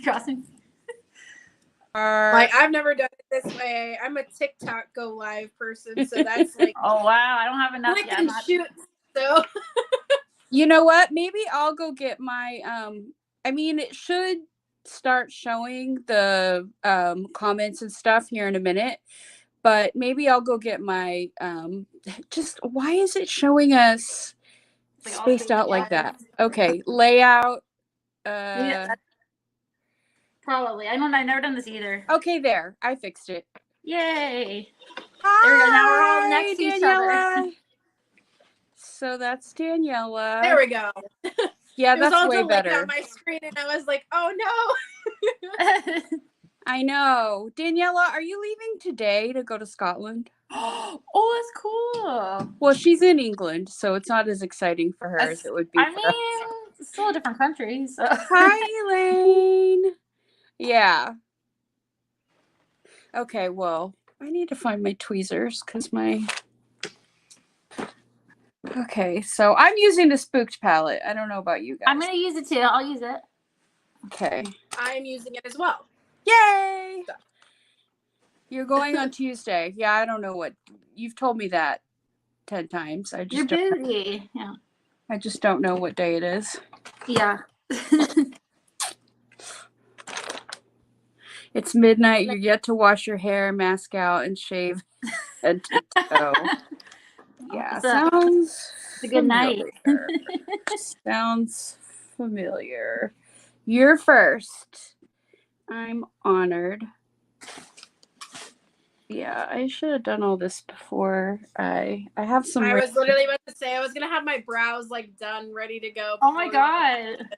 Crossing. Like, I've never done it this way. I'm a TikTok go live person, so that's like. Oh wow, I don't have enough yet. And shoot, so. You know what? Maybe I'll go get my. I mean, it should start showing the comments and stuff here in a minute, but maybe I'll go get my. Just why is it showing us like spaced out like that? Okay, layout. Yeah, probably. I've never done this either. Okay, there. I fixed it. Yay! Hi, there we go. Now we're all next to each other. So that's Daniela. There we go. Yeah, that's way better. On my screen, and I was like, "Oh no!" I know. Daniela, are you leaving today to go to Scotland? Oh, that's cool. Well, she's in England, so it's not as exciting for her as it would be. It's still a different country. So. Hi, Elaine. Yeah. Okay, well, I need to find my tweezers because my. Okay, so I'm using the Spooked palette. I don't know about you guys. I'm going to use it too. I'll use it. Okay. I'm using it as well. Yay! You're going on Tuesday. Yeah, I don't know what. You've told me that 10 times. You're busy. Yeah. I just don't know what day it is. Yeah. It's midnight. You're yet to wash your hair, mask out, and shave head to toe. Yeah, sounds it's a good night. Sounds familiar. You're first. I'm honored. Yeah, I should have done all this before. I have some. I was literally about to say I was gonna have my brows like done, ready to go. Oh my god!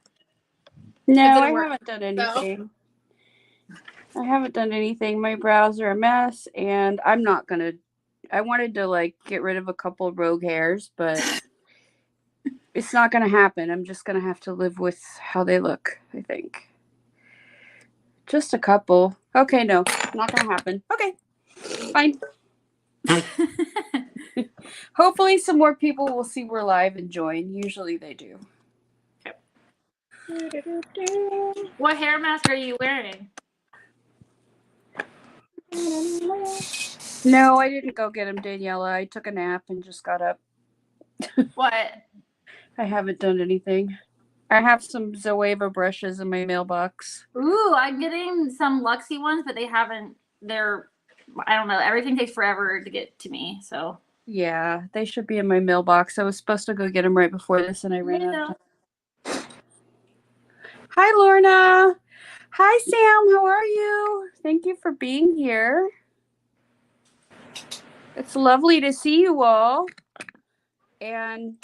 No, I haven't done anything. I haven't done anything. My brows are a mess, and I'm not gonna. I wanted to like get rid of a couple of rogue hairs, but it's not gonna happen. I'm just gonna have to live with how they look, I think. Just a couple. Okay, no, not gonna happen. Okay, fine. Hopefully some more people will see we're live and join. Usually they do. Okay. What hair mask are you wearing? No, I didn't go get him, Daniela. I took a nap and just got up. What? I haven't done anything. I have some Zoeva brushes in my mailbox. Ooh, I'm getting some Luxie ones, but they haven't. I don't know. Everything takes forever to get to me, so. Yeah, they should be in my mailbox. I was supposed to go get them right before this, and I ran out of time. Hi, Lorna. Hi, Sam. How are you? Thank you for being here. It's lovely to see you all. And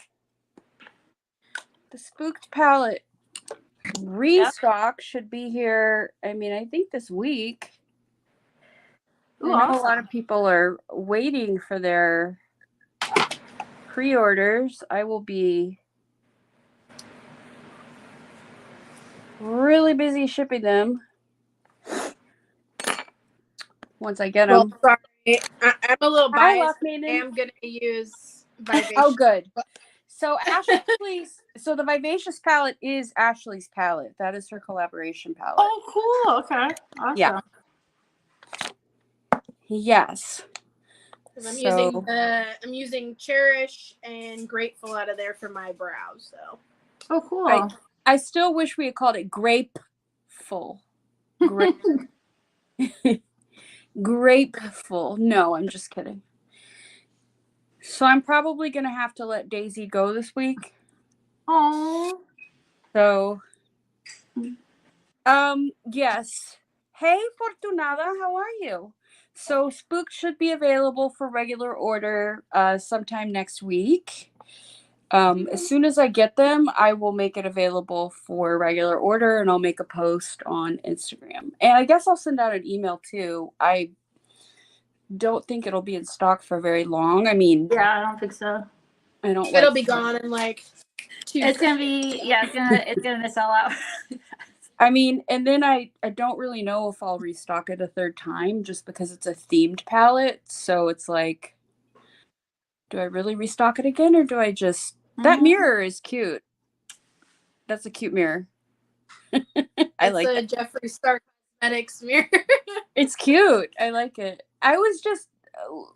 the Spooked palette restock should be here. I mean, I think this week. Ooh, I know awesome. A lot of people are waiting for their pre-orders. I will be really busy shipping them once I get them. Sorry. I'm a little biased. I'm going to use Vivacious. Oh, good. So Ashley's, the Vivacious palette is Ashley's palette. That is her collaboration palette. Oh, cool. Okay. Awesome. Yeah. Yes. I'm using Cherish and Grateful out of there for my brows. So. Oh, cool. I still wish we had called it Grapeful. Grapeful. No, I'm just kidding. So I'm probably going to have to let Daisy go this week. Oh. So, yes. Hey, Fortunada, how are you? So Spook should be available for regular order sometime next week. As soon as I get them, I will make it available for regular order, and I'll make a post on Instagram. And I guess I'll send out an email too. I don't think it'll be in stock for very long. I mean, yeah, I don't think so. It'll be gone in like 2 It's gonna be it's gonna sell out. I mean, and then I don't really know if I'll restock it a third time just because it's a themed palette. So it's like, do I really restock it again, or do I just... That mirror is cute. That's a cute mirror. I I like a it. Jeffree Star Cosmetics mirror. It's cute. I like it. I was just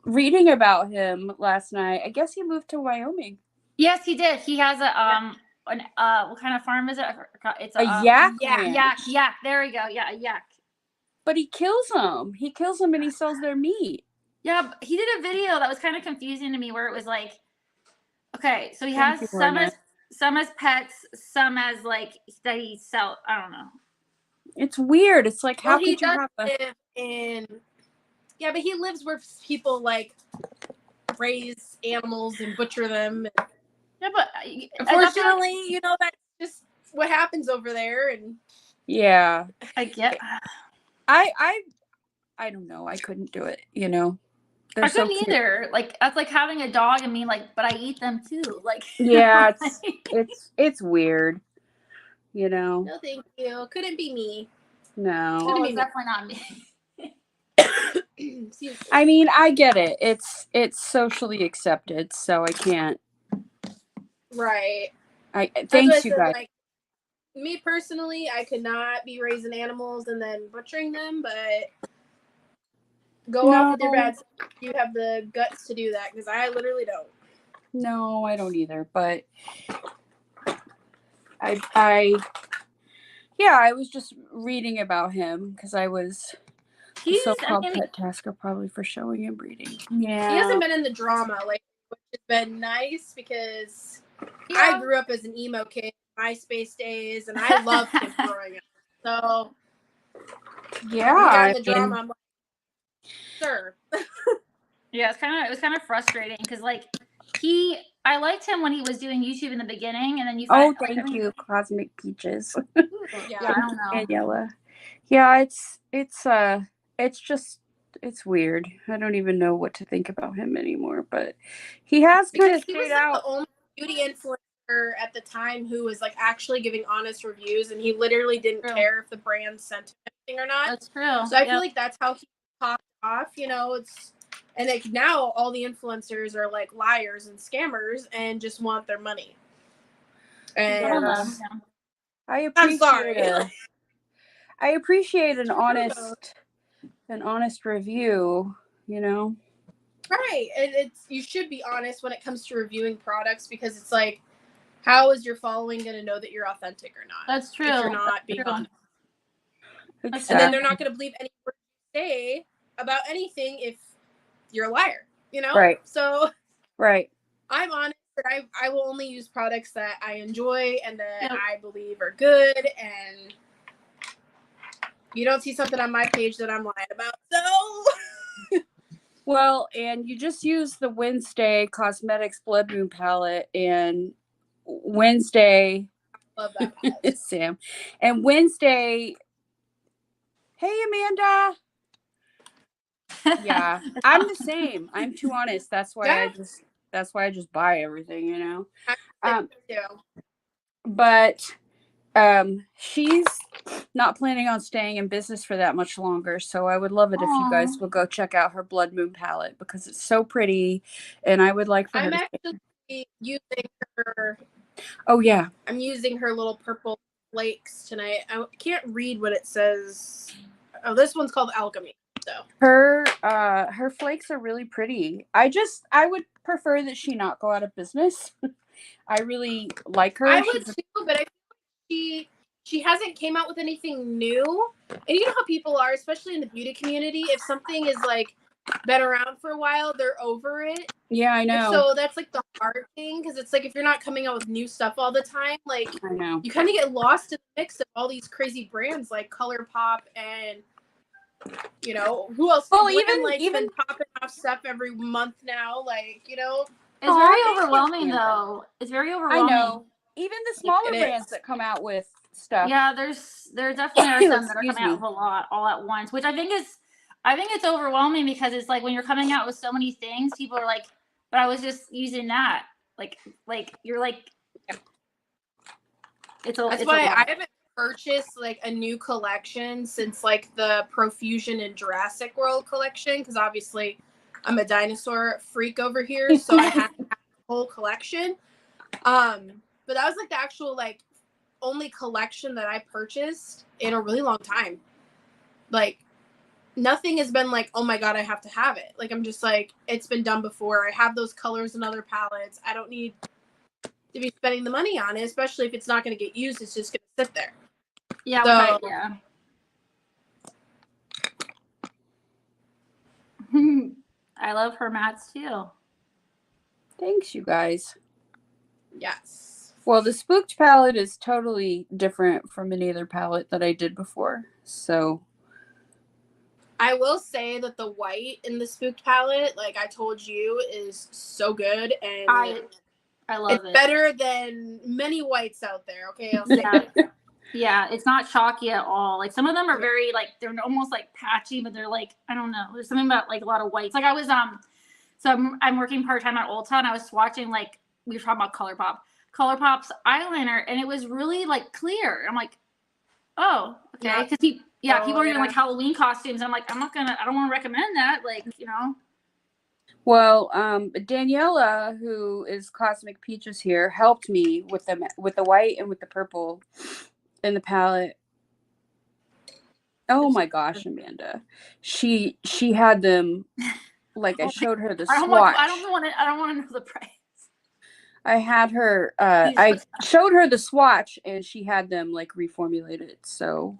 reading about him last night. I guess he moved to Wyoming. Yes, he did. He has what kind of farm is it? I forgot. It's A yak yak. ranch. yak. There we go. Yeah, a yak. But he kills them. He kills them and he sells their meat. Yeah, but he did a video that was kind of confusing to me where it was like, okay, so he Thank has you, some Lorna. as pets, some as like that he sell. I don't know. It's weird. It's like, how Well, he could you does have a... live in. Yeah, but he lives where people like raise animals and butcher them. Yeah, but Unfortunately, you know, that's just what happens over there. And Yeah. I get. I don't know. I couldn't do it, you know. They're I so couldn't cute. either. Like that's like having a dog and being like, but I eat them too. Like Yeah, it's weird. You know. no, thank you. Couldn't be me. No. well, it's definitely not me. Excuse me. I mean, I get it. It's socially accepted, so I can't. Right. Thanks, That's what I you said, guys. like, me personally, I could not be raising animals and then butchering them, but go off with your bad self if you have the guts to do that, because I literally don't. No, I don't either. But I was just reading about him because I was He's so-called pet tasker probably for showing and breeding. Yeah. He hasn't been in the drama, like, which has been nice because yeah. I grew up as an emo kid, MySpace days, and I loved him growing up. So Yeah. we got the drama. I'm like, sir. Yeah, it was kind of frustrating because like I liked him when he was doing YouTube in the beginning, and then you find thank you, Cosmic Peaches. Yeah, I don't know. Daniela. Yeah, it's weird. I don't even know what to think about him anymore, but he has kind of Because he was stayed like out. the only beauty influencer at the time who was like actually giving honest reviews, and he literally didn't care if the brand sent him anything or not. That's true. So I feel like that's how he popped off, you know. And like now all the influencers are like liars and scammers and just want their money. And I I'm sorry. I appreciate an honest review, you know. Right. And you should be honest when it comes to reviewing products, because it's like, how is your following going to know that you're authentic or not? That's true. If you're not being honest. Exactly. And then they're not going to believe any word you say about anything if you're a liar, you know? Right. So right. I'm honest that I will only use products that I enjoy and that I believe are good, and you don't see something on my page that I'm lying about. So well, and you just use the Wednesday Cosmetics Blood Moon palette, and Wednesday love that. Sam. And Wednesday, hey Amanda. Yeah, I'm the same. I'm too honest. That's why I just buy everything, you know. But she's not planning on staying in business for that much longer, so I would love it if you guys would go check out her Blood Moon palette, because it's so pretty, and I would like for her to actually using her. Oh yeah, I'm using her little purple flakes tonight. I can't read what it says. Oh, this one's called Alchemy. So her flakes are really pretty. I would prefer that she not go out of business. I really like her. I would too, but I feel like she hasn't came out with anything new. And you know how people are, especially in the beauty community, if something is like been around for a while, they're over it. Yeah, I know. And so that's like the hard thing, because it's like if you're not coming out with new stuff all the time, like I know, you kind of get lost in the mix of all these crazy brands like ColourPop and you know who else? Well, even popping off stuff every month now, like, you know. It's very overwhelming, though. It's very overwhelming. I know. Even the smaller brands that come out with stuff. Yeah, there definitely are some that are coming out with a lot all at once, which I think it's overwhelming, because it's like when you're coming out with so many things, people are like, but I was just using that. Like you're like, That's why I haven't purchased like a new collection since like the Profusion and Jurassic World collection, because obviously I'm a dinosaur freak over here, so I have the whole collection. But that was like the actual like only collection that I purchased in a really long time. Like, nothing has been like, oh my God, I have to have it. Like, I'm just like, it's been done before. I have those colors in other palettes. I don't need to be spending the money on it, especially if it's not going to get used. It's just going to sit there. Yeah, So, yeah. I love her mats too. Thanks, you guys. Yes. Well, the Spooked palette is totally different from any other palette that I did before. So I will say that the white in the Spooked palette, like I told you, is so good, and I love it's better than many whites out there. Okay, I'll say that. Yeah, it's not chalky at all. Like some of them are very like they're almost like patchy, but they're like I don't know. There's something about like a lot of whites. Like I was so I'm working part time at Ulta, and I was watching like we were talking about ColourPop's eyeliner, and it was really like clear. I'm like, oh, okay, because people are doing like Halloween costumes. I'm like, I don't want to recommend that. Like, you know. Well, Daniela, who is Cosmic Peaches here, helped me with the white and with the purple in the palette. Oh my gosh, Amanda. She had them like I showed her the swatch. I don't want to know the price. I had her I showed her the swatch and she had them like reformulated. So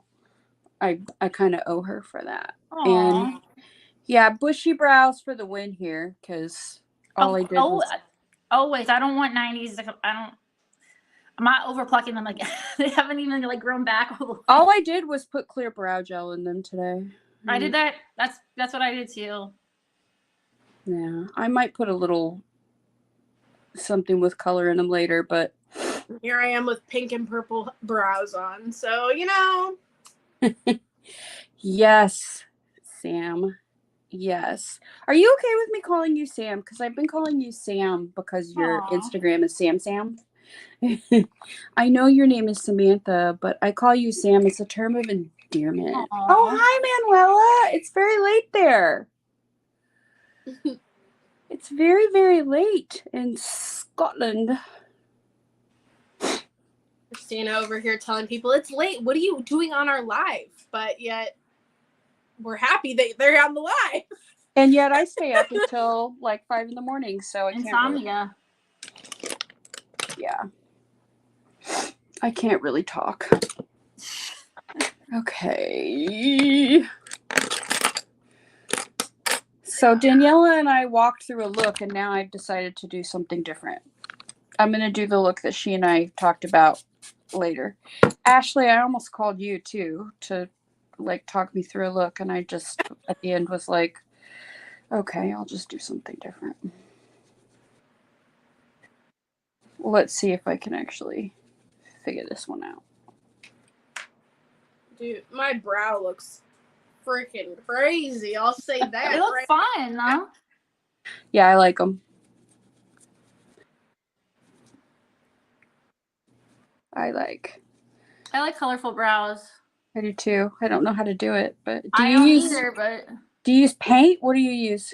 I kind of owe her for that. Aww. And yeah, bushy brows for the win here because all I did was always. I don't want 90s. I'm not over plucking them like they haven't even like grown back. All I did was put clear brow gel in them today. I did that. That's what I did too. Yeah, I might put a little something with color in them later, but here I am with pink and purple brows on. So, you know. Yes, Sam. Yes. Are you okay with me calling you Sam? Because I've been calling you Sam because your Instagram is Sam. I know your name is Samantha, but I call you Sam. It's a term of endearment. Aww. Oh, hi, Manuela. It's very late there. It's very, very late in Scotland. Christina over here telling people it's late. What are you doing on our live? But yet we're happy that they're on the live. And yet I stay up until like 5 a.m. So I can't. Insomnia. Yeah. I can't really talk. Okay. So Daniela and I walked through a look, and now I've decided to do something different. I'm going to do the look that she and I talked about later. Ashley, I almost called you too to like talk me through a look, and I just at the end was like, okay, I'll just do something different. Let's see if I can actually figure this one out. Dude, my brow looks freaking crazy. I'll say that. They look fine, though. Yeah, I like them. I like colorful brows. I do too. I don't know how to do it, but do you use paint? What do you use?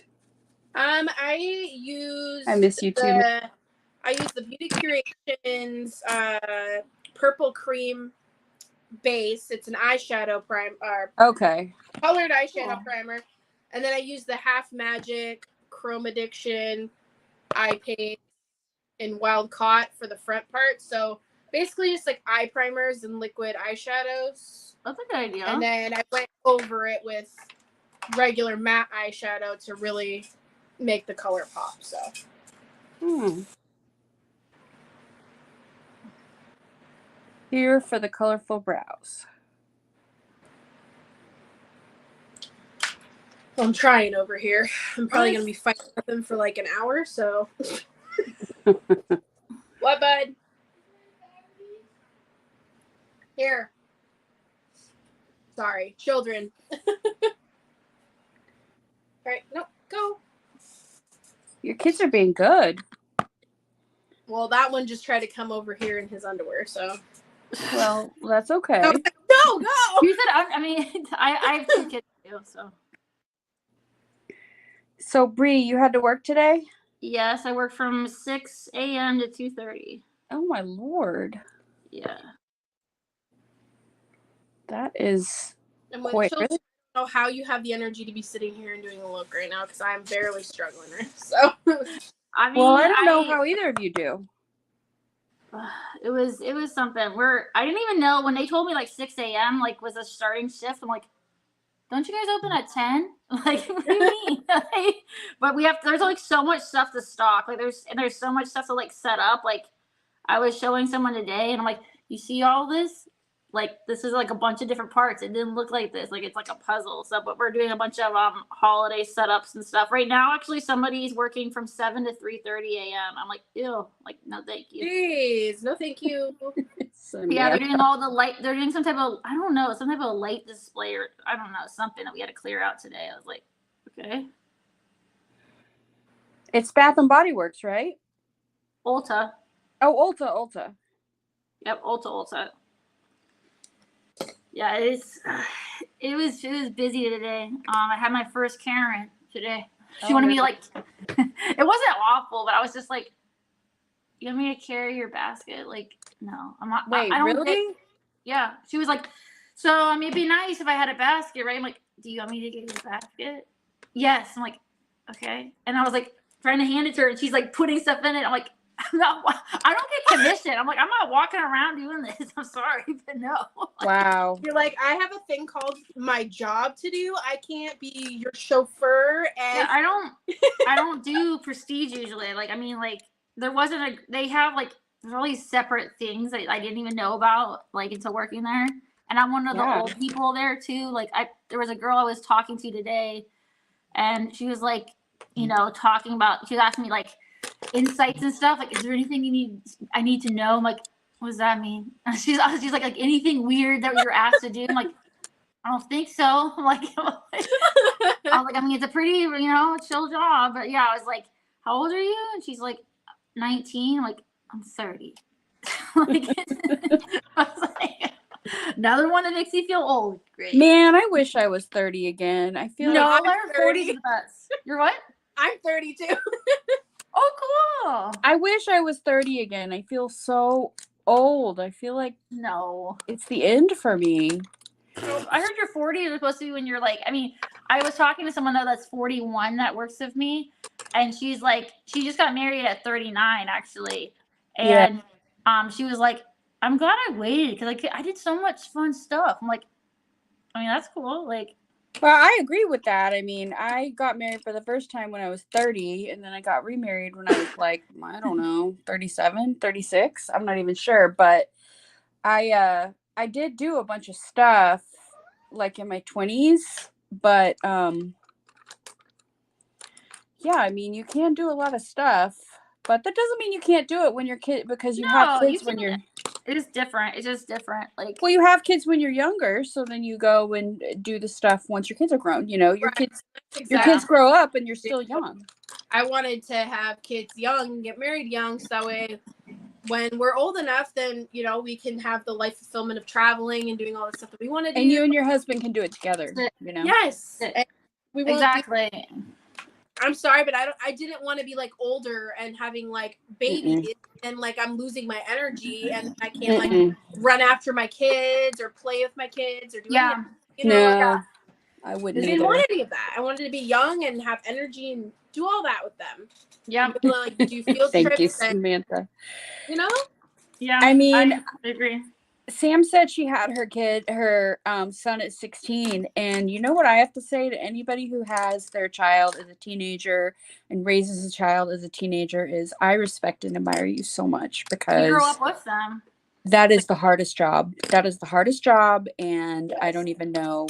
I use. I miss you too. I use the Beauty Creations purple cream base. It's an eyeshadow primer. Okay. Colored eyeshadow primer, and then I use the Half Magic Chrome Addiction eye paint in Wild Caught for the front part. So basically, just like eye primers and liquid eyeshadows. That's a good idea. And then I went over it with regular matte eyeshadow to really make the color pop. So. Here for the colorful brows. Well, I'm trying over here. I'm probably going to be fighting with them for like an hour, so. What, bud? Here. Sorry, children. Right, no, go. Your kids are being good. Well, that one just tried to come over here in his underwear, so. Well, that's okay. No, go! You said, I have 2 kids too, so. So, Bri, you had to work today? Yes, I work from 6 a.m. to 2:30. Oh, my Lord. Yeah. That is And with quite children, really. I don't know how you have the energy to be sitting here and doing a look right now because I'm barely struggling. So, I mean, Well, I don't know how either of you do. It was something where I didn't even know when they told me like 6 a.m. like was a starting shift. I'm like, don't you guys open at 10? Like, what do you mean? But there's like so much stuff to stock. Like there's so much stuff to like set up. Like I was showing someone today and I'm like, you see all this? Like this is like a bunch of different parts. It didn't look like this. Like it's like a puzzle. So, but we're doing a bunch of holiday setups and stuff right now. Actually, somebody's working from 7 to 3:30 a.m. I'm like, ew. Like, no, thank you. jeez, no, thank you. Yeah, they're doing all the light. They're doing some type of some type of light display or I don't know something that we had to clear out today. I was like, okay. It's Bath and Body Works, right? Ulta. Oh, Ulta. Yep, Ulta. Yeah, it was busy today. I had my first Karen today. She wanted me like, it wasn't awful, but I was just like, you want me to carry your basket? Like, no, I'm not. Wait, I don't really? Yeah, she was like, so I mean, it'd be nice if I had a basket, right? I'm like, do you want me to get you a basket? Yes. I'm like, okay. And I was like trying to hand it to her, and she's like putting stuff in it. I'm like, I don't get commission. I'm like, I'm not walking around doing this. I'm sorry, but no. Wow. You're like, I have a thing called my job to do. I can't be your chauffeur. And yeah, I don't do prestige usually. Like, I mean, like they have like there's all these separate things that I didn't even know about like until working there. And I'm one of the old people there too. Like there was a girl I was talking to today, and she was like, you know, talking about. She was asking me like insights and stuff. Like, is there anything I need to know? I'm like, what does that mean? And she's like anything weird that you're asked to do. I'm like, I don't think so. I'm like, I mean, it's a pretty, you know, chill job. But yeah, I was like, how old are you? And she's like, 19. I'm like, I'm 30. Like, I was like, another one that makes you feel old. Great. Man, I wish I was 30 again. I feel no, like I'm 40 is the best. You're what? I'm 32. Oh, cool. I wish I was 30 again. I feel so old. I feel like no, it's the end for me. I heard you're 40. You're supposed to be when you're like, I mean, I was talking to someone though that's 41 that works with me, and she's like, she just got married at 39 actually, and she was like, I'm glad I waited because like I did so much fun stuff. I'm like, I mean, that's cool. Like, well, I agree with that. I mean, I got married for the first time when I was 30, and then I got remarried when I was like, I don't know, 37, 36. I'm not even sure, but I did do a bunch of stuff like in my 20s, but yeah, I mean, you can do a lot of stuff, but that doesn't mean you can't do it when you're kid because you have kids when you're. It is different. It's just different. Like, well, you have kids when you're younger, so then you go and do the stuff once your kids are grown. You know, your kids grow up and you're still young. I wanted to have kids young and get married young, so that way when we're old enough, then, you know, we can have the life fulfillment of traveling and doing all the stuff that we want to do. And you and your husband can do it together, you know? Yes. And we won't exactly. I'm sorry, but I didn't want to be like older and having like babies and like I'm losing my energy and I can't like run after my kids or play with my kids or do anything. You know, no, I wouldn't. I didn't want any of that. I wanted to be young and have energy and do all that with them. Yeah. Like, do you feel Thank you, Samantha. You know? Yeah. I mean, I agree. Sam said she had her son at 16. And you know what I have to say to anybody who has their child as a teenager and raises a child as a teenager is I respect and admire you so much because you grow up with them. That is the hardest job. That is the hardest job. And I don't know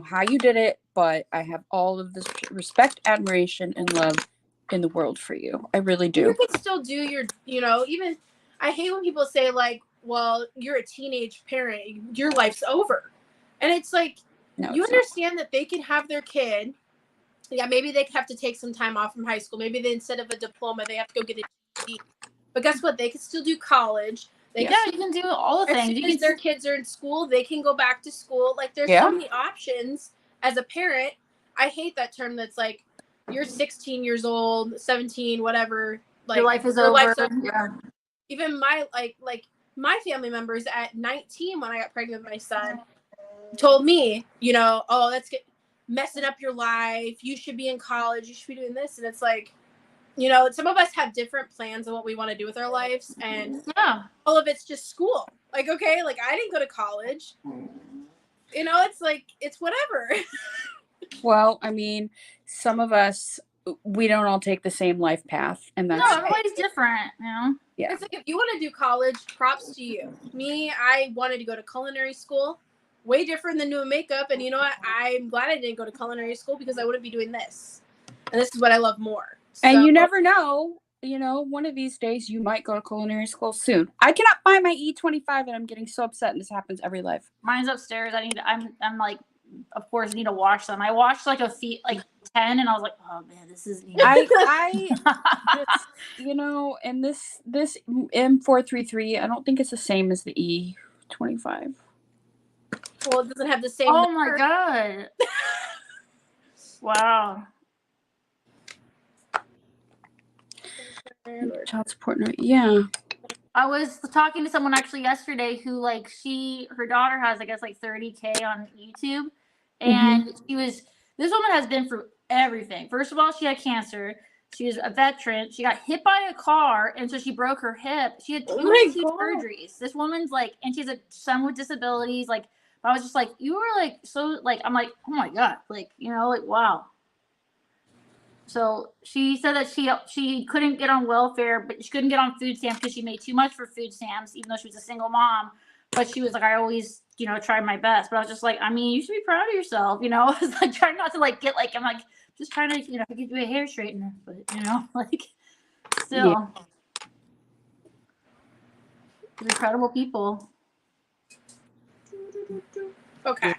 how you did it, but I have all of this respect, admiration, and love in the world for you. I really do. You can still do your, you know, even I hate when people say like, well, you're a teenage parent, your life's over. And it's like, no, you understand that they can have their kid. Yeah, maybe they have to take some time off from high school. Maybe instead of a diploma, they have to go get a GED. But guess what? They can still do college. You can do all the things. Because their kids are in school, they can go back to school. Like, there's so many options as a parent. I hate that term that's like, you're 16 years old, 17, whatever. Like, your life is over. Yeah. Even my, like my family members at 19 when I got pregnant with my son told me, you know, oh, that's messing up your life. You should be in college. You should be doing this. And it's like, you know, some of us have different plans of what we want to do with our lives. And all of it's just school. Like, okay, like I didn't go to college. You know, it's like, it's whatever. Well, I mean, some of us, we don't all take the same life path. And that's everybody's different, you know? Yeah. It's like, if you want to do college, props to you. Me, I wanted to go to culinary school. Way different than doing makeup. And you know what? I'm glad I didn't go to culinary school because I wouldn't be doing this. And this is what I love more. So, and you never know, you know, one of these days you might go to culinary school soon. I cannot find my E25 and I'm getting so upset, and this happens every life. Mine's upstairs. I'm like, of course, need to wash them. I washed like 10 and I was like, oh man, this is I just, you know, and this M433, I don't think it's the same as the E25. Well, it doesn't have the same. Oh my god! Wow. Child support note. Yeah. I was talking to someone actually yesterday who like her daughter has I guess like 30K on YouTube, and this woman has been through everything. First of all, she had cancer. She was a veteran. She got hit by a car, and so she broke her hip. She had 2 surgeries. This woman's like, and she has a son with disabilities. Like, I was just like, you were like so like, I'm like, oh my god, like, you know, like wow. So she said that she couldn't get on welfare, but she couldn't get on food stamps because she made too much for food stamps, even though she was a single mom. But she was like, I always, you know, tried my best. But I was just like, I mean, you should be proud of yourself, you know. I was like trying not to like get like, I'm like just trying to, you know, give you a hair straightener, but you know, like still, they're incredible people. Okay.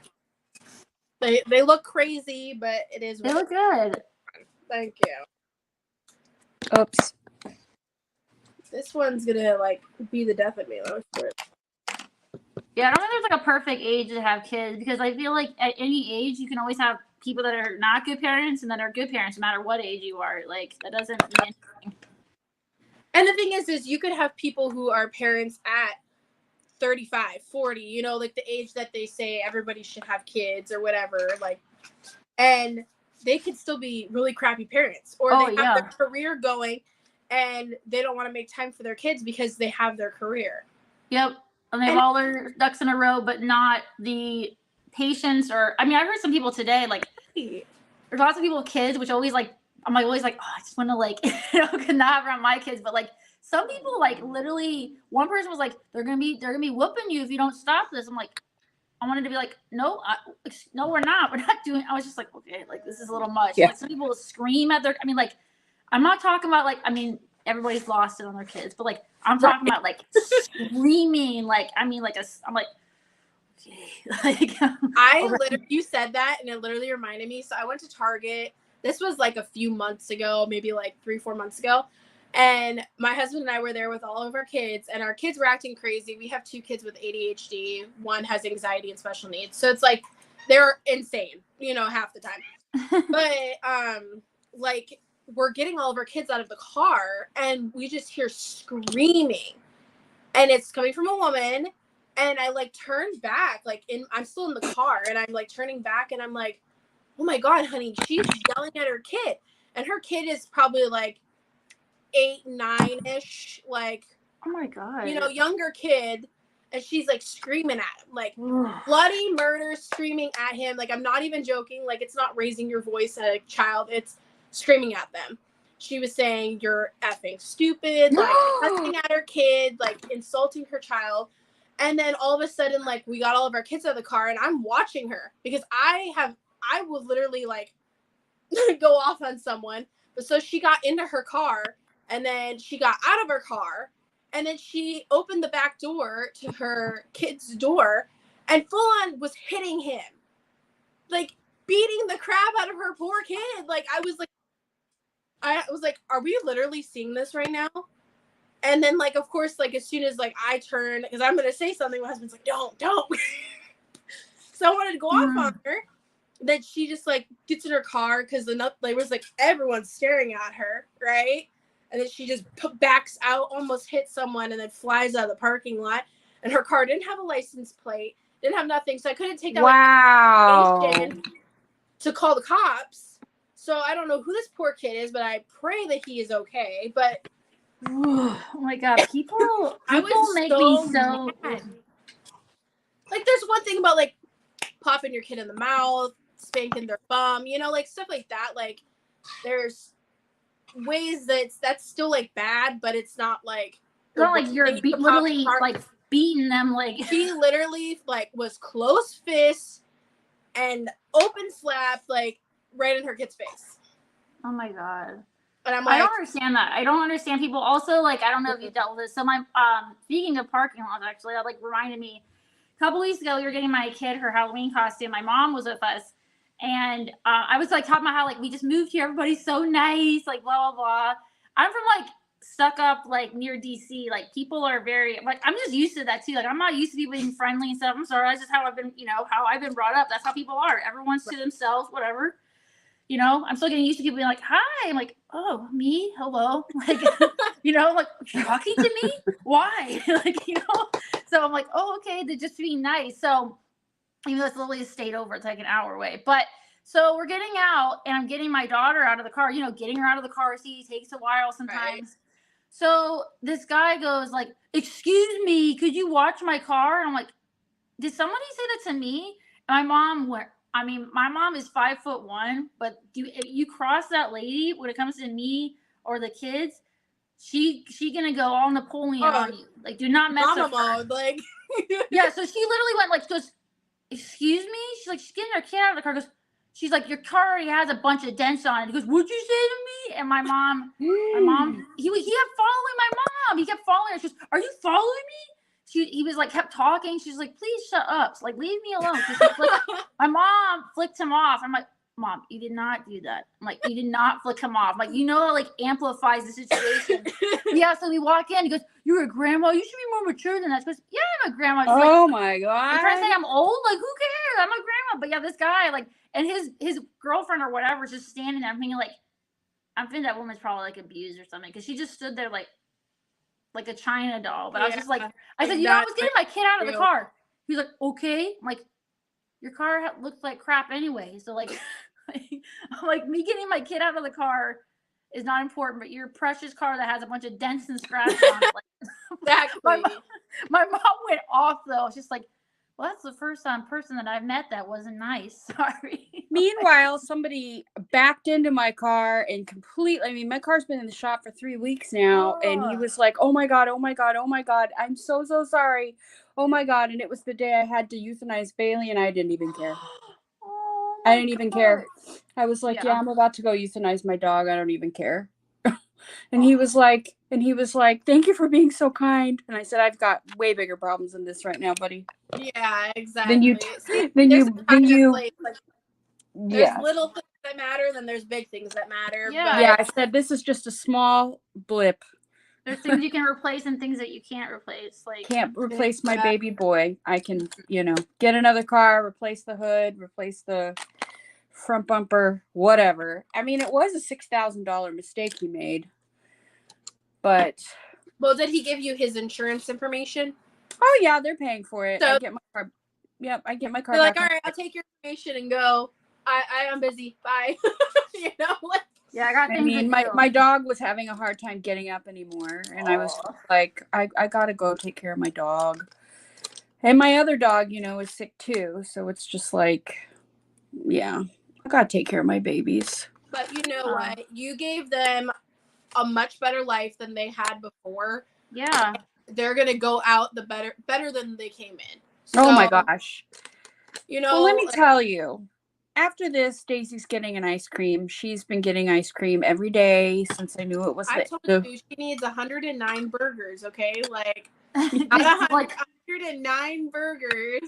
They look crazy, but it is. They look good. Thank you. Oops. This one's gonna like be the death of me. Yeah, I don't think there's like a perfect age to have kids, because I feel like at any age you can always have people that are not good parents and that are good parents, no matter what age you are. Like that doesn't mean anything. And the thing is you could have people who are parents at 35, 40, you know, like the age that they say everybody should have kids or whatever, like, and they could still be really crappy parents, or they have their career going and they don't want to make time for their kids because they have their career. Yep. And they have all their ducks in a row, but not the patience. Or, I mean, I heard some people today, like, there's lots of people with kids, which always like, I'm like, always like, oh, I just want to like, you know, could not have around my kids. But like, some people like literally, one person was like, they're gonna be whooping you if you don't stop this. I'm like, I wanted to be like, no, no, we're not doing. I was just like, okay, like this is a little much. Yeah. Like some people will scream at their. I mean, like, I'm not talking about like. I mean, everybody's lost it on their kids, but like, I'm talking about like screaming. Like, I mean, like I'm like, okay. Like, you said that, and it literally reminded me. So I went to Target. This was like a few months ago, maybe like 3-4 months ago. And my husband and I were there with all of our kids, and our kids were acting crazy. We have 2 kids with ADHD. One has anxiety and special needs. So it's like, they're insane, you know, half the time. But, like, we're getting all of our kids out of the car, and we just hear screaming. And it's coming from a woman. And I, like, turned back, like, I'm still in the car, and I'm, like, turning back, and I'm like, oh, my God, honey, she's yelling at her kid. And her kid is probably, like, 8, 9-ish, like, oh my God, you know, younger kid, and she's like screaming at him, like bloody murder, screaming at him. Like, I'm not even joking. Like, it's not raising your voice at a child, it's screaming at them. She was saying, you're effing stupid, like cussing at her kid, like insulting her child. And then all of a sudden, like, we got all of our kids out of the car, and I'm watching her because I will literally like go off on someone. But so she got into her car. And then she got out of her car, and then she opened the back door to her kid's door, and full on was hitting him, like beating the crap out of her poor kid. Like, I was like, are we literally seeing this right now? And then, like, of course, like, as soon as like I turn, because I'm gonna say something, my husband's like, don't. So I wanted to go off on her. Then she just like gets in her car because there was like everyone staring at her, right? and then she just backs out, almost hits someone, and then flies out of the parking lot. And her car didn't have a license plate, didn't have nothing, so I couldn't take that information to call the cops. So I don't know who this poor kid is, but I pray that he is okay. But oh my God, people make so me so mad. Like, there's one thing about like popping your kid in the mouth, spanking their bum, you know, like stuff like that. Like, there's ways that's still like bad, but it's not like you're literally like beating them. Like, he literally like was close fists and open slap like right in her kid's face. Oh my God. And I'm like, I don't understand that. I don't understand people. Also, like, I don't know if you dealt with this. So my speaking of parking lots, actually, that like reminded me. A couple weeks ago, we were getting my kid her Halloween costume. My mom was with us, and I was like talking about how like we just moved here. Everybody's so nice, like blah blah blah. I'm from like stuck up like near DC. Like people are very like I'm just used to that too. Like I'm not used to people being friendly and stuff. I'm sorry, that's just how I've been. You know how I've been brought up. That's how people are. Everyone's to themselves, whatever. You know, I'm still getting used to people being like, hi. I'm like, oh, me? Hello? Like, you know, like, you're talking to me? Why? Like, you know? So I'm like, oh, okay. They're just being nice. So even though it's literally stayed over, it's like an hour away. But so we're getting out and I'm getting my daughter out of the car, you know, getting her out of the car seat takes a while sometimes. Right. So this guy goes like, excuse me, could you watch my car? And I'm like, did somebody say that to me? And my mom is 5'1", but you cross that lady when it comes to me or the kids, she gonna go all Napoleon on you. Like, do not mess with her. Mode, like. Yeah, so she literally went like, she goes, excuse me? She's getting her kid out of the car. Goes, she's like, your car already has a bunch of dents on it. He goes, what'd you say to me? And my mom, he kept following my mom. He kept following her. She goes, are you following me? He was like, kept talking. She's like, please shut up. So, like, leave me alone. My mom flicked him off. I'm like, Mom, you did not do that. I'm like, you did not flick him off. I'm like, you know, that like amplifies the situation. Yeah, so we walk in. He goes, you're a grandma. You should be more mature than that. She goes, yeah, I'm a grandma. She's like, my God. You're trying to say I'm old? Like, who cares? I'm a grandma. But yeah, this guy, like, and his girlfriend or whatever is just standing there. I'm thinking, like, I'm thinking that woman's probably like abused or something because she just stood there like a China doll. But I was just like, I said, you know, I was getting my kid out of the car. He was like, okay. I'm like, your car looks like crap anyway. So like, I'm like, me getting my kid out of the car is not important, but your precious car that has a bunch of dents and scratches on it. Like, exactly. My mom went off though. It's just like, well, that's the first person that I've met that wasn't nice. Sorry. Meanwhile, somebody backed into my car and my car's been in the shop for 3 weeks now. And he was like, oh my God, oh my God, oh my God. I'm so sorry. Oh my God. And it was the day I had to euthanize Bailey and I didn't even care. I didn't even care. I was like, yeah, I'm about to go euthanize my dog. I don't even care. And he was like, thank you for being so kind. And I said, I've got way bigger problems than this right now, buddy. Yeah, exactly. There's little things that matter, then there's big things that matter. Yeah. I said, this is just a small blip. There's things you can replace and things that you can't replace. Like, can't replace my baby boy. I can, get another car, replace the hood, replace the front bumper, whatever. I mean, it was a $6,000 mistake he made. But did he give you his insurance information? Oh yeah, they're paying for it. So, I get my car. Yep, I get my car. They're like, all right, I'll take your information and go. I'm busy. Bye. Like, yeah, I got things. I mean, my dog was having a hard time getting up anymore, and I was like, I gotta go take care of my dog. And my other dog, is sick too, so it's just like, yeah, I gotta take care of my babies. But you know what? You gave them a much better life than they had before. Yeah. They're gonna go out the better than they came in. So, oh my gosh. Well, let me tell you. After this, Daisy's getting an ice cream. She's been getting ice cream every day since I knew it was. I told you she needs 109 burgers. Okay, like 109 burgers.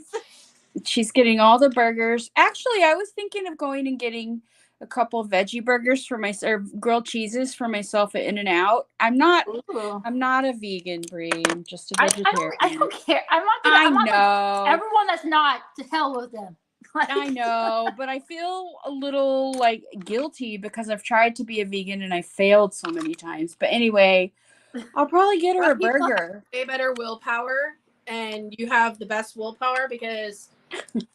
She's getting all the burgers. Actually, I was thinking of going and getting a couple veggie burgers for or grilled cheeses for myself at In-N-Out. I'm not a vegan, Bri. I'm just a vegetarian. I don't care. I know. Like, everyone that's not, to hell with them. Like, I know, but I feel a little like guilty because I've tried to be a vegan and I failed so many times. But anyway, I'll probably get her a burger. Way better willpower, and you have the best willpower because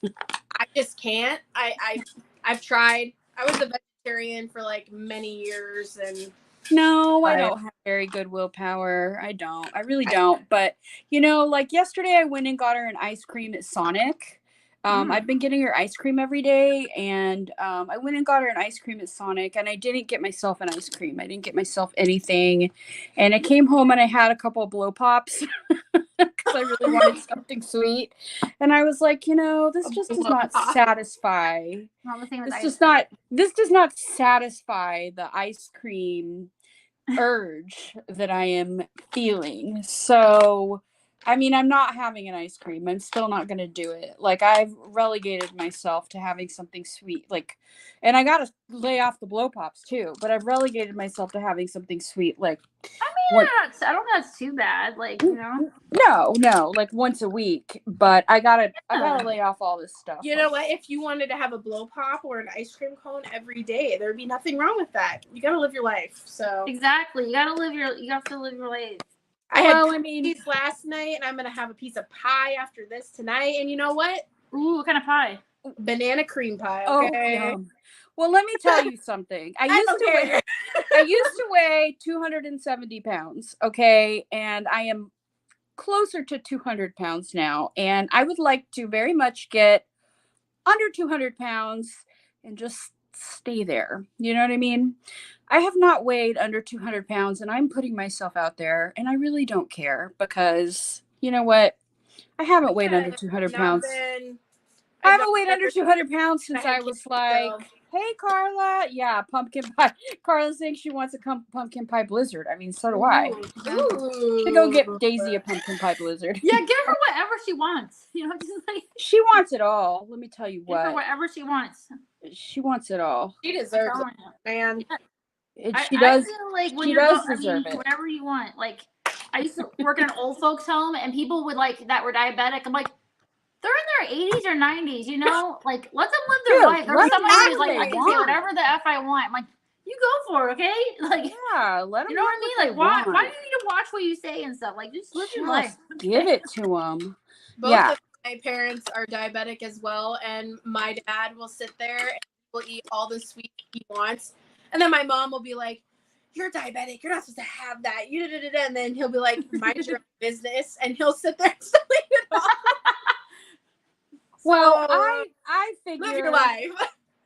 I just can't. I've tried. I was a vegetarian for like many years, and no, I don't have very good willpower. I don't. I really don't. But you know, like yesterday, I went and got her an ice cream at Sonic. I've been getting her ice cream every day, and I went and got her an ice cream at Sonic, and I didn't get myself an ice cream. I didn't get myself anything, and I came home and I had a couple of blow pops because I really wanted something sweet, and I was like, you know, this just does not satisfy. This does not satisfy the ice cream urge that I am feeling. So I mean, I'm not having an ice cream. I'm still not going to do it. Like, I've relegated myself to having something sweet. Like, and I got to lay off the blow pops too, but I've relegated myself to having something sweet. Like, I mean, I don't think that's too bad. Like, you know, no, like once a week, but I gotta lay off all this stuff. You know what? If you wanted to have a blow pop or an ice cream cone every day, there'd be nothing wrong with that. You got to live your life. So exactly. You have to live your life. I had cookies last night, and I'm gonna have a piece of pie after this tonight. And you know what? Ooh, what kind of pie? Banana cream pie. Okay. Well, let me tell you something. I used to weigh 270 pounds. Okay, and I am closer to 200 pounds now, and I would like to very much get under 200 pounds and just stay there. You know what I mean? I have not weighed under 200 pounds, and I'm putting myself out there, and I really don't care because, you know what? I haven't weighed under 200 pounds. I haven't weighed under 200 pounds since I was like, hey, Carla. Yeah, pumpkin pie. Carla's saying she wants a pumpkin pie blizzard. I mean, so do I. To go get Daisy a pumpkin pie blizzard. Yeah, give her whatever she wants. You know, just like she wants it all. Let me tell you what. Give her whatever she wants. She wants it all. She deserves it, man. She does. I feel like when she you're does deserve it. Whatever you want. Like, I used to work in an old folks home, and people would like that were diabetic. I'm like, they're in their 80s or 90s, you know? Like, let them live their life. There's somebody who's like, I can say whatever the F I want. I'm like, you go for it, okay? Like, yeah, let them. You know what I mean? Like, why do you need to watch what you say and stuff? Like, just live your life. Give it to them. Both of my parents are diabetic as well, and my dad will sit there and will eat all the sweet he wants, and then my mom will be like, "You're diabetic. You're not supposed to have that." And then he'll be like, "Mind your own business," and he'll sit there and still eat it all. Well, I figure live your life.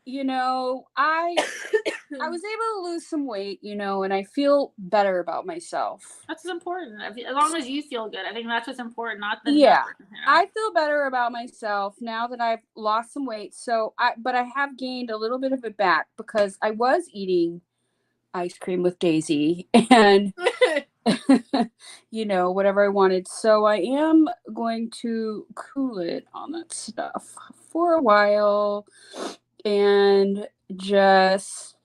You know, I was able to lose some weight, you know, and I feel better about myself. That's important. As long as you feel good, I think that's what's important. Not the I feel better about myself now that I've lost some weight. So, but I have gained a little bit of it back because I was eating ice cream with Daisy and you know, whatever I wanted. So I am going to cool it on that stuff for a while and just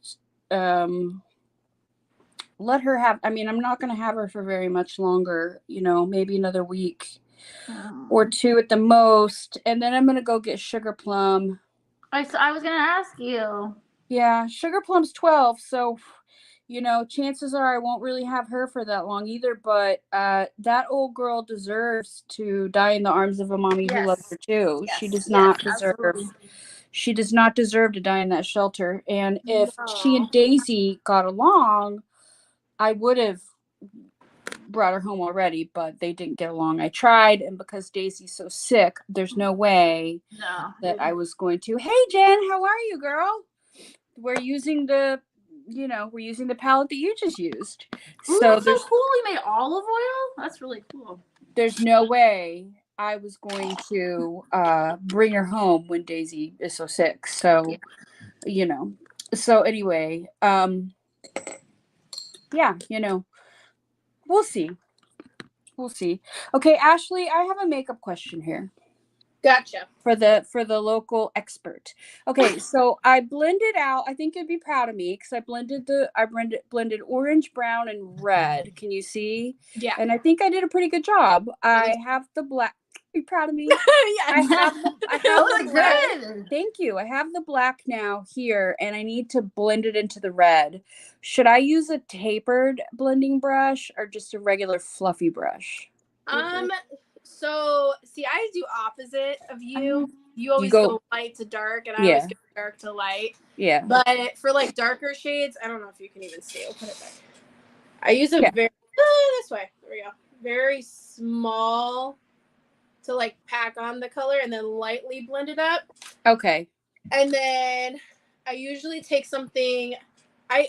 let her have, I mean, I'm not going to have her for very much longer, you know, maybe another week or two at the most. And then I'm going to go get Sugar Plum. I was going to ask you. Yeah, Sugar Plum's 12. So, you know, chances are I won't really have her for that long either. But that old girl deserves to die in the arms of a mommy who loves her too. Yes. She does not deserve. Absolutely. She does not deserve to die in that shelter. And if she and Daisy got along, I would have brought her home already, but they didn't get along. I tried, and because Daisy's so sick, there's no way that I was going to. Hey, Jen, how are you, girl? We're using the palette that you just used. Ooh, so that's so cool. You made olive oil? That's really cool. There's no way I was going to bring her home when Daisy is so sick. So, you know. So anyway, you know, we'll see. We'll see. Okay, Ashley, I have a makeup question here. Gotcha. For the local expert. Okay, so I blended out, I think you'd be proud of me because I blended orange, brown, and red. Can you see? Yeah. And I think I did a pretty good job. I have the black. Be proud of me. Yeah, Good. Thank you. I have the black now here, and I need to blend it into the red. Should I use a tapered blending brush or just a regular fluffy brush? So see, I do opposite of you. You always go light to dark, and I always go dark to light. Yeah. But for like darker shades, I don't know if you can even see. I'll put it back here. I use a very this way. There we go. Very small to like pack on the color and then lightly blend it up. Okay. And then I usually take something. I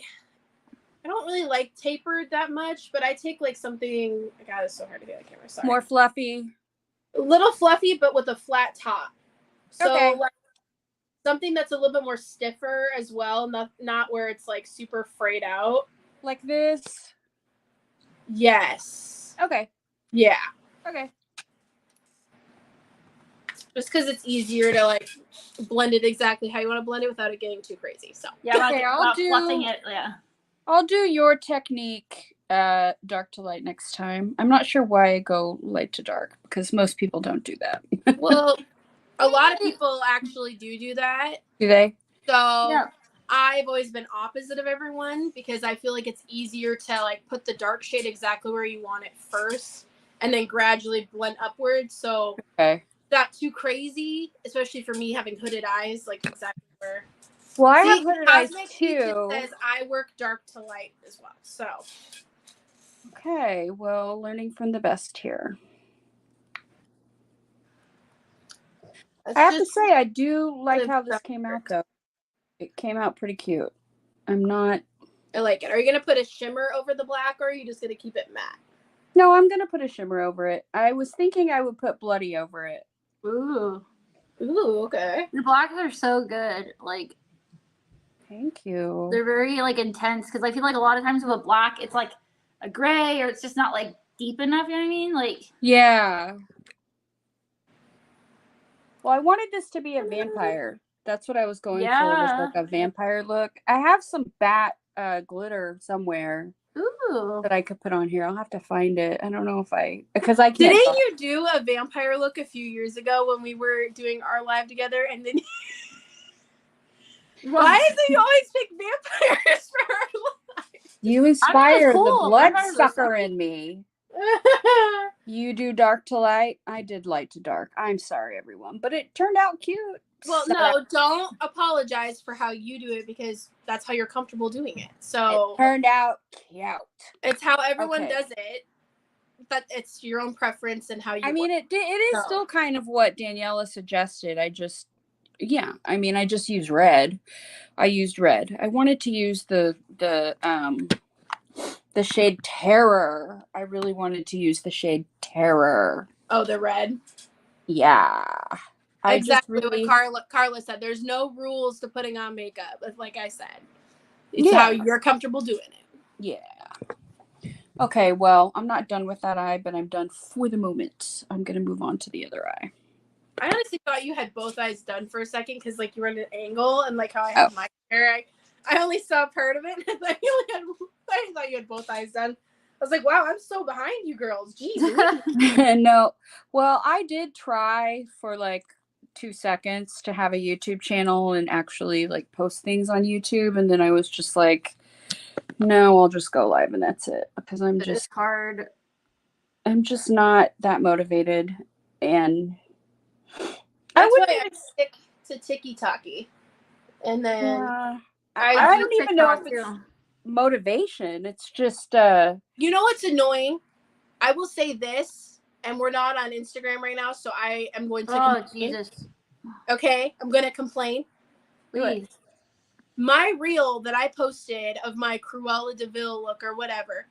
don't really like tapered that much, but I take like something. God, it's so hard to get on camera. Sorry. More fluffy. A little fluffy, but with a flat top. So Okay. like something that's a little bit more stiffer as well, not where it's like super frayed out. Like this. Yes. Okay. Yeah. Okay. Just because it's easier to like blend it exactly how you want to blend it without it getting too crazy. So yeah, okay, fluffing it. Yeah. I'll do your technique, dark to light next time. I'm not sure why I go light to dark because most people don't do that. Well, a lot of people actually do that. Do they? So yeah. I've always been opposite of everyone because I feel like it's easier to like put the dark shade exactly where you want it first and then gradually blend upwards. So not too crazy, especially for me having hooded eyes, like exactly where. Well, I have hooded eyes too. Says I work dark to light as well. So. Okay, well, learning from the best here. I have to say, I do like how this came out, though. It came out pretty cute. I'm not... I like it. Are you going to put a shimmer over the black, or are you just going to keep it matte? No, I'm going to put a shimmer over it. I was thinking I would put bloody over it. Ooh. Ooh, okay. The blacks are so good. Like... Thank you. They're very, like, intense, because I feel like a lot of times with a black, it's, like, a gray, or it's just not, like, deep enough, you know what I mean? Like... Yeah. Well, I wanted this to be a vampire. That's what I was going for, was like a vampire look. I have some bat glitter somewhere. Ooh. That I could put on here. I'll have to find it. I don't know if because I can't. Didn't you do a vampire look a few years ago when we were doing our live together? And then why is it you always pick vampires for our live? You inspire the bloodsucker in me. You do dark to light. I did light to dark. I'm sorry, everyone, but it turned out cute. Well, no, don't apologize for how you do it because that's how you're comfortable doing it. So it turned out cute. It's how everyone does it. But it's your own preference and how you. I mean, it is still kind of what Daniela suggested. I just used red. I used red. I wanted to use the shade Terror. I really wanted to use the shade Terror. Oh, the red. Yeah. Exactly what Carla said. There's no rules to putting on makeup. Like I said, it's how you're comfortable doing it. Yeah. Okay, well, I'm not done with that eye, but I'm done for the moment. I'm going to move on to the other eye. I honestly thought you had both eyes done for a second because, like, you were at an angle and, like, how I have my hair. I only saw part of it. I thought you had both eyes done. I was like, wow, I'm so behind you girls. Jeez. No. Well, I did try for, like, 2 seconds to have a YouTube channel and actually, like, post things on YouTube. And then I was just like, no, I'll just go live and that's it. Because it's hard. I'm just not that motivated. And that's why I stick to TikTok. And then I don't even know if it's motivation. It's just you know what's annoying? I will say this, and we're not on Instagram right now, so I am going to complain. Jesus. Okay, I'm going to complain. Please. My reel that I posted of my Cruella de Vil look or whatever,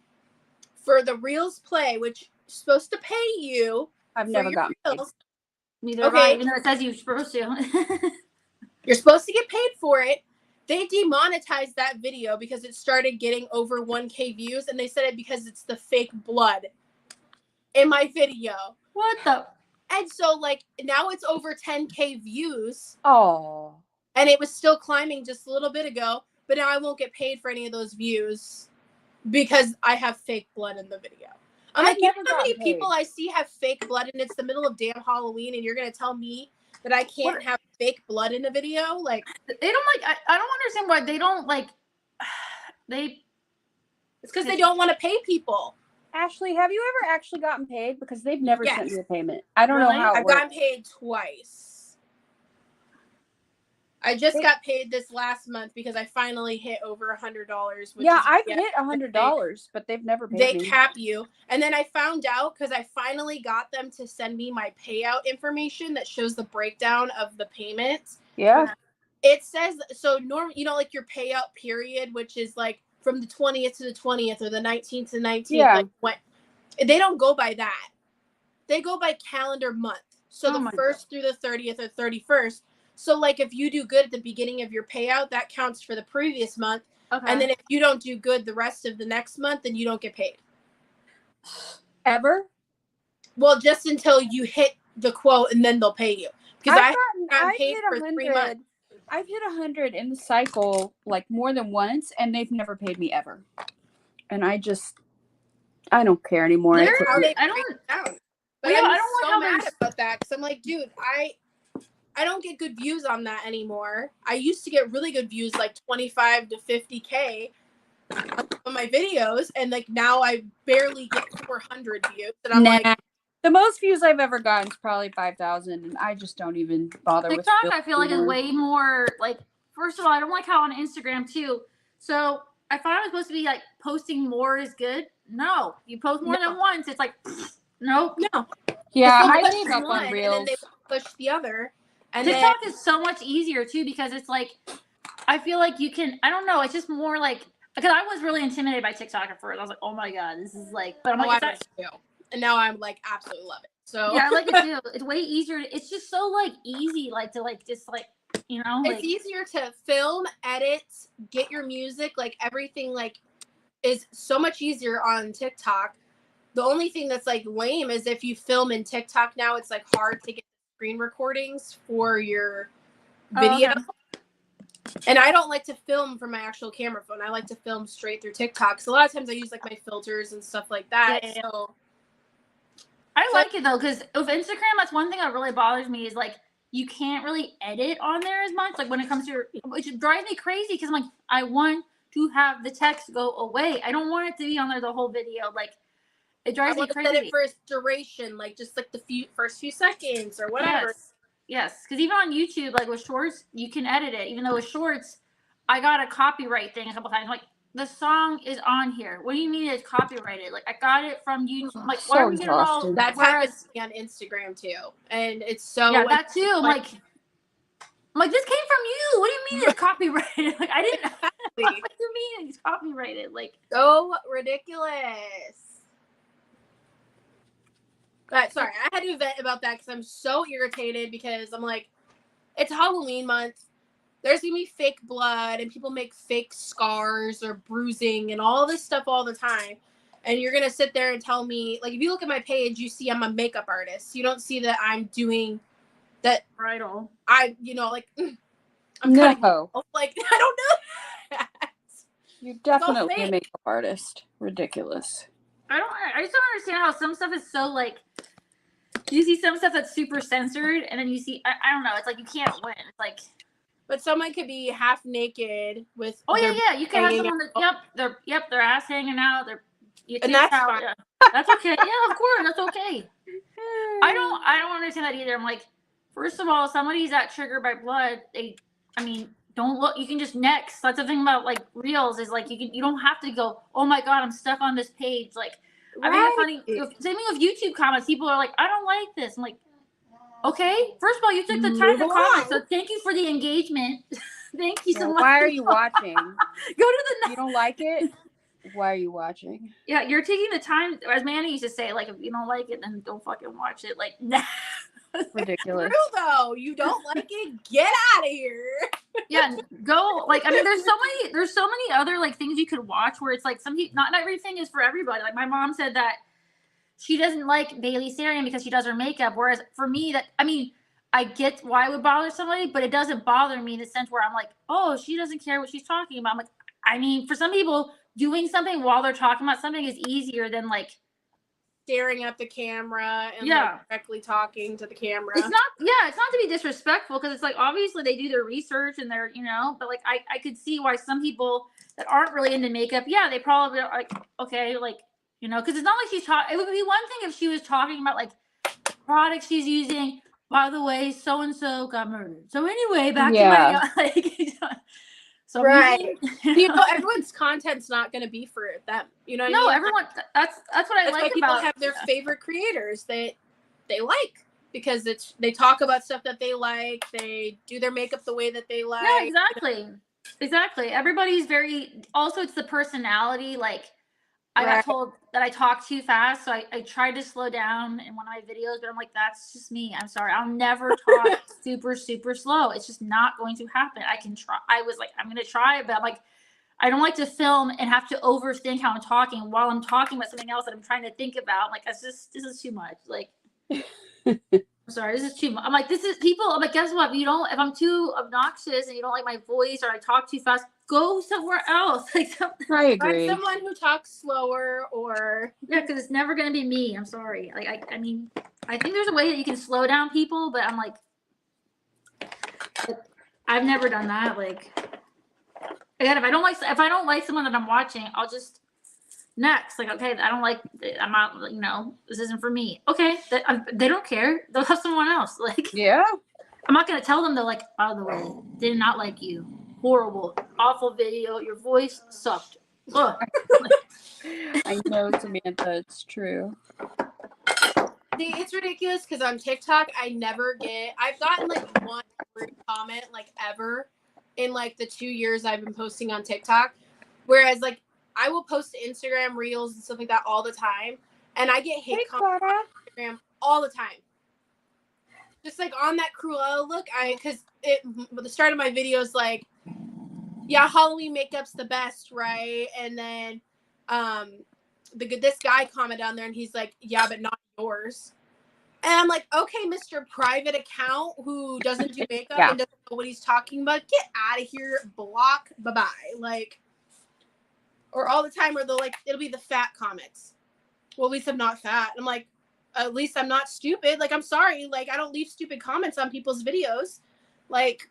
for the Reels Play, which is supposed to pay you. I've never gotten paid. Neither have I, even though it says you're supposed to. You're supposed to get paid for it. They demonetized that video because it started getting over 1K views, and they said it because it's the fake blood in my video. What the? And so, like, now it's over 10K views. Oh. And it was still climbing just a little bit ago, but now I won't get paid for any of those views because I have fake blood in the video. I'm like, you know how many people I see have fake blood and it's the middle of damn Halloween and you're going to tell me that I can't have fake blood in a video? Like, they don't like, I don't understand why they don't like, it's because they don't want to pay people. Ashley, have you ever actually gotten paid? Because they've never sent me a payment. I don't know how it I've gotten paid twice. I just got paid this last month because I finally hit over $100. Yeah, I've hit $100, but they've never paid me. They cap you. And then I found out because I finally got them to send me my payout information that shows the breakdown of the payments. Yeah. It says, so you know, like your payout period, which is like from the 20th to the 20th or the 19th to 19th. Yeah. Like when, they don't go by that. They go by calendar month. So the 1st through the 30th or 31st. So, like, if you do good at the beginning of your payout, that counts for the previous month. Okay. And then if you don't do good the rest of the next month, then you don't get paid. Ever? Well, just until you hit the quote, and then they'll pay you. Because I've paid for 3 months. I've hit 100 in the cycle, like, more than once, and they've never paid me ever. And I don't care anymore. I don't so mad about that because I'm like, dude, I don't get good views on that anymore. I used to get really good views, like 25 to 50K on my videos, and like now I barely get 400 views. And I'm like, the most views I've ever gotten is probably 5,000, and I just don't even bother with TikTok. I feel like is way more like. First of all, I don't like how on Instagram too. So I thought I was supposed to be like posting more is good. No, you post more than once, it's like nope. No. Yeah, I gave up on Reels. And then they push the other. And TikTok is so much easier too because it's like, I feel like you can, I don't know, it's just more like, because I was really intimidated by TikTok at first. I was like, oh my God, this is like, but I'm like, and now I'm like, absolutely love it. So yeah, I like it too. It's way easier. It's just so like easy, like to like, just like, you know, it's easier to film, edit, get your music, like everything like is so much easier on TikTok. The only thing that's like lame is if you film in TikTok now, it's like hard to get screen recordings for your video. And I don't like to film from my actual camera phone. I like to film straight through TikTok. So a lot of times I use like my filters and stuff like that. Yeah. So I like it though, because with Instagram, that's one thing that really bothers me is like you can't really edit on there as much. Like when it comes to which drives me crazy because I'm like, I want to have the text go away. I don't want it to be on there the whole video. Like it drives me crazy. Set it for its duration, like just like the first few seconds or whatever. Yes, because even on YouTube, like with shorts, you can edit it. Even though with shorts, I got a copyright thing a couple times. I'm like, the song is on here. What do you mean it's copyrighted? Like I got it from YouTube. I'm like, why are we getting all that? Happens to me on Instagram too, and it's so that too. I'm like, this came from you. What do you mean it's copyrighted? Like I didn't. What do you mean it's copyrighted? Like so ridiculous. Sorry, I had to vent about that because I'm so irritated because I'm like, it's Halloween month. There's going to be fake blood and people make fake scars or bruising and all this stuff all the time. And you're going to sit there and tell me, like, if you look at my page, you see I'm a makeup artist. You don't see that I'm doing that. Bridal. I'm cutting like, I don't know that. You're definitely a makeup artist. Ridiculous. I just don't understand how some stuff is so like you see some stuff that's super censored and then you see I don't know, it's like you can't win. It's like but someone could be half naked with you can have someone that their ass hanging out, and that's fine. Yeah. That's okay. Yeah, of course, that's okay. I don't understand that either. I'm like, first of all, somebody's that triggered by blood, don't look. You can just next. That's the thing about like reels is like you don't have to go. Oh my God, I'm stuck on this page. Like I think it's funny. Same thing with YouTube comments. People are like, I don't like this. I'm like, okay. First of all, you took the time to comment, so thank you for the engagement. Thank you so much. Why are you watching? Go to the. You don't like it? Why are you watching? Yeah, you're taking the time. As Manny used to say, like if you don't like it, then don't fucking watch it. Like nah. Ridiculous. True though, you don't like it, get out of here. Yeah, go. Like I mean, there's so many other like things you could watch where it's like not everything is for everybody. Like my mom said that she doesn't like Bailey Sarian because she does her makeup. Whereas for me, I get why it would bother somebody, but it doesn't bother me in the sense where I'm like, oh, she doesn't care what she's talking about. I'm like, for some people, doing something while they're talking about something is easier than like staring at the camera and like directly talking to the camera. It's not to be disrespectful, because it's like obviously they do their research and they're, but like I could see why some people that aren't really into makeup, they probably are like, okay, like, because it's not like she's talking. It would be one thing if she was talking about like products she's using. By the way, so and so got murdered. So anyway, back to my like. So right, everyone's content's not going to be for them. You know what I mean? Everyone. That's what I like people about. Have their favorite creators that they like, because they talk about stuff that they like. They do their makeup the way that they like. Yeah, exactly. Exactly. Everybody's very. Also, it's the personality. Like, I got told that I talk too fast, so I tried to slow down in one of my videos, but I'm like, that's just me. I'm sorry. I'll never talk super, super slow. It's just not going to happen. I can try. I was like, I'm going to try it, but I'm like, I don't like to film and have to overthink how I'm talking while I'm talking about something else that I'm trying to think about. Like, this is too much. Like, I'm sorry, this is too much. I'm like, I'm like, guess what? If I'm too obnoxious and you don't like my voice or I talk too fast, go somewhere else. Like, I agree. Find someone who talks slower, or because it's never gonna be me. I'm sorry. Like, I mean, I think there's a way that you can slow down people, but I'm like, I've never done that. Like, again, if I don't like someone that I'm watching, I'll just next. Like, okay, I don't like. I'm not. This isn't for me. Okay, they don't care. They'll have someone else. Like, I'm not gonna tell them though. Like, by the way, did not like you. Horrible, awful video. Your voice sucked. I know, Samantha. It's true. See, it's ridiculous because on TikTok, I've gotten like one rude comment like ever in like the 2 years I've been posting on TikTok. Whereas like I will post Instagram reels and stuff like that all the time, and I get hate comments on Instagram all the time. Just like on that Cruella look, because the start of my video is like, yeah, Halloween makeup's the best, right? And then this guy commented down there and he's like, yeah, but not yours. And I'm like, okay, Mr. Private Account who doesn't do makeup and doesn't know what he's talking about, get out of here, block, bye-bye. Like, or all the time where they'll like, it'll be the fat comments. Well, at least I'm not fat. I'm like, at least I'm not stupid. Like, I'm sorry. Like, I don't leave stupid comments on people's videos. Like,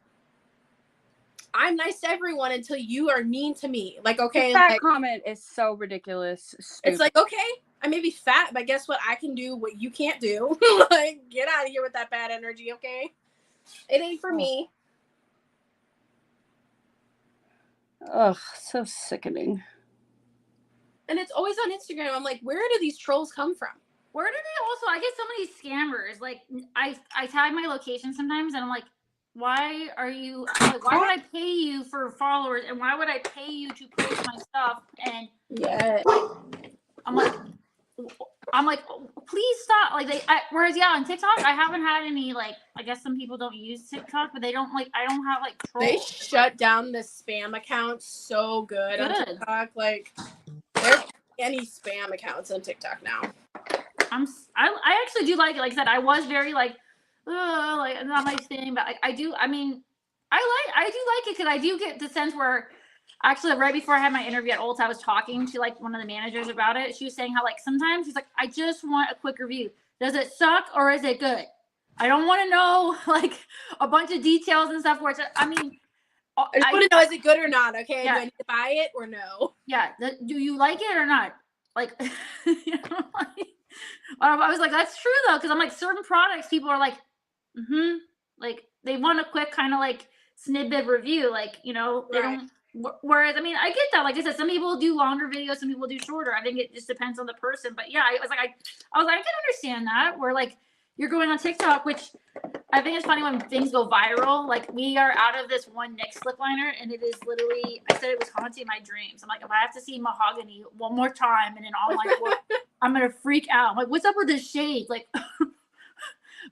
I'm nice to everyone until you are mean to me. Like, okay. That comment is so ridiculous. Stupid. It's like, okay, I may be fat, but guess what? I can do what you can't do. Like, get out of here with that bad energy, okay? It ain't for me. Ugh, so sickening. And it's always on Instagram. I'm like, where do these trolls come from? Where do they also? I get so many scammers. Like, I tag my location sometimes, and I'm like, why are you? Like, why would I pay you for followers, and why would I pay you to post my stuff? And I'm like, please stop. Like, whereas on TikTok, I haven't had any like. I guess some people don't use TikTok, but they don't like. I don't have like trolls. They shut down the spam accounts so good on TikTok. Like, there's any spam accounts on TikTok now. I actually do like it. Like I said, I was very like not my thing, but I do. I mean, I do like it because I do get the sense where actually right before I had my interview at Ulta, I was talking to like one of the managers about it. She was saying how like sometimes she's like, I just want a quick review. Does it suck or is it good? I don't want to know like a bunch of details and stuff. Where it's, I mean, I just want to know, is it good or not? Okay, do I need to buy it or no? Yeah, do you like it or not? Like, I was like, that's true though, because I'm like, certain products, people are like, like they want a quick kind of like snippet review, like they don't. Whereas, I mean, I get that. Like I said, some people do longer videos, some people do shorter. I think it just depends on the person. But yeah, I was like, I can understand that. Where like you're going on TikTok, which I think it's funny when things go viral. Like we are out of this one NYX lip liner, and it is literally, I said it was haunting my dreams. I'm like, if I have to see mahogany one more time in an online world, I'm gonna freak out. I'm like, what's up with this shade? Like,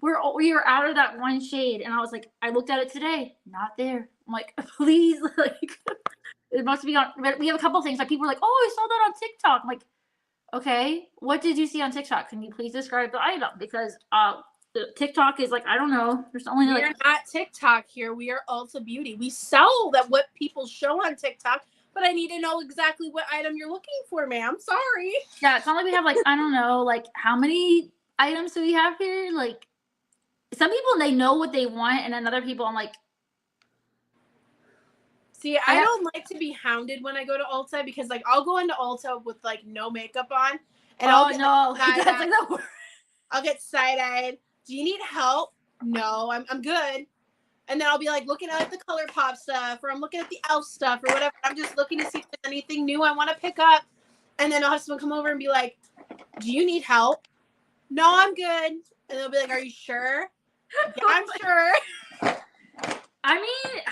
we are out of that one shade, and I was like, I looked at it today, not there. I'm like, please, like, it must be on. But we have a couple things like people are like, oh, I saw that on TikTok. I'm like, okay, what did you see on TikTok? Can you please describe the item? Because TikTok is like, I don't know. There's only we're not TikTok here. We are Ulta Beauty. We sell that what people show on TikTok, but I need to know exactly what item you're looking for, ma'am. Sorry. Yeah, it's not like we have like, I don't know, like how many items do we have here? Like some people, they know what they want, and then other people I'm like, see, I don't like to be hounded when I go to Ulta because like I'll go into Ulta with like no makeup on and I'll get, like, that's like the worst. I'll get side-eyed. Do you need help? No, I'm good. And then I'll be like looking at like the ColourPop stuff, or I'm looking at the e.l.f. stuff or whatever. I'm just looking to see if there's anything new I want to pick up. And then I'll have someone come over and be like, do you need help? No, I'm good. And they'll be like, are you sure? Yeah, I'm sure. I mean,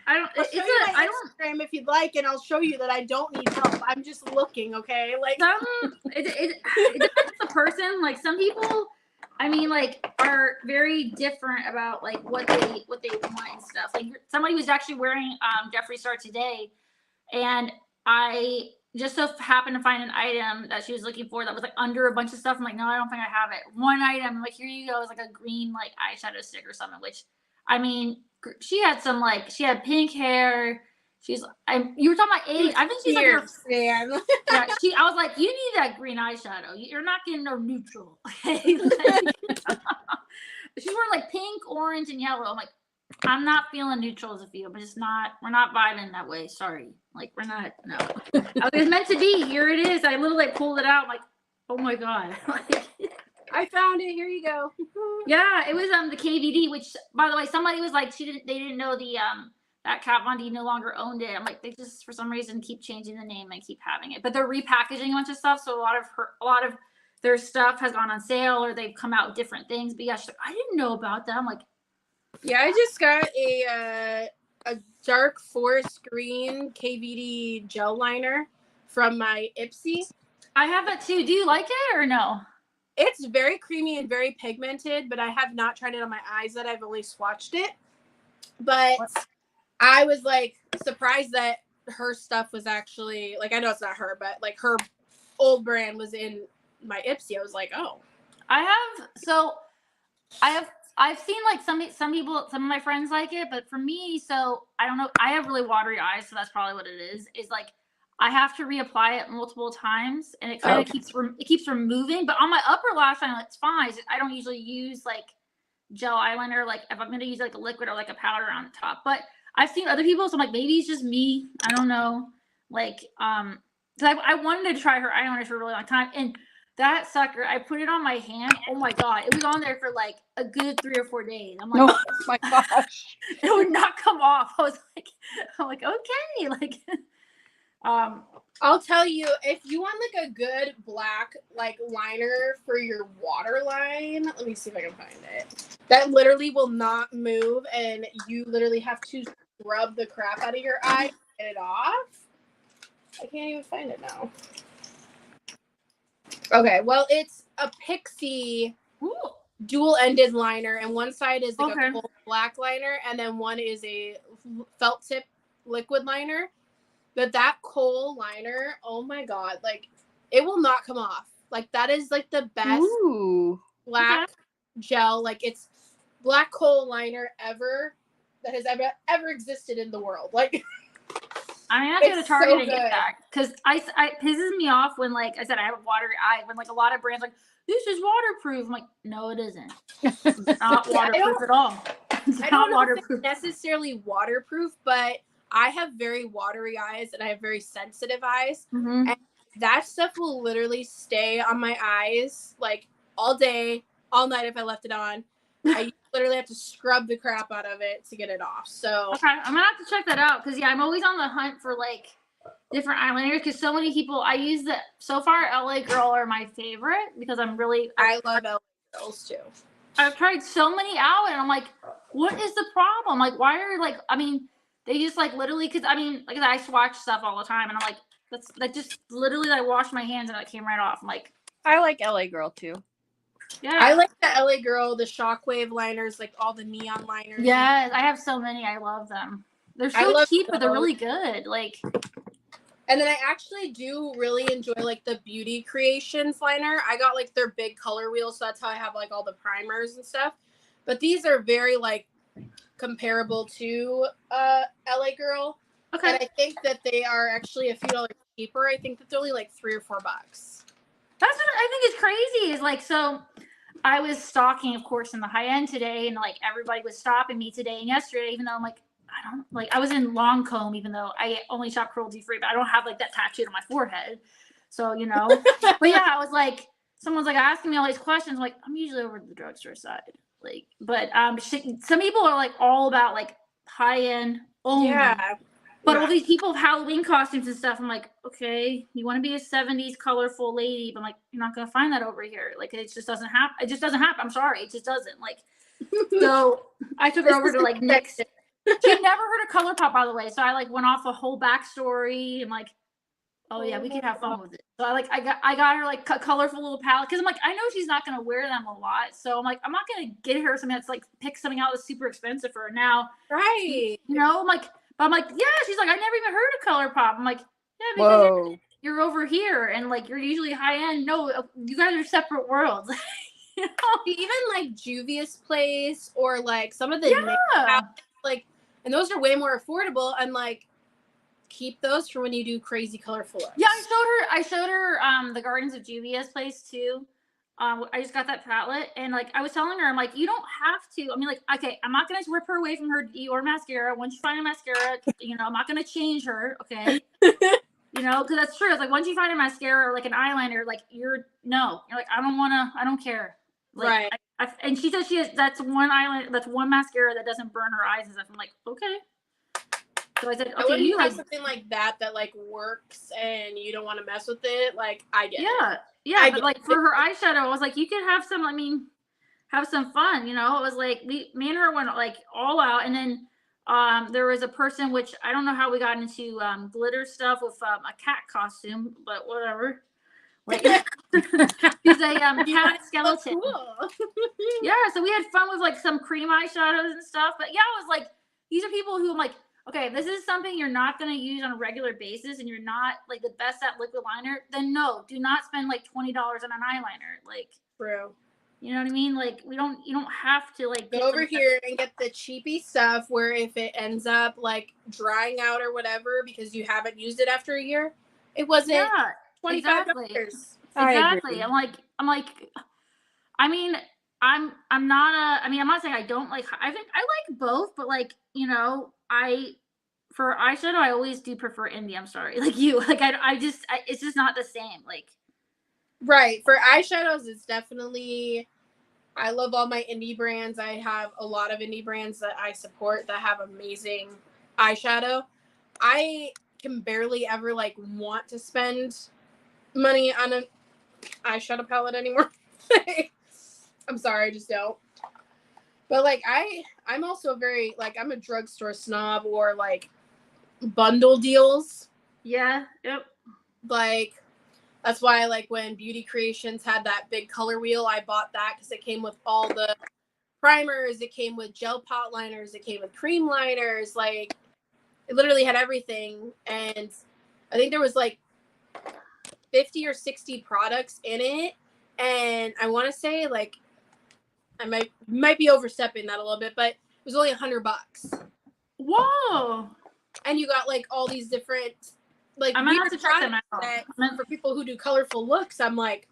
I don't. I'll show you my Instagram if you'd like, and I'll show you that I don't need help. I'm just looking, okay? Like, it depends on the person. Like some people, I mean, like are very different about like what they want and stuff. Like somebody was actually wearing Jeffree Star today, and I just so happened to find an item that she was looking for that was like under a bunch of stuff. I'm like, no, I don't think I have it. One item, I'm like, here you go. It's like a green like eyeshadow stick or something. Which, I mean, she had some like she had pink hair. You were talking about age. I think she's like yeah. I was like, you need that green eyeshadow. You're not getting no neutral. Like, she's wearing like pink, orange, and yellow. I'm like, I'm not feeling neutral as a feel, but we're not vibing that way. Sorry. Like we're not, no. It was meant to be. Here it is. I literally pulled it out. I'm like, oh my God. Like, I found it. Here you go. Yeah, it was the KVD, which by the way, somebody was like, they didn't know the that Kat Von D no longer owned it. I'm like, they just for some reason keep changing the name and keep having it, but they're repackaging a bunch of stuff. So a lot of their stuff has gone on sale, or they've come out with different things. But yeah, she's like, I didn't know about that. I'm like, yeah, I just got a dark forest green KVD gel liner from my Ipsy. I have that too. Do you like it or no? It's very creamy and very pigmented, but I have not tried it on my eyes yet. I've only swatched it. But I was like surprised that her stuff was actually like, I know it's not her, but like her old brand was in my Ipsy. I was like, oh. I've seen like some people, some of my friends like it, but for me, so I don't know. I have really watery eyes, so that's probably what it is. Is like I have to reapply it multiple times, and it kind of keeps removing. But on my upper lash line, it's fine. I don't usually use like gel eyeliner, like if I'm gonna use like a liquid or like a powder on the top. But I've seen other people, so I'm like, maybe it's just me. I don't know. Like, because I wanted to try her eyeliner for a really long time, and that sucker, I put it on my hand. Oh my God, it was on there for like a good 3 or 4 days. I'm like, oh my gosh, it would not come off. I'm like, okay, like. I'll tell you, if you want like a good black like liner for your waterline, let me see if I can find it. That literally will not move, and you literally have to scrub the crap out of your eye to get it off. I can't even find it now. Okay, well, it's a Pixie dual-ended liner, and one side is like a full black liner, and then one is a felt tip liquid liner. But that kohl liner, oh my God, like it will not come off. Like that is like the best black gel. Like it's black kohl liner ever that has ever existed in the world. Like I have to go to Target to get that, because it pisses me off when, like I said, I have a watery eye. When like a lot of brands like, this is waterproof. I'm like, no, it isn't. It's not waterproof at all. It's not waterproof. It's necessarily waterproof, but I have very watery eyes and I have very sensitive eyes. Mm-hmm. And that stuff will literally stay on my eyes like all day, all night if I left it on. I literally have to scrub the crap out of it to get it off. So okay, I'm gonna have to check that out, because yeah, I'm always on the hunt for like different eyeliners, because so many people I use that. So far, LA Girl are my favorite, because I love LA Girls too. I've tried so many out, and I'm like, what is the problem? Like, why are like, I mean, they just like literally, because I mean, like I swatch stuff all the time, and I'm like, that just literally, I washed my hands and it came right off. I'm like, I like LA Girl too. Yeah, I like the LA Girl, the Shockwave liners, like all the neon liners. Yes, I have so many. I love them. They're so cheap, but they're really good. Like, and then I actually do really enjoy like the Beauty Creations liner. I got like their big color wheel, so that's how I have like all the primers and stuff. But these are very like comparable to LA Girl. Okay. Okay. And I think that they are actually a few dollars cheaper. I think that's only like $3 or $4. That's what I think is crazy. Is like, so I was stalking, of course, in the high end today, and like everybody was stopping me today and yesterday, even though I'm like, I don't like, I was in Lancome, even though I only shop cruelty free, but I don't have like that tattooed on my forehead. So, you know, but yeah, I was like, someone's like asking me all these questions. I'm like, I'm usually over the drugstore side. Like, but some people are like all about like high end only. Yeah. But all these people have Halloween costumes and stuff. I'm like, okay, you want to be a 70s colorful lady, but I'm like, you're not gonna find that over here. Like, it just doesn't happen. It just doesn't happen. I'm sorry, it just doesn't. Like, so I took her over to like Nick's. She'd never heard of ColourPop, by the way. So I like went off a whole backstory and like, oh yeah, we could have fun with it. So I got her like colorful little palette because I'm like, I know she's not gonna wear them a lot. So I'm like, I'm not gonna get her something that's like pick something out that's super expensive for her now. Right. You know, I'm like. But I'm like, yeah. She's like, I never even heard of ColourPop. I'm like, yeah, because you're over here and like you're usually high end. No, you guys are separate worlds. You know? Even like Juvia's Place or like some of the Yeah. like, and those are way more affordable. And like, keep those for when you do crazy colorful looks. Yeah, I showed her the Gardens of Juvia's Place too. I just got that palette, and like I was telling her, I'm like, you don't have to. I mean, like, okay, I'm not gonna rip her away from her Dior mascara. Once you find a mascara, you know, I'm not gonna change her, okay? You know, because that's true. It's like once you find a mascara or like an eyeliner, like you're like, I don't care. Like, right. And she says that's one eyeliner, that's one mascara that doesn't burn her eyes and stuff. I'm like, okay. So I said, okay, when you have like something like that like works and you don't want to mess with it, like I get it. Yeah, but like for her eyeshadow, I was like, you could have some. I mean, have some fun, you know. It was like me and her went like all out, and then there was a person, which I don't know how we got into glitter stuff with a cat costume, but whatever. Like she's a cat skeleton. Cool. Yeah, so we had fun with like some cream eyeshadows and stuff. But yeah, I was like, these are people who I'm like, okay, this is something you're not going to use on a regular basis and you're not like the best at liquid liner, then no, do not spend like $20 on an eyeliner. Like, true. You know what I mean? Like you don't have to like go over here and get the cheapy stuff where if it ends up like drying out or whatever because you haven't used it after a year, it wasn't $25. Exactly. I'm like, I mean, I'm not saying I don't like, I think I like both, but like, you know, for eyeshadow, I always do prefer indie. I'm sorry. Like you, like, it's just not the same. Like, right. For eyeshadows, it's definitely, I love all my indie brands. I have a lot of indie brands that I support that have amazing eyeshadow. I can barely ever like want to spend money on an eyeshadow palette anymore. I'm sorry, I just don't. But like I'm also very like I'm a drugstore snob or like bundle deals. Yeah. Yep. Like that's why like when Beauty Creations had that big color wheel, I bought that because it came with all the primers, it came with gel pot liners, it came with cream liners, like it literally had everything. And I think there was like 50 or 60 products in it. And I want to say like I might be overstepping that a little bit, but it was only $100. Whoa! And you got like all these different like I'm gonna have to check them out. That for people who do colorful looks, I'm like,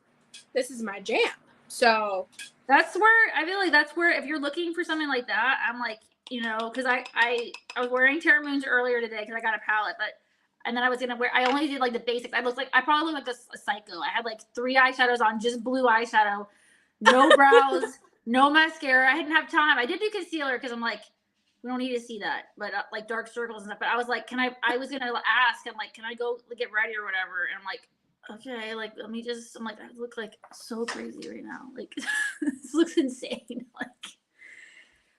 this is my jam. So that's where I feel like that's where if you're looking for something like that, I'm like, you know, because I was wearing Terra Moons earlier today because I got a palette, and then I was gonna wear. I only did like the basics. I probably looked like a psycho. I had like 3 eyeshadows on, just blue eyeshadow, no brows. No mascara. I didn't have time. I did do concealer because I'm like, we don't need to see that. But like dark circles and stuff. But I was like, I was gonna ask. I'm like, can I go get ready or whatever? And I'm like, okay, like let me just. I'm like, I look like so crazy right now. Like this looks insane. Like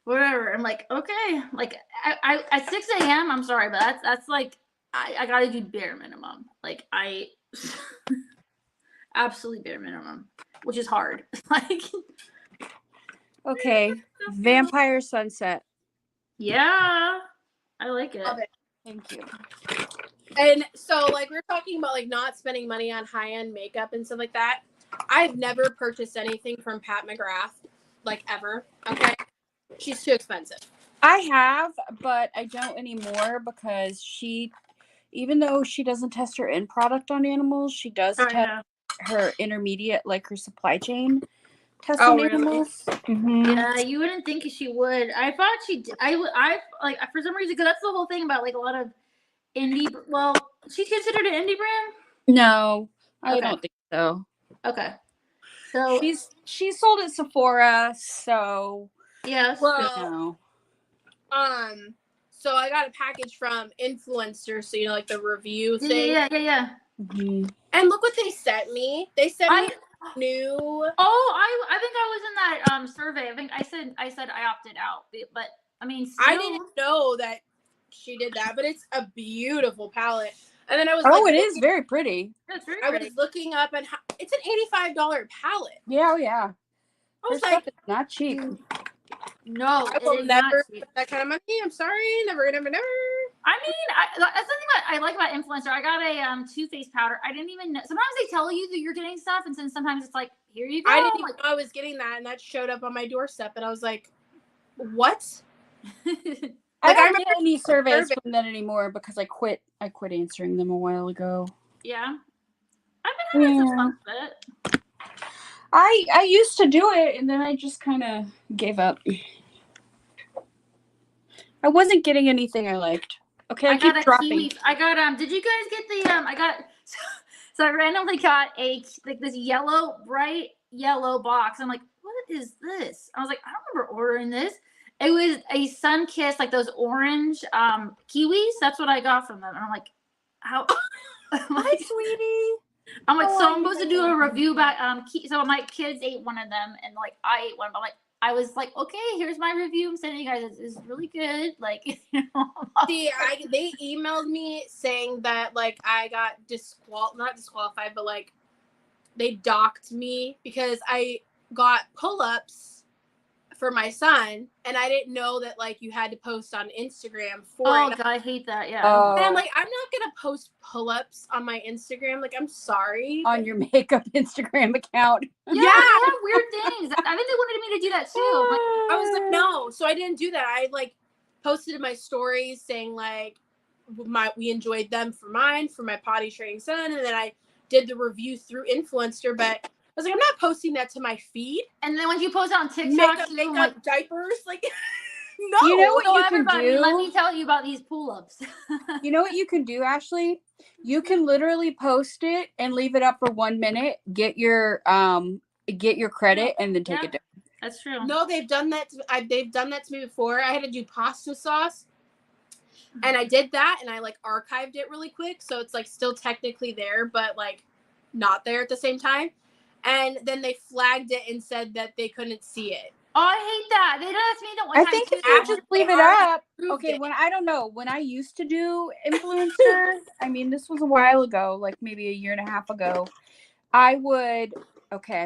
whatever. I'm like, okay. Like I at 6 a.m. I'm sorry, but that's like I gotta do bare minimum. Like I absolutely bare minimum, which is hard. Like. Okay, Vampire Sunset. Yeah, I like it. Love it. Thank you. And so, like, we're talking about like not spending money on high-end makeup and stuff like that. I've never purchased anything from Pat McGrath, like ever. Okay, she's too expensive. I have, but I don't anymore because even though she doesn't test her end product on animals, she does test her intermediate, like her supply chain test on animals. Mm-hmm. Yeah, you wouldn't think she would. I thought she did. I like, for some reason, because that's the whole thing about like a lot of indie. Well, she's considered an indie brand? No, I don't think so. Okay. So she's sold at Sephora, so yes. Well, so I got a package from Influencer, so you know, like the review thing. Yeah. Mm-hmm. And look what they sent me. They sent me new. Oh, I think I was in that survey. I think I said I opted out, but I mean, still. I didn't know that she did that, but it's a beautiful palette. And then I was it is very pretty. It's very pretty. I was looking up, and it's an $85 palette. Yeah, yeah. I was like, it's not cheap. No, I will never spend that kind of money. I'm sorry, never. I mean, that's something that I like about Influencer. I got a Too Faced powder. I didn't even know. Sometimes they tell you that you're getting stuff, and then sometimes it's like, here you go. I didn't even know I was getting that, and that showed up on my doorstep, and I was like, what? I don't get any surveys from that anymore because I quit answering them a while ago. Yeah, I've been having some fun with it. I used to do it, and then I just kind of gave up. I wasn't getting anything I liked. Okay, I keep dropping. I got did you guys get the I got so I randomly got this bright yellow box. I'm like, what is this? I was like, I don't remember ordering this. It was a sun kiss, like those orange kiwis. That's what I got from them. And I'm like, how? Hi, sweetie. I'm like, so I'm supposed to do a review about so my kids ate one of them, and like I ate one. But I'm like, I was like, okay, here's my review. I'm sending you guys. It's really good. Like, you know. See, they emailed me saying that like I got not disqualified, but like they docked me because I got pull-ups for my son, and I didn't know that like you had to post on Instagram for it. Oh God, I hate that. Yeah. And I'm like, I'm not gonna post pull-ups on my Instagram. Like, I'm sorry. On your makeup Instagram account. Yeah, I have weird things. I think they wanted me to do that too. I was like, no. So I didn't do that. I like posted in my stories saying like we enjoyed them for my potty training son, and then I did the review through Influencer, but I was like, I'm not posting that to my feed. And then when you post it on TikTok, makeup diapers, like, no. You know what you can do? Let me tell you about these pull-ups. You know what you can do, Ashley? You can literally post it and leave it up for 1 minute, get your credit, and then take it down. That's true. No, they've done that. They've done that to me before. I had to do pasta sauce, and I did that, and I like archived it really quick, so it's like still technically there, but like not there at the same time. And then they flagged it and said that they couldn't see it. Oh, I hate that. They did that to me the one time. I think if you just leave it up. Okay, when I used to do Influencer, I mean, this was a while ago, like maybe a year and a half ago, I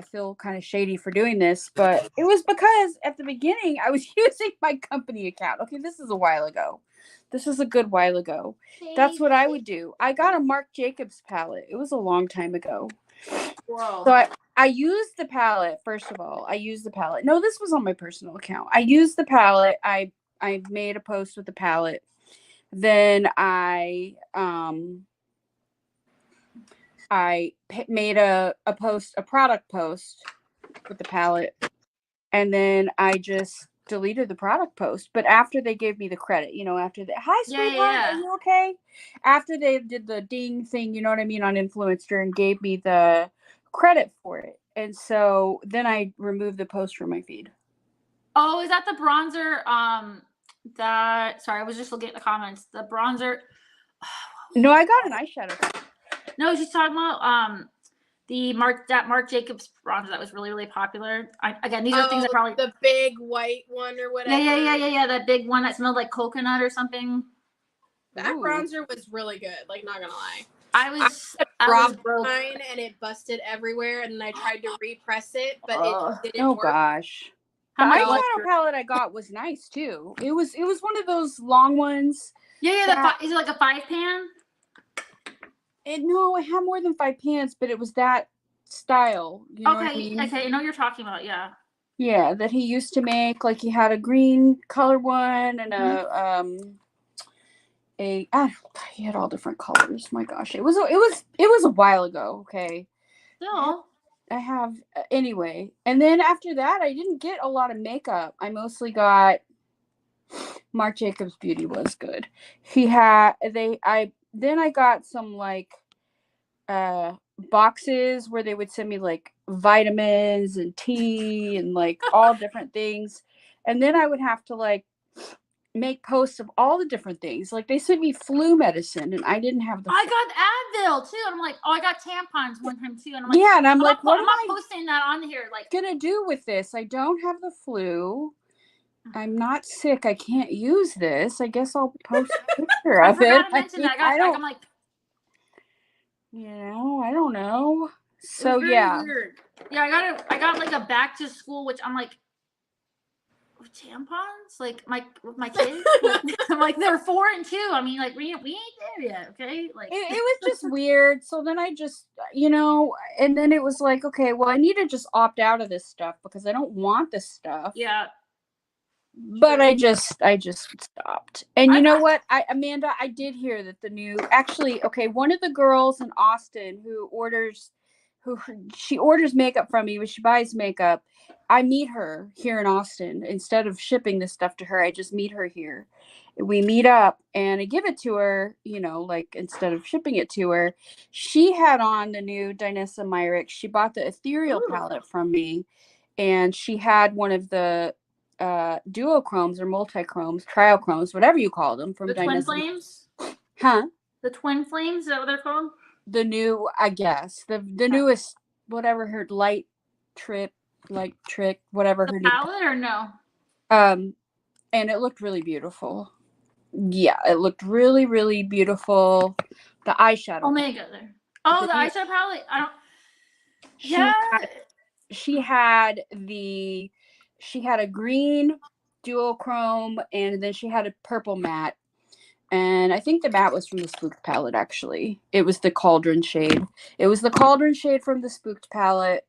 feel kind of shady for doing this, but it was because at the beginning I was using my company account. Okay, this is a while ago. This is a good while ago. That's what I would do. I got a Marc Jacobs palette. It was a long time ago. Whoa. So I used the palette, first of all. No, this was on my personal account. I used the palette. I made a post with the palette. Then I made a product post with the palette. And then I just deleted the product post. But after they gave me the credit, after that, hi, sweetheart, are you okay? After they did the ding thing, you know what I mean, on Influencer, and gave me the credit for it. And so then I removed the post from my feed. Oh, is that the bronzer? Sorry, I was just looking at the comments. The bronzer. No, I got an eyeshadow. No, she's talking about the Marc Jacobs bronzer that was really, really popular. Again, these are things that probably the big white one or whatever. Yeah. That big one that smelled like coconut or something. That bronzer was really good. Like, not gonna lie. I was broke. Mine and it busted everywhere, and then I tried to repress it, but it didn't work. Oh gosh. The eyeshadow palette I got was nice too. It was one of those long ones. Yeah. Is it like a 5-pan? No, it had more than 5 pans, but it was that style. You know what I mean? Okay, I know what you're talking about. Yeah. Yeah, that he used to make. Like he had a green color one and he had all different colors. My gosh, it was a while ago. Okay, Still. I have anyway. And then after that, I didn't get a lot of makeup. I mostly got Marc Jacobs Beauty was good. Then I got some like boxes where they would send me like vitamins and tea and like all different things. And then I would have to like make posts of all the different things. Like they sent me flu medicine and I didn't have the I got Advil too. And I'm like, oh, I got tampons one time too. And I'm like, yeah, and I'm like, what am am I posting that on here? Like, gonna do with this? I don't have the flu. I'm not sick. I can't use this. I guess I'll post a picture of it. I forgot to mention that. I'm like, I don't know. So yeah. Weird. Yeah, I got like a back to school, which I'm like, tampons? Like with my kids? I'm like, they're 4 and 2. I mean, like we ain't there yet, okay? Like it was just weird. So then I just, and then it was like, okay, well, I need to just opt out of this stuff because I don't want this stuff. Yeah. But I just stopped. And you know what? Amanda, I did hear that one of the girls in Austin she orders makeup from me when she buys makeup. I meet her here in Austin. Instead of shipping this stuff to her, I just meet her here. We meet up and I give it to her, like instead of shipping it to her. She had on the new Dinessa Myrick. She bought the Ethereal palette from me, and she had one of the duochromes or multi-chromes, triochromes, whatever you call them, from the Twin Flames. Huh? The Twin Flames, is that what they're called? The new, I guess, the newest, whatever her light trick, whatever the her palette or no? And it looked really beautiful. Yeah, it looked really, really beautiful. The eyeshadow. Omega there. Oh, the eyeshadow palette. I don't. She had a green duochrome, and then she had a purple matte. And I think the matte was from the Spooked palette, actually. It was the Cauldron shade. It was the Cauldron shade from the Spooked palette.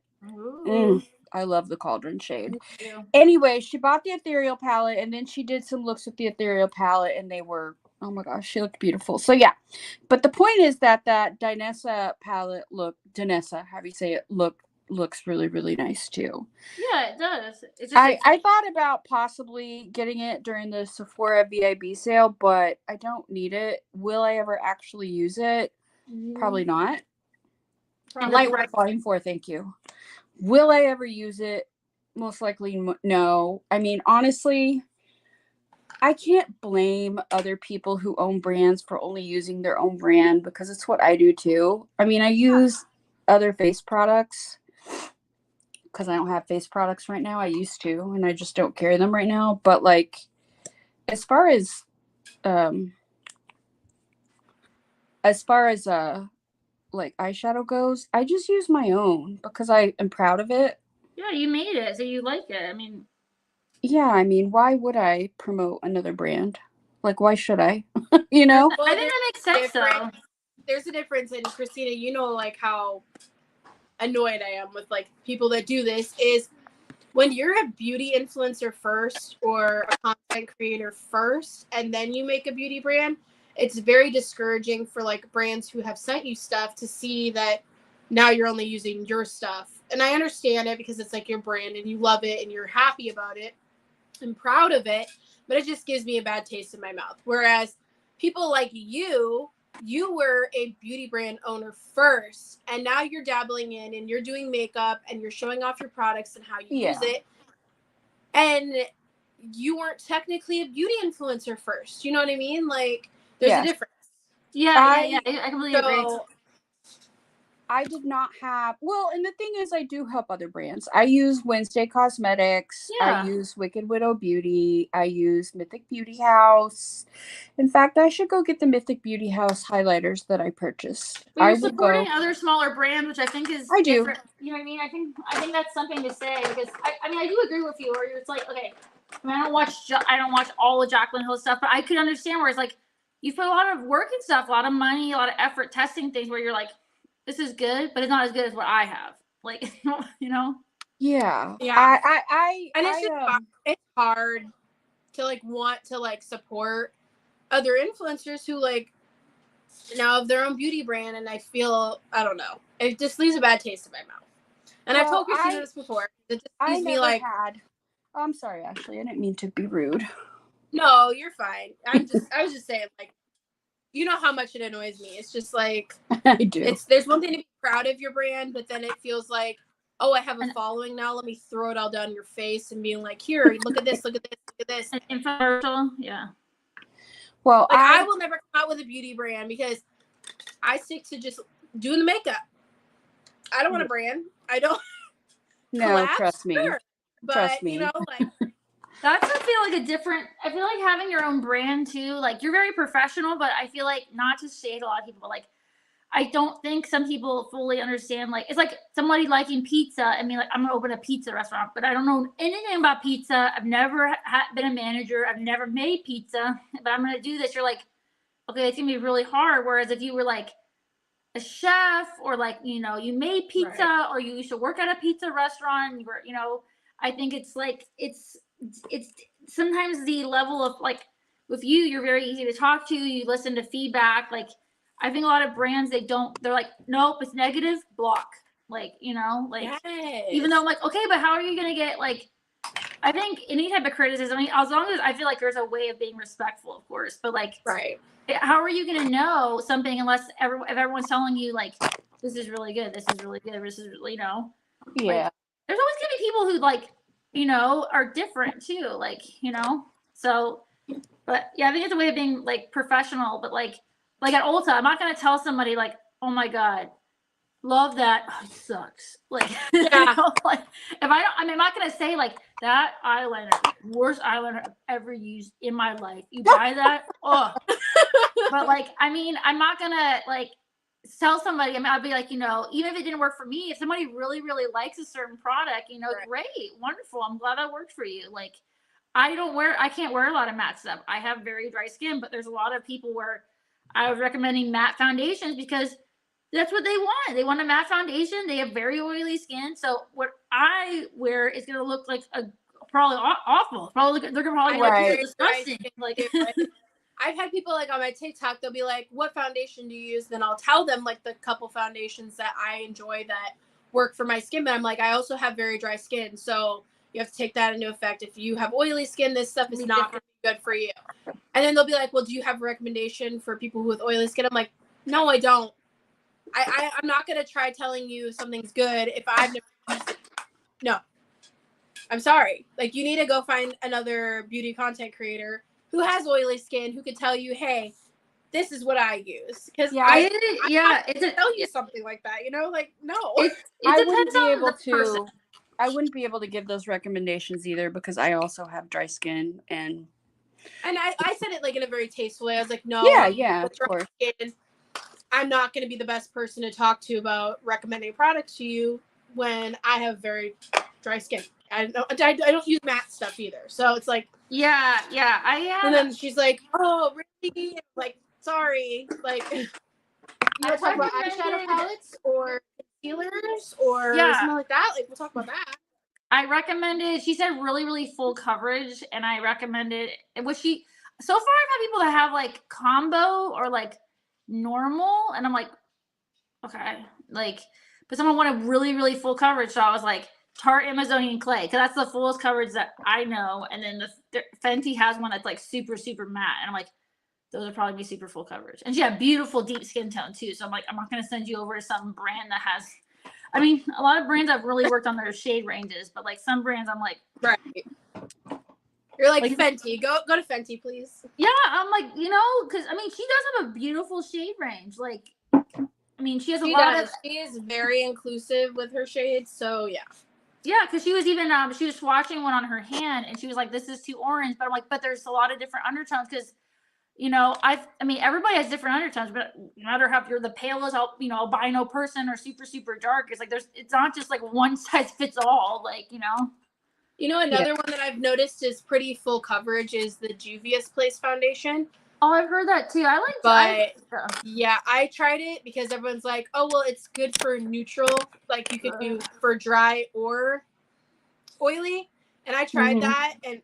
I love the Cauldron shade. Anyway, she bought the Ethereal palette, and then she did some looks with the Ethereal palette, and they were, oh my gosh, she looked beautiful. So yeah, but the point is that Dinessa palette looks really, really nice too. Yeah, it does. It's just I thought about possibly getting it during the Sephora VIB sale, but I don't need it. Will I ever actually use it? Probably not. Lightwork Volume 4, thank you. Will I ever use it? Most likely no. I mean, honestly, I can't blame other people who own brands for only using their own brand, because it's what I do too. I mean, I use other face products because I don't have face products right now. I used to, and I just don't carry them right now. But like, as far as like eyeshadow goes, I just use my own because I am proud of it. Yeah, you made it, so you like it. I mean, yeah, I mean, why would I promote another brand? Like, why should I? You know? Well, I think that makes sense, though. There's a difference, and Christina, you know, like how annoyed I am with like people that do this is when you're a beauty influencer first or a content creator first, and then you make a beauty brand. It's very discouraging for like brands who have sent you stuff to see that now you're only using your stuff. And I understand it because it's like your brand and you love it and you're happy about it and proud of it, but it just gives me a bad taste in my mouth. Whereas people like you were a beauty brand owner first, and now you're dabbling in and you're doing makeup and you're showing off your products and how you use it. And you weren't technically a beauty influencer first. You know what I mean? Like, there's a difference. Yeah, I completely agree. I did not have, and the thing is, I do help other brands. I use Wednesday Cosmetics. Yeah. I use Wicked Widow Beauty. I use Mythic Beauty House. In fact, I should go get the Mythic Beauty House highlighters that I purchased. But you're supporting other smaller brands, which I think is different. You know what I mean? I think that's something to say, because I do agree with you. Where it's like, okay, I mean, I don't watch all of Jaclyn Hill's stuff, but I could understand where it's like you put a lot of work and stuff, a lot of money, a lot of effort testing things where you're like, this is good, but it's not as good as what I have. Like, you know? Yeah. Yeah. I And it's hard to like want to like support other influencers who like now have their own beauty brand, and I feel, I don't know, it just leaves a bad taste in my mouth. And I've told Christina this before. It just leaves me like, Oh, I'm sorry, Ashley. I didn't mean to be rude. no, you're fine. I was just saying, like, you know how much it annoys me. It's just like, I do. There's one thing to be proud of your brand, but then it feels like, oh, I have a following now. Let me throw it all down your face and being like, here, look at this, look at this, look at this. An infomercial, yeah. Well, like, I will never come out with a beauty brand because I stick to just doing the makeup. I don't want a brand. I don't. No, trust me. Sure. But, trust me. You know, like. That's, I feel like, a different, I feel like having your own brand too, like, you're very professional, but I feel like, not to shade a lot of people, but like, I don't think some people fully understand, like, it's like somebody liking pizza. I mean, like, I'm going to open a pizza restaurant, but I don't know anything about pizza. I've never been a manager. I've never made pizza, but I'm going to do this. You're like, okay, it's going to be really hard. Whereas if you were like a chef or like, you know, you made pizza right. or you used to work at a pizza restaurant, and you were, you know, I think it's like, it's sometimes the level of like, with you, you're very easy to talk to. You listen to feedback. Like, I think a lot of brands, they're like, nope, it's negative, block. Like, you know, like, yes. Even though I'm like, okay, but how are you going to get, like, I think any type of criticism, I mean, as long as I feel like there's a way of being respectful, of course, but like, right. How are you going to know something unless if everyone's telling you, like, this is really good, this is really good, this is really, you know, yeah. Like, there's always going to be people who, like, you know, are different too, like, you know, so, but yeah, I think it's a way of being, like, professional, but like at Ulta, I'm not going to tell somebody, like, oh my God, love that. Oh, it sucks. Like, yeah. You know, like, if I don't, I mean, I'm not going to say, like, that eyeliner, worst eyeliner I've ever used in my life. You buy that? Oh. But, like, I mean, I'm not going to, like, tell somebody, I mean, I'll be like, you know, even if it didn't work for me, if somebody really, really likes a certain product, you know, right. Great, wonderful. I'm glad that worked for you. Like, I can't wear a lot of matte stuff. I have very dry skin, but there's a lot of people where I was recommending matte foundations because that's what they want. They want a matte foundation. They have very oily skin. So what I wear is going to look like probably awful. They're going to probably look disgusting. Like, I've had people like on my TikTok, they'll be like, what foundation do you use? Then I'll tell them like the couple foundations that I enjoy that work for my skin. But I'm like, I also have very dry skin. So you have to take that into effect. If you have oily skin, this stuff is not going to be good for you. And then they'll be like, well, do you have a recommendation for people with oily skin? I'm like, no, I don't. I'm not going to try telling you something's good if I've never used it. No. I'm sorry. Like, you need to go find another beauty content creator who has oily skin who could tell you, hey, this is what I use. Because I tell you something like that, you know? Like, no. I wouldn't be able to give those recommendations either because I also have dry skin and I said it like in a very tasteful way. I was like, no, yeah, of course. Skin, I'm not going to be the best person to talk to about recommending products to you when I have very dry skin. I don't use matte stuff either. So it's like, yeah. And then she's like, oh, really? I'm like, sorry. Like, you want to talk about eyeshadow palettes or concealers or something like that? Like, we'll talk about that. I recommended, she said really, really full coverage, and I recommended, so far I've had people that have like combo or like normal, and I'm like, okay, like, but someone wanted really, really full coverage, so I was like, Tarte Amazonian Clay, because that's the fullest coverage that I know, and then the Fenty has one that's like super, super matte, and I'm like, those would probably be super full coverage, and she had beautiful deep skin tone too, so I'm like, I'm not going to send you over to some brand that has, I mean, a lot of brands I've really worked on their shade ranges, but like some brands I'm like, right. You're like Fenty. Go to Fenty, please. Yeah, I'm like, you know, because I mean, she does have a beautiful shade range. Like, I mean, she has a lot of. She is very inclusive with her shades, so yeah. Yeah, because she was even she was swatching one on her hand, and she was like, "This is too orange," but I'm like, "But there's a lot of different undertones because." You know, I mean, everybody has different undertones, but no matter how if you're the palest, you know, albino person or super, super dark, it's like it's not just like one size fits all, like, you know. You know, another one that I've noticed is pretty full coverage is the Juvia's Place foundation. Oh, I've heard that too. I tried it because everyone's like, oh, well, it's good for neutral, like you could do for dry or oily, and I tried that, and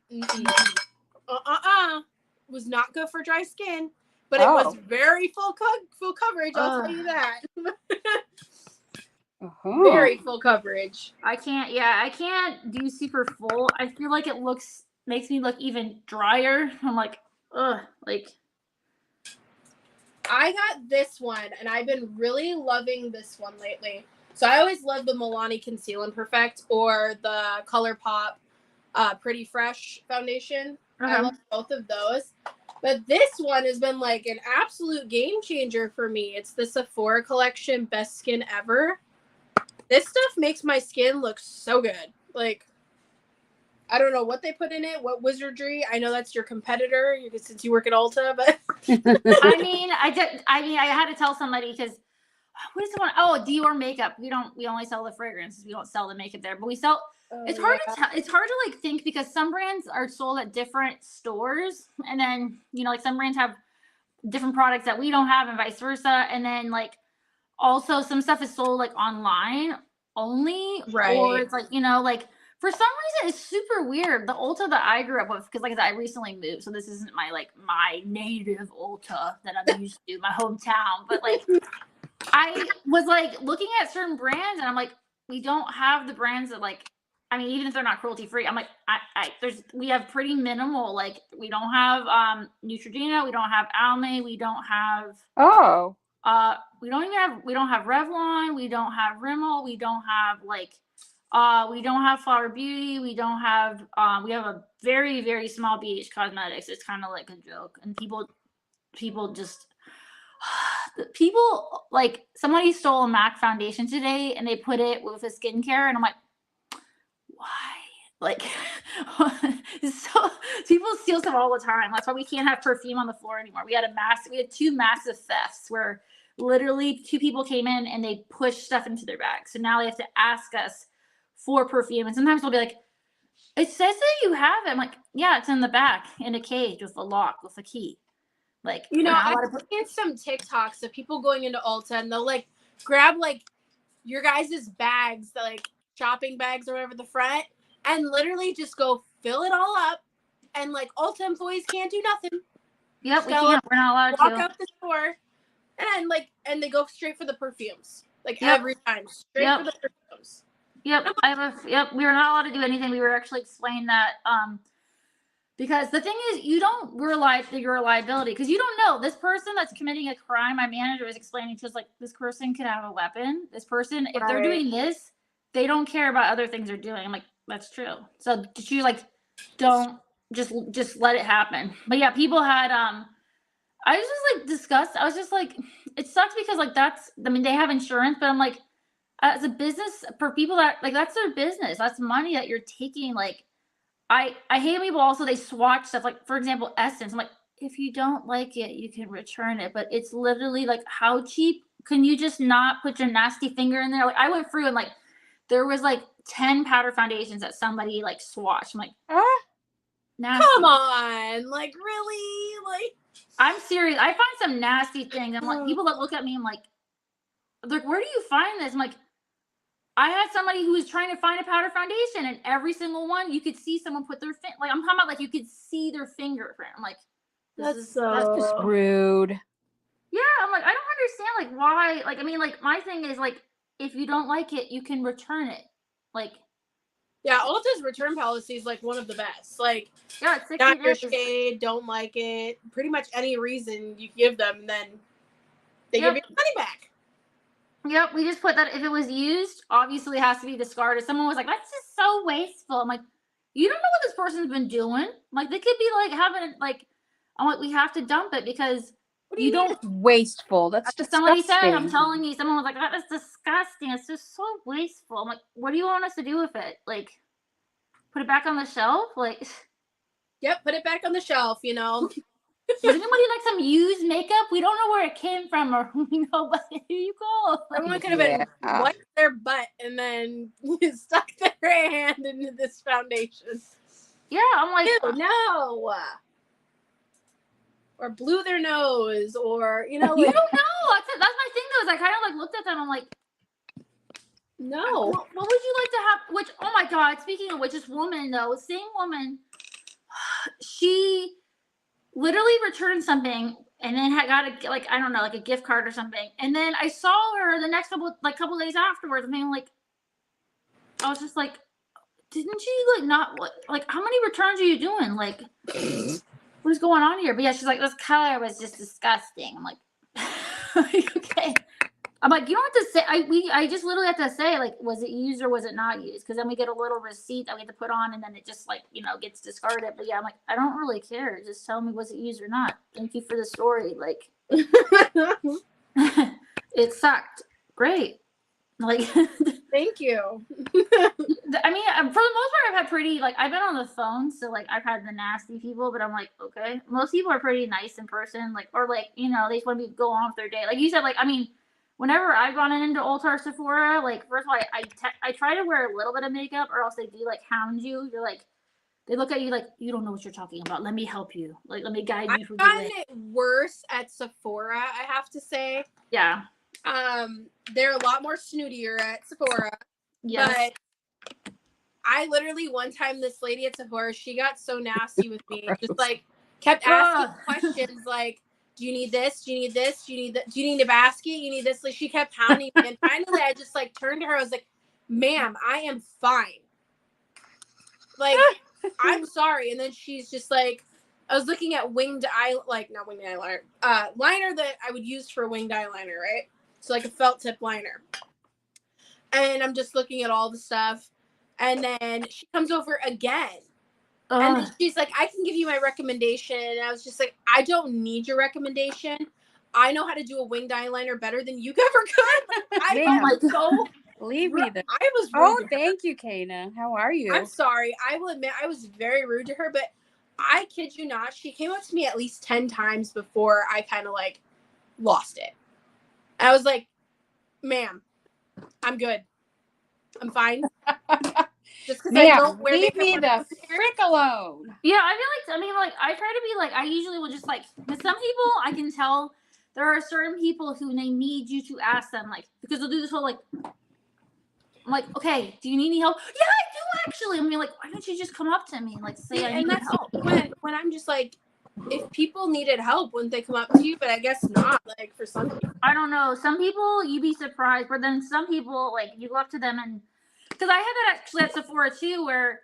was not good for dry skin. But it was very full coverage. I'll tell you that. Very full coverage. I can't do super full. I feel like it makes me look even drier. I'm like, ugh, like. I got this one, and I've been really loving this one lately. So I always love the Milani Conceal and Perfect or the ColourPop Pretty Fresh foundation. I love both of those. But this one has been like an absolute game changer for me. It's the Sephora collection Best Skin Ever. This stuff makes my skin look so good. Like, I don't know what they put in it, what wizardry. I know that's your competitor since you work at Ulta, but I mean, I had to tell somebody because what is the one? Oh, Dior makeup. We only sell the fragrances. We don't sell the makeup there, but we sell. It's hard to tell. It's hard to like think because some brands are sold at different stores, and then like some brands have different products that we don't have, and vice versa. And then like also some stuff is sold like online only, right? Or it's like like. For some reason, it's super weird. The Ulta that I grew up with, because like I said, I recently moved, so this isn't my native Ulta that I'm used to, my hometown. But like, I was like looking at certain brands, and I'm like, we don't have the brands that like, I mean, even if they're not cruelty free, I'm like, we have pretty minimal. Like, we don't have Neutrogena, we don't have Almay, we don't have we don't have Revlon, we don't have Rimmel, we don't have like. We don't have Flower Beauty. We don't have. We have a very, very small BH Cosmetics. It's kind of like a joke, and people like somebody stole a MAC foundation today, and they put it with a skincare, and I'm like, why? Like, so people steal stuff all the time. That's why we can't have perfume on the floor anymore. We had two massive thefts where literally 2 people came in and they pushed stuff into their bags. So now they have to ask us for perfume, and sometimes they'll be like, it says that you have it. I'm like, yeah, it's in the back in a cage with a lock with a key. Like, I've seen some TikToks of people going into Ulta and they'll like grab like your guys' bags, the like shopping bags or whatever, the front, and literally just go fill it all up, and like Ulta employees can't do nothing. Yep, we can't. We're not allowed to walk out the store, and they go straight for the perfumes, like every time, straight for the perfumes. Yep, we were not allowed to do anything. We were actually explaining that because the thing is, you don't realize that you're a liability because you don't know this person that's committing a crime. My manager was explaining to us like this person could have a weapon. This person, if they're doing this, they don't care about other things they're doing. I'm like, that's true. So you like don't just let it happen. But yeah, people had I was just like disgusted. I was just like, it sucks because like they have insurance, but I'm like, as a business for people that like that's their business. That's money that you're taking. Like I hate people also they swatch stuff like for example Essence. I'm like if you don't like it you can return it, but it's literally like how cheap can you just not put your nasty finger in there? Like I went through and like there was like 10 powder foundations that somebody like swatched. I'm like nasty. Come on, like really? Like I'm serious. I find some nasty things. I'm like people that look at me. I'm like where do you find this? I'm like. I had somebody who was trying to find a powder foundation, and every single one you could see someone put their like I'm talking about like you could see their fingerprint. I'm like, that's just rude. Yeah, I'm like I don't understand like why. Like I mean like my thing is like if you don't like it, you can return it. Like yeah, Ulta's return policy is like one of the best. Like yeah, it's 60 not your days. shade, don't like it. Pretty much any reason you give them, and then they give you money back. Yep, we just put that if it was used, obviously it has to be discarded. Someone was like, that's just so wasteful. I'm like, you don't know what this person's been doing. Like they could be like having like I'm like, we have to dump it because you don't wasteful. That's just somebody said, I'm telling you, someone was like, that is disgusting. It's just so wasteful. I'm like, what do you want us to do with it? Like put it back on the shelf? Like yep, put it back on the shelf, Does anybody like some used makeup? We don't know where it came from or but here you go. Someone could have been wiped their butt and then stuck their hand into this foundation. Yeah, I'm like, ew, no. Or blew their nose, or you don't know. That's my thing though. Is I kind of like looked at them. I'm like, No. What would you like to have? Which, oh my God, speaking of which, this woman though, same woman, she literally returned something and then got a, like, I don't know, like a gift card or something. And then I saw her the next couple days afterwards. I mean, like, I was just like, didn't you like not like how many returns are you doing? Like, what is going on here? But yeah, she's like, this color was just disgusting. I'm like, okay. I'm like, you don't have to say. I just literally have to say, like, was it used or was it not used? Because then we get a little receipt that we have to put on, and then it just, like, gets discarded. But yeah, I'm like, I don't really care. Just tell me, was it used or not? Thank you for the story. Like, it sucked. Great. Like, thank you. I mean, for the most part, I've had pretty, like, I've been on the phone, so like I've had the nasty people, but I'm like, okay. Most people are pretty nice in person, like, or like, they just want to go on with their day. Like you said, like, I mean, whenever I've gone into Ulta or Sephora, like, first of all, I try to wear a little bit of makeup, or else they do, like, hound you. You're like, they look at you like, you don't know what you're talking about. Let me help you. Like, let me guide you through the way. I find it worse at Sephora, I have to say. Yeah. They're a lot more snootier at Sephora. Yes. But I literally, one time, this lady at Sephora, she got so nasty with me. Just, like, kept asking questions like, do you need this? Do you need this? Do you need that? Do you need a basket? You need this? Like, she kept hounding me. And finally, I just, like, turned to her. I was like, ma'am, I am fine. Like, I'm sorry. And then she's just like, I was looking at liner that I would use for winged eyeliner, right? So, like, a felt tip liner. And I'm just looking at all the stuff. And then she comes over again. And then she's like, I can give you my recommendation. And I was just like, I don't need your recommendation. I know how to do a winged eyeliner better than you ever could. I was so Leave me there. I was rude. Oh, thank you, Kana. How are you? I'm sorry. I will admit I was very rude to her, but I kid you not, she came up to me at least 10 times before I kind of like lost it. I was like, ma'am, I'm good. I'm fine. Just because I don't wear leave me the frick alone. Yeah, I feel like, I try to be like, I usually will just like, with some people, I can tell there are certain people who they need you to ask them, like, because they'll do this whole like, I'm like, okay, do you need any help? Yeah, I do actually. I mean, like, why don't you just come up to me and like say I need help? When I'm just like, if people needed help, wouldn't they come up to you? But I guess not. Like for some people, I don't know. Some people you'd be surprised, but then some people like you go up to them and because I had that actually at Sephora too, where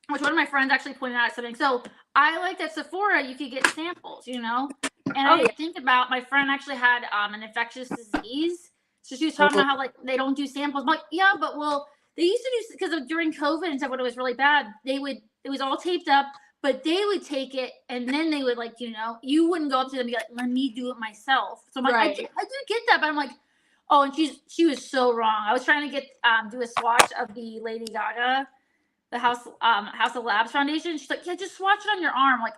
which one of my friends actually pointed out something. So I liked at Sephora you could get samples, and I didn't think about my friend actually had an infectious disease. So she was talking about how like they don't do samples. I'm like, yeah, but well, they used to do because during COVID and stuff when it was really bad, it was all taped up, but they would take it and then they would like, you wouldn't go up to them and be like, let me do it myself. So I'm like, I do get that, but I'm like, oh, and she was so wrong. I was trying to get do a swatch of the Lady Gaga, the House of Labs foundation. She's like, yeah, just swatch it on your arm. I'm like,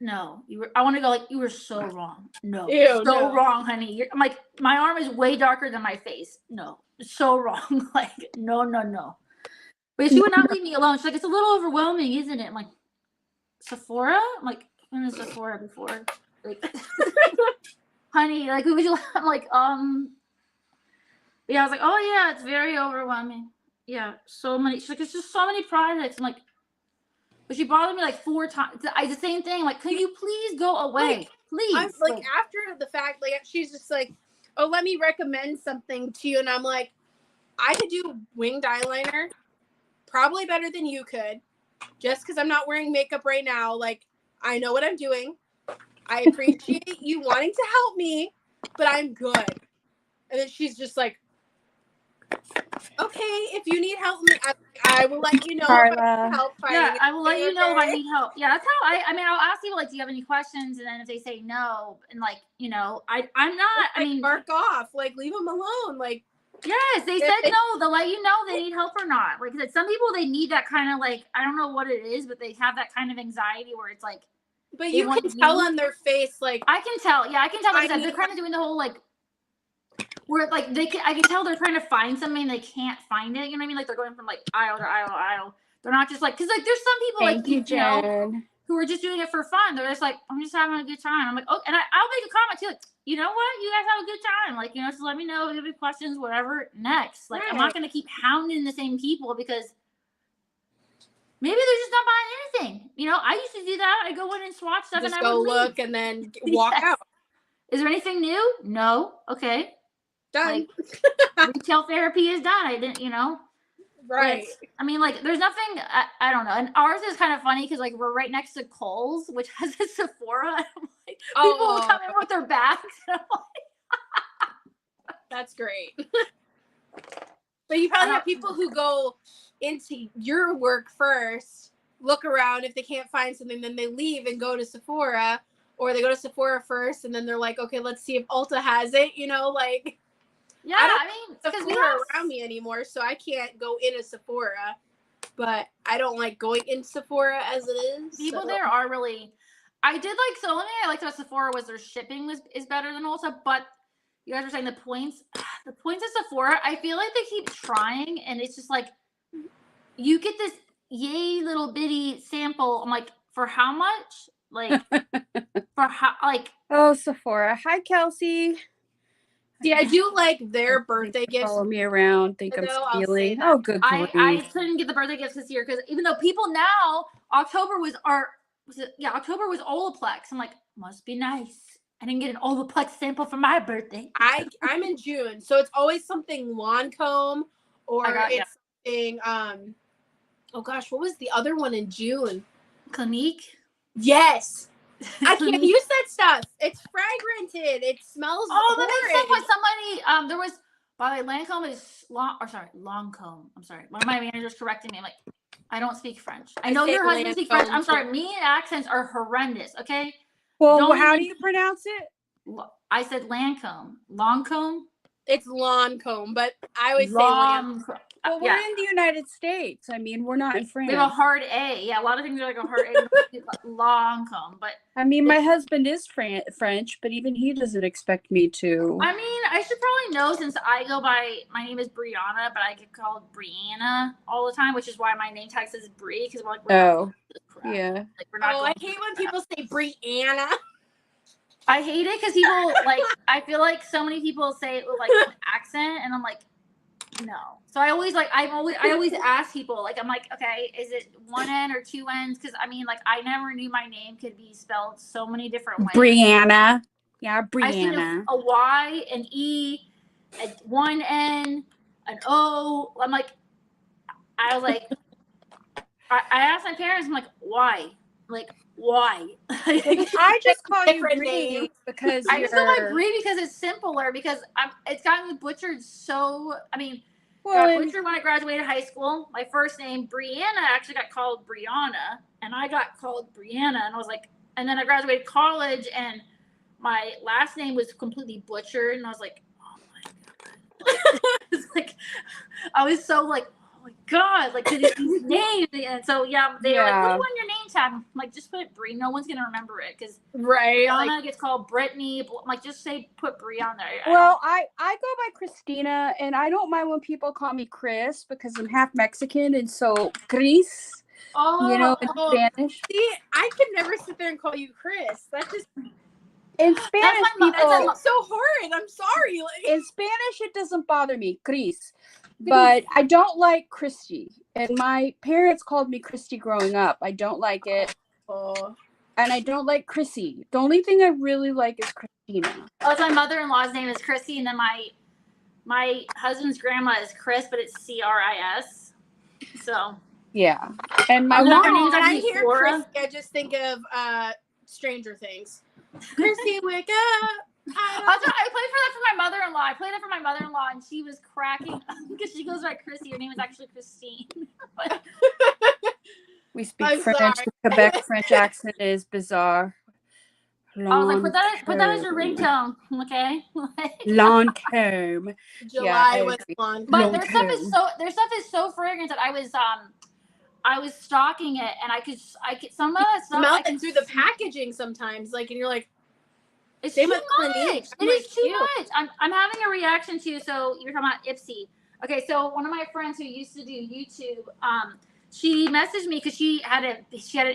no, I want to go like, you were so wrong. No, wrong, honey. I'm like, my arm is way darker than my face. No, so wrong. Like, no. But she would not leave me alone. She's like, it's a little overwhelming, isn't it? I'm like, Sephora? I'm like, I've been to Sephora before. Like, honey, like, who would you? I'm like, yeah, I was like, oh yeah, it's very overwhelming. Yeah, so many. She's like, it's just so many products. I'm like, but she bothered me like 4 times. The same thing. Like, could you please go away, please? I'm like after the fact, like she's just like, oh, let me recommend something to you, and I'm like, I could do winged eyeliner, probably better than you could, just because I'm not wearing makeup right now. Like, I know what I'm doing. I appreciate you wanting to help me, but I'm good. And then she's just like, okay, if you need help, I will let you know if I need help. Yeah, I will let you know if I need help. Yeah, that's how I'll ask people, like, do you have any questions? And then if they say no, and like, I'm not, I mean. Mark off, like, leave them alone. Like, yes, they said no, they'll let you know they need help or not. Like, some people, they need that kind of like, I don't know what it is, but they have that kind of anxiety where it's like. But you can tell on their face, like. I can tell, yeah, I can tell. Like they're kind of doing the whole, like. Where like I can tell they're trying to find something they can't find it. You know what I mean? Like they're going from like aisle to aisle to aisle. They're not just like because like there's some people who are just doing it for fun. They're just like I'm just having a good time. I'm like oh, and I'll make a comment too. Like, you know what? You guys have a good time. Like, you know, just let me know if you have any questions, whatever. Next, like, I'm not gonna keep hounding the same people because maybe they're just not buying anything. You know, I used to do that. I go in and swatch stuff Just and I go would look leave. and then walk out. Is there anything new? No. Okay. Done. Like, retail therapy is done. I didn't, you know. Right. But, I mean, like, there's nothing. I don't know. And ours is kind of funny because like we're right next to Kohl's, which has a Sephora. And I'm like, people will come in with their bags. And I'm like, that's great. But you probably have people who go into your work first, look around. If they can't find something, then they leave and go to Sephora, or they go to Sephora first, and then they're like, okay, let's see if Ulta has it. You know, like. Yeah, I mean, because we are around me anymore, so I can't go in a Sephora. But I don't like going in Sephora as it is. People there are really. I did like so. Only thing I liked about Sephora was their shipping is better than Ulta, but you guys were saying the points at Sephora. I feel like they keep trying, and it's just like you get this yay little bitty sample. I'm like, for how much? Like for how? Like oh, Sephora. Hi, Kelsey. See, I do like their birthday gifts. Follow me around. Think I'm stealing. Oh, good. I couldn't get the birthday gifts this year because even though people now October was Olaplex. I'm like, must be nice. I didn't get an Olaplex sample for my birthday. I'm in June, so it's always something Lancome or something. Oh gosh, what was the other one in June? Clinique. Yes. I can't use that stuff. It's fragranted. It smells. Oh, the next thing was somebody. There was, by the way, Lancome is Lancome. I'm sorry. One of my managers corrected me. I'm like, I don't speak French. I know your husband speaks French. I'm sorry. Me and accents are horrendous. Okay. Well, how do you pronounce it? I said Lancome. Lancome. It's Lancome, but I always say Lancome. Well, we're in the United States. I mean, we're not in France. We have a hard A. Yeah, a lot of things are like a hard A. Lancome, but I mean, my husband is French, but even he doesn't expect me to. I mean, I should probably know since I go by. My name is Brianna, but I get called Brianna all the time, which is why my name tag says Bri because we're like, yeah. Like, we're not. I hate when people say Brianna. I hate it because people like. I feel like so many people say it with like an accent, and I'm like, no. So I always ask people, like, I'm like, okay, is it one N or two N's? Because I mean, like, I never knew my name could be spelled so many different ways. Brianna. Yeah, Brianna. I see a Y, an E, one N, an O. I'm like, I was like, I asked my parents, I'm like, why? Like, why? I just call you Bri because I just go by Bri because it's simpler. Because it's gotten butchered so. I mean, got butchered when I graduated high school. My first name Brianna actually got called Brianna, and I got called Brianna, and I was like, and then I graduated college, and my last name was completely butchered, and I was like, oh my god, it's like I was so like. Oh my god, like these names. And so yeah, they're like, what do you want your name tag? I'm like, just put Bri. No one's gonna remember it because Brianna gets called Brittany. I'm like, just put Bri on there. Well, I go by Christina, and I don't mind when people call me Chris because I'm half Mexican, and so Chris. You know, in Spanish. See, I could never sit there and call you Chris. That's just. In Spanish, that's so horrid. I'm sorry. In Spanish, it doesn't bother me, Chris. But I don't like Christy. And my parents called me Christy growing up. I don't like it. Oh. And I don't like Chrissy. The only thing I really like is Christina. Oh, so my mother-in-law's name is Chrissy, and then my husband's grandma is Chris, but it's CRIS. So. Yeah. And my mom, when I hear Chrissy, I just think of Stranger Things. Chrissy, wake up. I played for my mother-in-law. I played it for my mother-in-law, and she was cracking because she goes by Chrissy. Her name is actually Christine. We speak French. The Quebec French accent is bizarre. I was like, put that as your ringtone, okay? Lancome. July was long. But their stuff is so fragrant that I was stalking it, and I could some of that stuff smell it through the packaging sometimes, like, and you're like. It's too much. It is too much. I'm having a reaction to. So you're talking about Ipsy. Okay, so one of my friends who used to do YouTube, she messaged me because she had an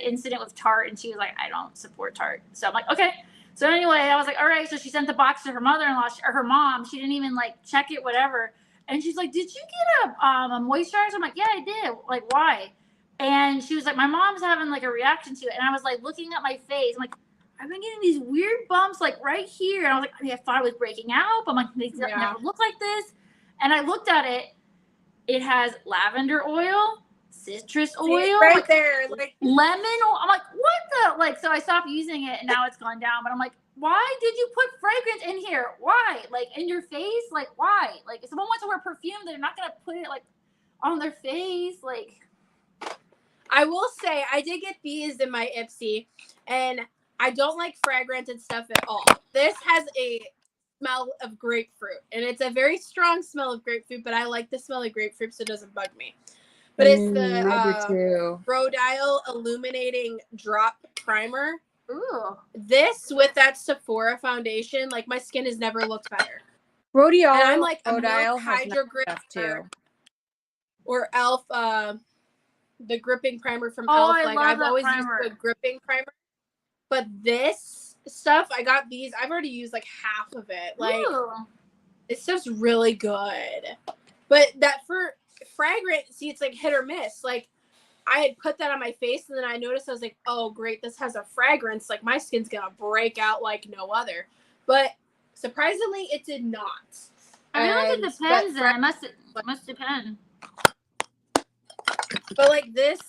incident with Tarte, and she was like, I don't support Tarte. So I'm like, okay. So anyway, I was like, all right. So she sent the box to her mother-in-law or her mom. She didn't even like check it, whatever. And she's like, did you get a moisturizer? I'm like, yeah, I did. Like, why? And she was like, my mom's having like a reaction to it. And I was like looking at my face. I'm like, I've been getting these weird bumps like right here. And I was like, I mean, I thought it was breaking out. But I'm like, they never look like this. And I looked at it. It has lavender oil, citrus oil, right like, there, like lemon oil. I'm like, what the? Like, so I stopped using it and now it's gone down. But I'm like, why did you put fragrance in here? Why? Like, in your face? Like, why? Like, if someone wants to wear perfume, they're not going to put it, like, on their face. Like, I will say, I did get these in my Ipsy, and I don't like fragranted stuff at all. This has a smell of grapefruit, and it's a very strong smell of grapefruit, but I like the smell of grapefruit, so it doesn't bug me. But it's the Rhodial Illuminating Drop Primer. ooh. This with that Sephora foundation, like, my skin has never looked better. Rhodial, and I'm like, Rhodial Hydro Grip too. Or Elf, the gripping primer from Oh, Elf. Like, I've always used the gripping primer. But this stuff, I got these. I've already used like half of it. Like, it's just really good. But that for fragrance, see, it's like hit or miss. Like, I had put that on my face, and then I noticed, I was like, oh, great, this has a fragrance. Like, my skin's going to break out like no other. But surprisingly, it did not. I feel like it depends then. It must depend. But like this,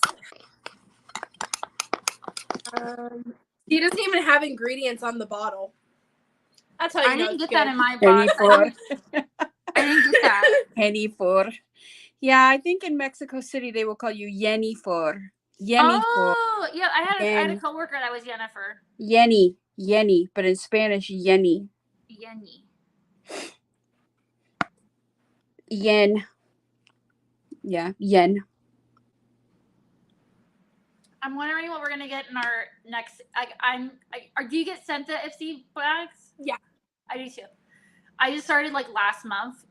he doesn't even have ingredients on the bottle. That's how you know. I didn't get that in my box. I didn't get that. Henny for. Yeah, I think in Mexico City they will call you Yenny for. Yenny for. Oh, yeah. I had a coworker that was Jennifer. Yenny, but in Spanish, Yenny. Yen. Yeah, yen. I'm wondering what we're gonna get in our next. Do you get sent the Ipsy bags? Yeah, I do too. I just started like last month,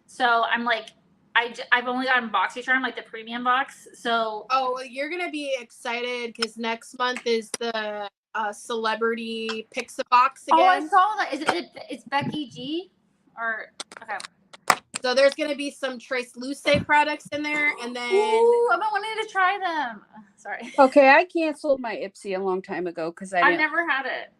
so I'm like, I've only gotten BoxyCharm, like the premium box. So well, you're gonna be excited because next month is the celebrity Pixabox again. Oh, I saw that. It's Becky G, or okay. So there's gonna be some Trace Luce products in there, and then I've been wanting to try them. Sorry. Okay, I canceled my Ipsy a long time ago because I never had it.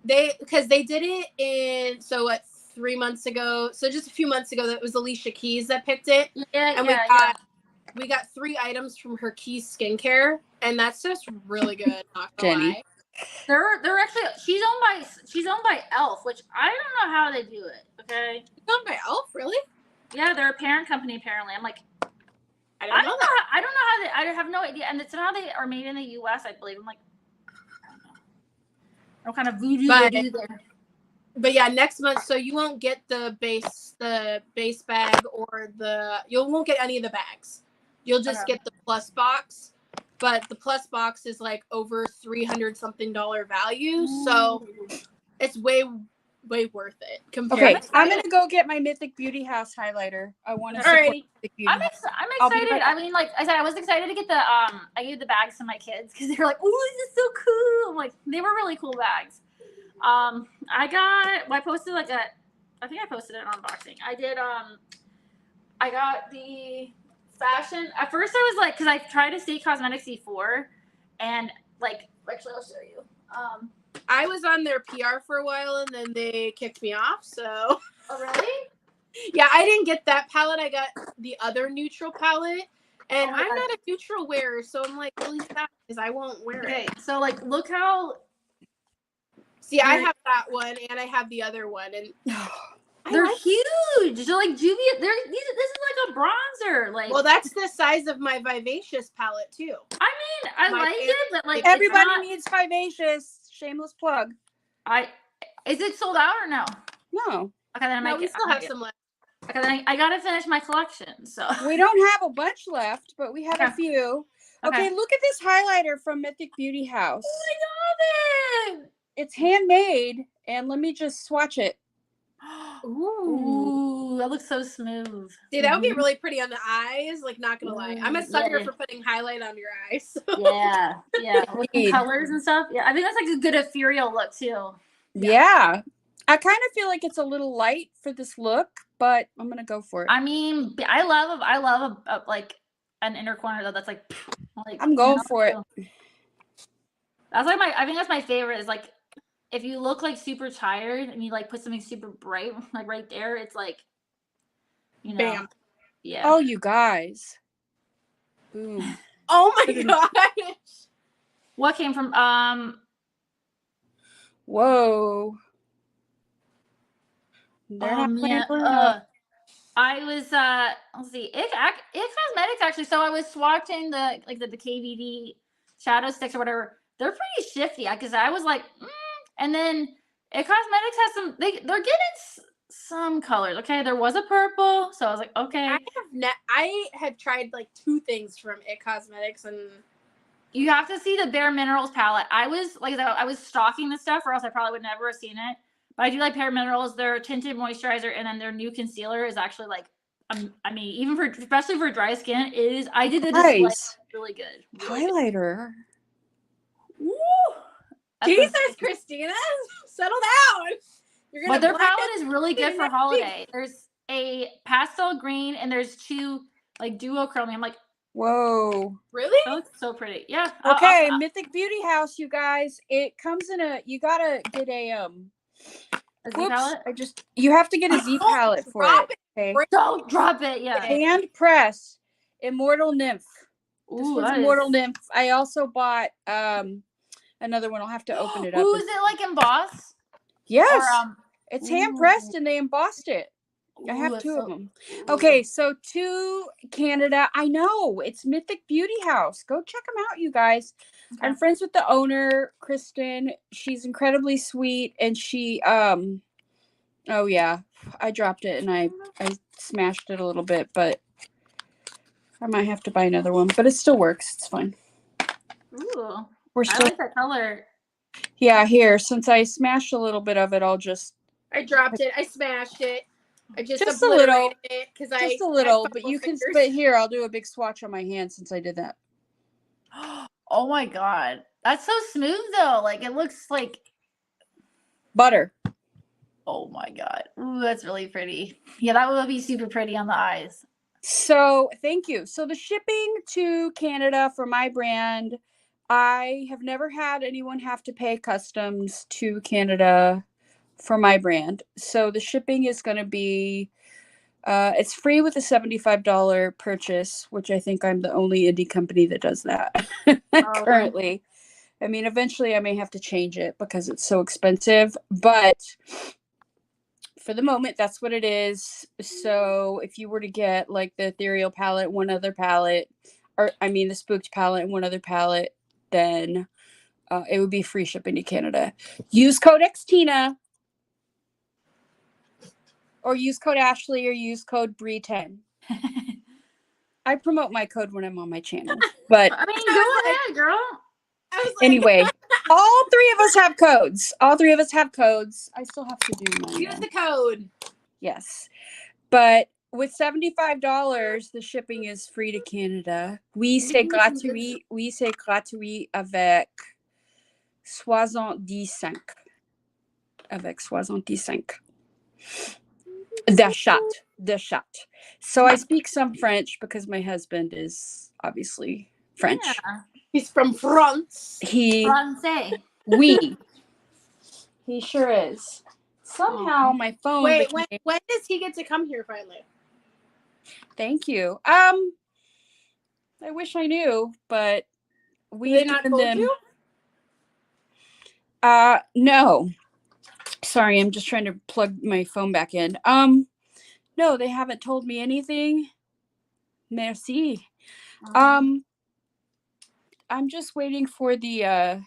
They did it in 3 months ago. So just a few months ago, that was Alicia Keys that picked it. Yeah, and we got 3 items from her Keys skincare, and that's just really good. Not gonna lie. They're actually she's owned by Elf, which I don't know how they do it. Okay. She's owned by Elf, really? Yeah, they're a parent company apparently. I'm like, I don't know how I have no idea. And it's how they are made in the US, I believe. I'm like, I don't know. What kind of voodoo they do there. But yeah, next month, so you won't get the base bag you won't get any of the bags. You'll just get the plus box. But the plus box is like over $300 something value. So it's way worth it. Okay, I'm gonna go get my Mythic Beauty House highlighter. I want to support Mythic Beauty I'm excited. I mean, like I said, I was excited to get the I gave the bags to my kids because they were like, "Oh, this is so cool!" I'm like, they were really cool bags. I posted I think I posted an unboxing. I got the fashion. At first, I was like, because I tried to see cosmetics before, and like, actually, I'll show you. I was on their PR for a while, and then they kicked me off. So. Oh really? Yeah, I didn't get that palette. I got the other neutral palette, and I'm not a neutral wearer, so I'm like really sad because I won't wear it. Okay, so like, look how. See, I have that one, and I have the other one, and they're huge. They're like Juvia. This is like a bronzer. Like, well, that's the size of my Vivacious palette too. I mean, I like it, but like everybody needs Vivacious. Shameless plug. Is it sold out or no? No. Okay, then we still have some left. Okay, then I gotta finish my collection. So we don't have a bunch left, but we have a few. Okay, look at this highlighter from Mythic Beauty House. Oh, I love it. It's handmade, and let me just swatch it. Ooh, that looks so smooth. See, that would be really pretty on the eyes. Like, not gonna lie, I'm a sucker for putting highlight on your eyes. So. Yeah, with the colors and stuff. Yeah, I think that's like a good ethereal look too. Yeah. I kind of feel like it's a little light for this look, but I'm gonna go for it. I mean, I love a like an inner corner though. That's like I'm going for it. That's like I think that's my favorite. Is like if you look like super tired and you like put something super bright like right there, it's like, you know, bam. Yeah. Oh, you guys. Boom. Oh my gosh. What came from Whoa. I was let's see, it Cosmetics actually. So I was swatching the KVD shadow sticks or whatever. They're pretty shifty because I was like, and then It Cosmetics has some. They're getting some colors. Okay, there was a purple, so I was like, okay. I have tried like 2 things from It Cosmetics, and you have to see the Bare Minerals palette. I was stalking this stuff, or else I probably would never have seen it. But I do like Bare Minerals. Their tinted moisturizer and then their new concealer is actually like, I mean, even especially for dry skin, is. I did the display. Really good. Highlighter. Woo! Jesus, Christina, settle down. But their palette is really good for holiday. There's a pastel green and there's 2 like duochrome. I'm like, whoa, really? That looks so pretty. Yeah. Okay, Mythic Beauty House, you guys. It comes in you gotta get a Z palette? You have to get a Z palette for it. Okay. Don't drop it. Yeah. Hand press Immortal Nymph. This was Immortal Nymph. I also bought another one. I'll have to open it up. Ooh, is it like embossed? Yes. It's hand pressed and they embossed it. I have 2 of them. Okay, so to Canada. I know it's Mythic Beauty House. Go check them out, you guys. Okay. I'm friends with the owner, Kristen. She's incredibly sweet, and she oh yeah, I dropped it and I smashed it a little bit, but I might have to buy another one. But it still works. It's fine. Ooh, I like that color. Yeah, here, since I smashed a little bit of it, I dropped it. I smashed it. I just a little, it because just a little, but you can. But here, I'll do a big swatch on my hand since I did that. Oh my god, that's so smooth though. Like it looks like butter. Oh my god, ooh, that's really pretty. Yeah, that would be super pretty on the eyes. So thank you. So the shipping to Canada for my brand, I have never had anyone have to pay customs to Canada for my brand. So the shipping is going to be, it's free with a $75 purchase, which I think I'm the only indie company that does that currently. I mean, eventually I may have to change it because it's so expensive, but for the moment, that's what it is. So if you were to get like the Ethereal palette, one other palette, or I mean the Spooked palette and one other palette, then it would be free shipping to Canada. Use code XTINA. Or use code Ashley or use code Bri10. I promote my code when I'm on my channel. But I mean, go ahead, girl. Anyway, all 3 of us have codes. All 3 of us have codes. I still have to do mine. Use the code. Yes. But with $75, the shipping is free to Canada. Oui, c'est gratuit. Oui, c'est gratuit avec 75. Avec 75. The shot. So I speak some French because my husband is obviously French. Yeah. He's from France. Francais. Oui. He sure is. Somehow my phone. Wait, when does he get to come here finally? Thank you. I wish I knew, but we not told you? No. Sorry, I'm just trying to plug my phone back in. No, they haven't told me anything. Merci. I'm just waiting for the I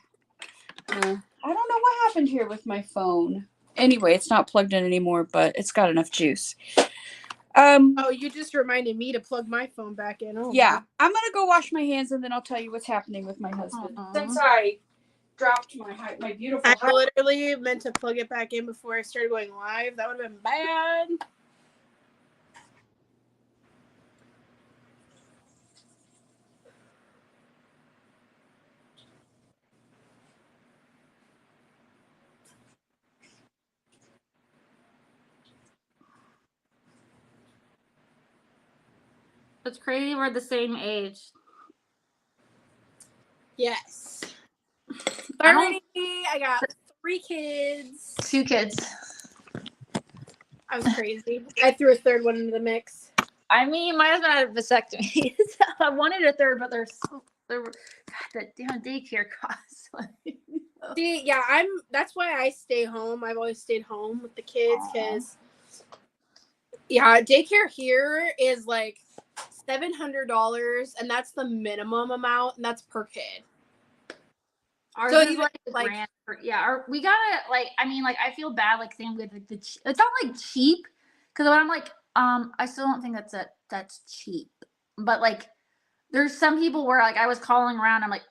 don't know what happened here with my phone. Anyway, it's not plugged in anymore, but it's got enough juice. Oh, you just reminded me to plug my phone back in. Oh, yeah, I'm gonna go wash my hands and then I'll tell you what's happening with my husband. Since I dropped my beautiful. I literally meant to plug it back in before I started going live. That would have been bad. It's crazy we're the same age. Yes. 30. I got 3 kids. 2 kids. I was crazy. I threw a third one into the mix. I mean, my husband had a vasectomy. So I wanted a third, but they're that damn daycare costs. See, yeah, that's why I stay home. I've always stayed home with the kids because, yeah, daycare here is like $700, and that's the minimum amount, and that's per kid. Ours so is even like we gotta like. I mean, like I feel bad like saying with like, it's not like cheap because I'm like I still don't think that's cheap, but like there's some people where like I was calling around. I'm like,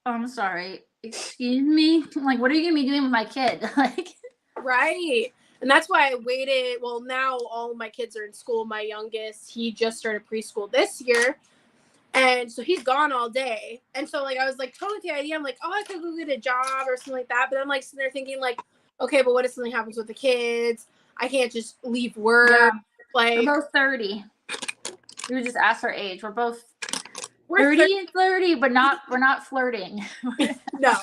oh, I'm sorry, excuse me. I'm like, what are you gonna be doing with my kid? Like, right. And that's why I waited. Well, now all of my kids are in school. My youngest, he just started preschool this year. And so he's gone all day. And so, like, I was, like, totally the idea. I'm like, oh, I could go get a job or something like that. But I'm, like, sitting there thinking, like, okay, but what if something happens with the kids? I can't just leave work. Yeah. Like, we're both 30. You just asked our age. We're both 30 and 30, but we're not flirting. No.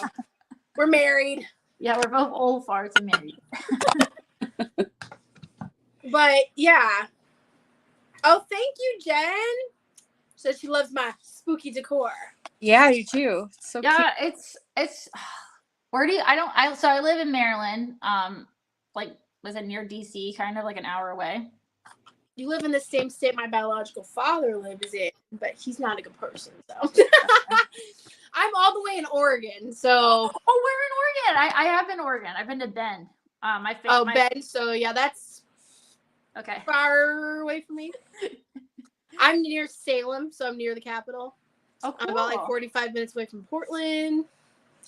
We're married. Yeah, we're both old farts and married. But, yeah. Oh, thank you, Jen. Says she loves my spooky decor. Yeah, you too. It's so yeah, cute. it's where do you so I live in Maryland, like was it near DC, kind of like an hour away. You live in the same state my biological father lives in, but he's not a good person, so I'm all the way in Oregon, so we're in Oregon. I have been in Oregon. I've been to Bend. Bend, so yeah, that's okay. Far away from me. I'm near Salem, so I'm near the capital. Oh, cool. I'm about like 45 minutes away from Portland.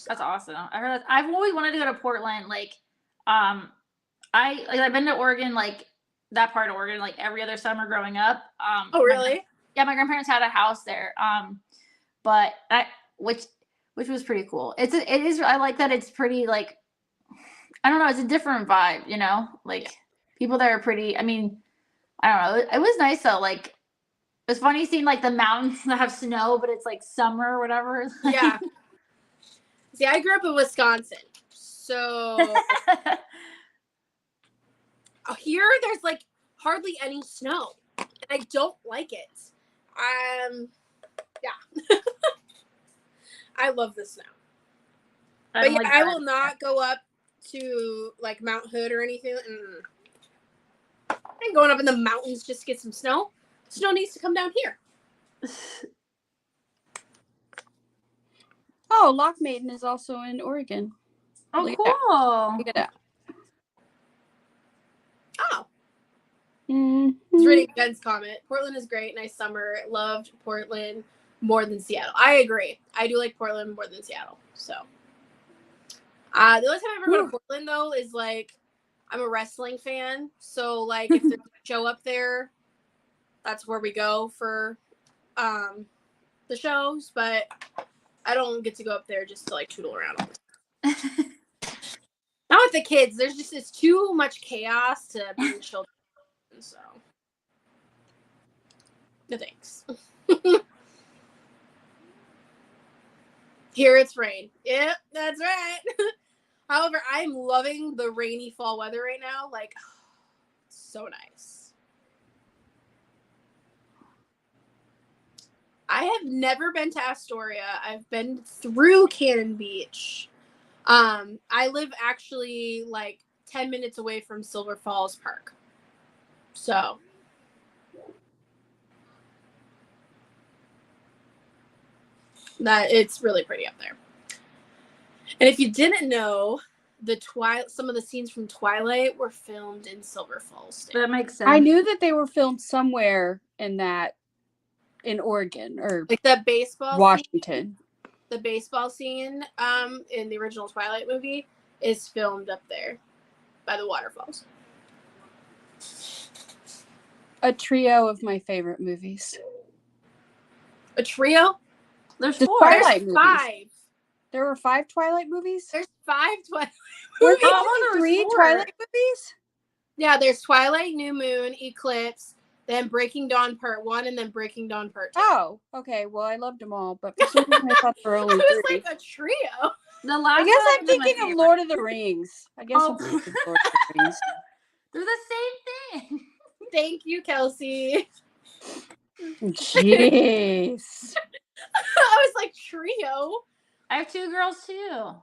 That's awesome. I heard that. I've always wanted to go to Portland. Like, I've been to Oregon, like that part of Oregon, like every other summer growing up. Oh, really? My grandparents had a house there. But which was pretty cool. It is. I like that. It's pretty like, I don't know. It's a different vibe, you know. Like people there are pretty. I mean, I don't know. It was nice though. Like. It's funny seeing like the mountains that have snow, but it's like summer or whatever. Yeah. See, I grew up in Wisconsin, so here there's like hardly any snow, and I don't like it. Yeah. I love the snow, but yeah, I will not go up to like Mount Hood or anything. I'm going up in the mountains just to get some snow. Snow needs to come down here. Oh, Loch Maiden is also in Oregon. Oh, cool. Look at that. Oh. Mm-hmm. It's reading Ben's comment. Portland is great. Nice summer. Loved Portland more than Seattle. I agree. I do like Portland more than Seattle. So, the only time I ever go to Portland, though, is like I'm a wrestling fan. So, like, if there's a show up there, that's where we go for the shows, but I don't get to go up there just to like tootle around. Not with the kids. It's too much chaos to bring children. So, no thanks. Here it's rain. Yep, that's right. However, I'm loving the rainy fall weather right now. Like, so nice. I have never been to Astoria. I've been through Cannon Beach. I live actually like 10 minutes away from Silver Falls Park. So. It's really pretty up there. And if you didn't know, some of the scenes from Twilight were filmed in Silver Falls State. That makes sense. I knew that they were filmed somewhere in Oregon or like the baseball Washington. The baseball scene in the original Twilight movie is filmed up there by the waterfalls. A trio of my favorite movies. A trio? There's The 4. Twilight There's movies. 5. There were 5 Twilight movies? There's 5 Twilight Were movies. there 3 Twilight movies? Yeah, there's Twilight, New Moon, Eclipse, then Breaking Dawn Part 1, and then Breaking Dawn Part 2. Oh, okay. Well, I loved them all, but for some reason I thought there were only It was 3. like a trio. The last I guess one I'm was my thinking of favorite. Lord of the Rings. I guess Oh. I'm thinking of Lord of the Rings. They're the same thing. Thank you, Kelsey. Jeez. I was like, trio? I have 2 girls too.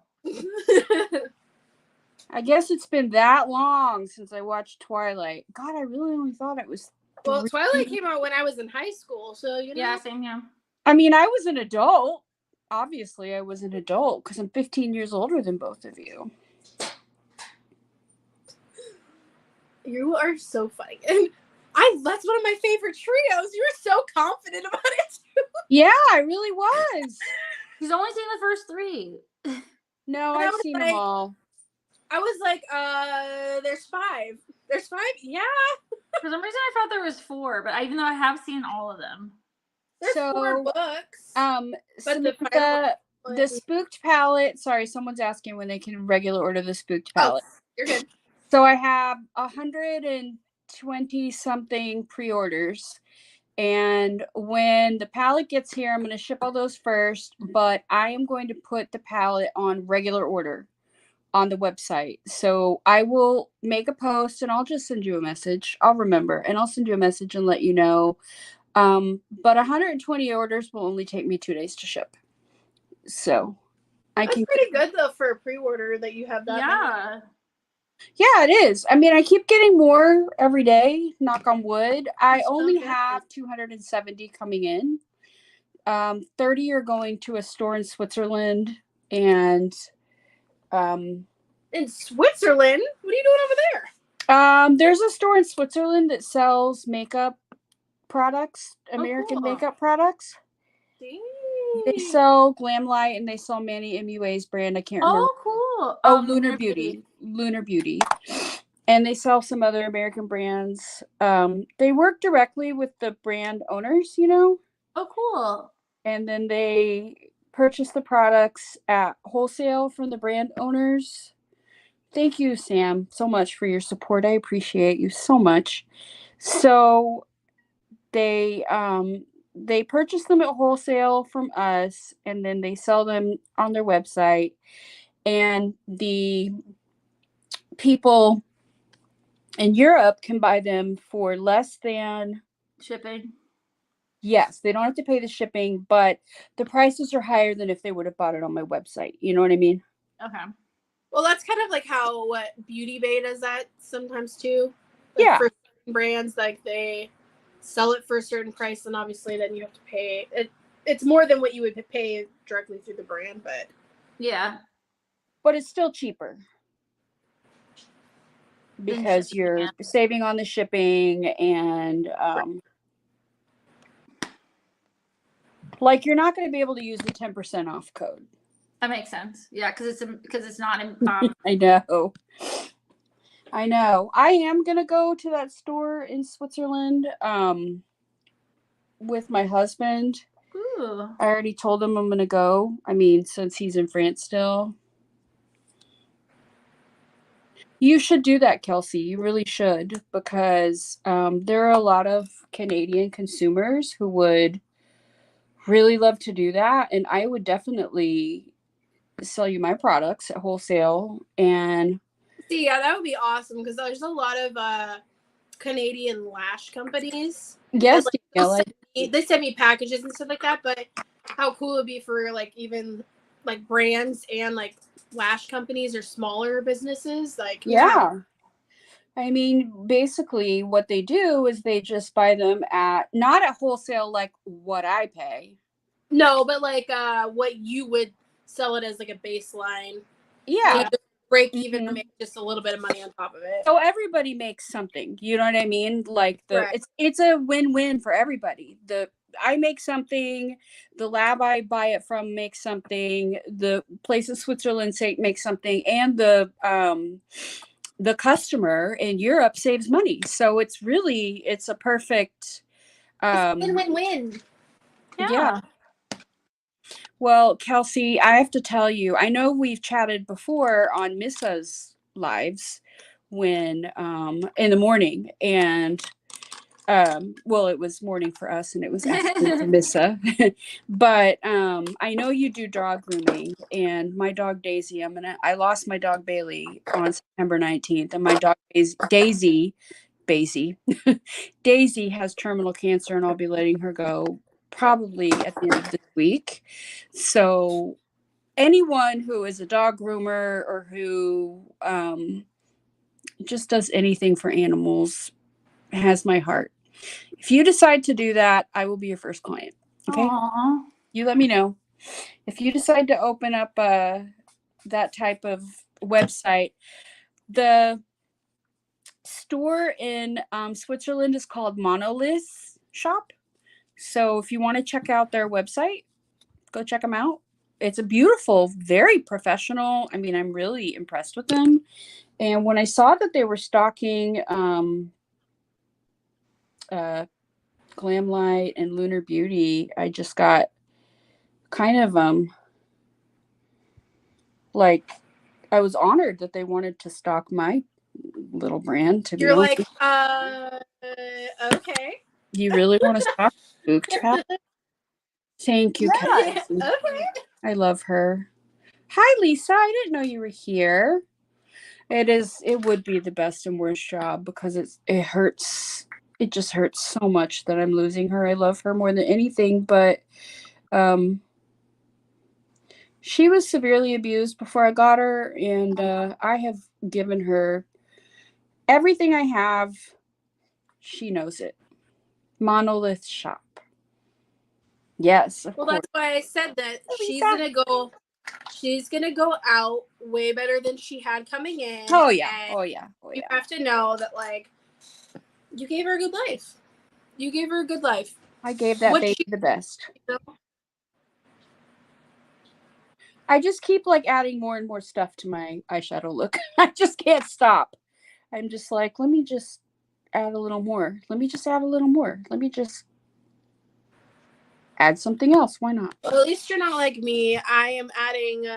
I guess it's been that long since I watched Twilight. God, I really only thought it was 3. Well, Twilight came out when I was in high school, so you know. Yeah, same here. I mean, I was an adult. Obviously, I was an adult because I'm 15 years older than both of you. You are so funny. And that's one of my favorite trios. You were so confident about it too. Yeah, I really was. He's only seen the first 3. No, And I I've was seen like- them all. I was like, there's 5. There's 5? Yeah. For some reason, I thought there was 4, but even though I have seen all of them. There's 4 books. But the Spooked Palette. Sorry, someone's asking when they can regular order the Spooked Palette. Oh, you're good. So I have 120 something pre-orders. And when the palette gets here, I'm going to ship all those first, but I am going to put the palette on regular order on the website. So I will make a post and I'll just send you a message. I'll remember and I'll send you a message and let you know. But 120 orders will only take me 2 days to ship. So That's pretty good though for a pre-order that you have that. Yeah. Yeah, it is. I mean, I keep getting more every day, knock on wood. I only have 270 coming in. 30 are going to a store in Switzerland and in Switzerland? What are you doing over there? There's a store in Switzerland that sells makeup products, American cool. makeup products. Dang. They sell Glamlight and they sell Manny MUA's brand. I can't remember. Oh, cool. Oh, Lunar Beauty. Lunar Beauty. And they sell some other American brands. They work directly with the brand owners, you know? Oh, cool. And then they purchase the products at wholesale from the brand owners. Thank you, Sam, so much for your support. I appreciate you so much. So they purchase them at wholesale from us, and then they sell them on their website. And the people in Europe can buy them for less than shipping. Yes, they don't have to pay the shipping, but the prices are higher than if they would have bought it on my website. You know what I mean? Okay. Well, that's kind of like how Beauty Bay does that sometimes too. Like Yeah. For certain brands, like they sell it for a certain price, and obviously then you have to pay it. It's more than what you would pay directly through the brand, but yeah, but it's still cheaper because you're saving on the shipping and like you're not going to be able to use the 10% off code. That makes sense. Yeah, because it's not in. I know. I am going to go to that store in Switzerland with my husband. Ooh. I already told him I'm going to go. I mean, since he's in France still. You should do that, Kelsey. You really should, because there are a lot of Canadian consumers who would really love to do that. And I would definitely sell you my products at wholesale. And see, yeah, that would be awesome, because there's a lot of Canadian lash companies. Yes, they send me packages and stuff like that. But how cool it would be for like even like brands and like lash companies or smaller businesses, like yeah. I mean, basically what they do is they just buy them at not at wholesale like what I pay. No, but like what you would sell it as like a baseline. Yeah. Like break even to make just a little bit of money on top of it. So everybody makes something. You know what I mean? Like it's a win-win for everybody. I make something, the lab I buy it from makes something, the place in Switzerland makes something, and the customer in Europe saves money. So it's a perfect win-win-win. Yeah. Well, Kelsey, I have to tell you, I know we've chatted before on Missa's lives when in the morning, and Well, it was morning for us and it was afternoon for Missa. But I know you do dog grooming, and my dog Daisy, I lost my dog Bailey on September 19th, and my dog Daisy Daisy has terminal cancer, and I'll be letting her go probably at the end of this week. So anyone who is a dog groomer or who just does anything for animals has my heart. If you decide to do that, I will be your first client. Okay. Aww. You let me know. If you decide to open up that type of website, the store in Switzerland is called Monolith Shop. So if you want to check out their website, go check them out. It's a beautiful, very professional. I mean, I'm really impressed with them. And when I saw that they were stocking Glam Light and Lunar Beauty, I just got kind of like, I was honored that they wanted to stock my little brand. To be honest, like, okay. You really want to stock Spooked Palette? Thank you, yeah, okay. I love her. Hi, Lisa. I didn't know you were here. It would be the best and worst job because it hurts. It just hurts so much that I'm losing her. I love her more than anything, but she was severely abused before I got her, and I have given her everything I have. She knows it. Monolith Shop. Yes, of course. That's why I said that she's gonna go out way better than she had coming in. Oh yeah. You have to know that, like, you gave her a good life. You gave her a good life. I gave that baby the best. You know? I just keep like adding more and more stuff to my eyeshadow look. I just can't stop. I'm just like, let me just add a little more. Let me just add a little more. Let me just add something else. Why not? Well, at least you're not like me. I am adding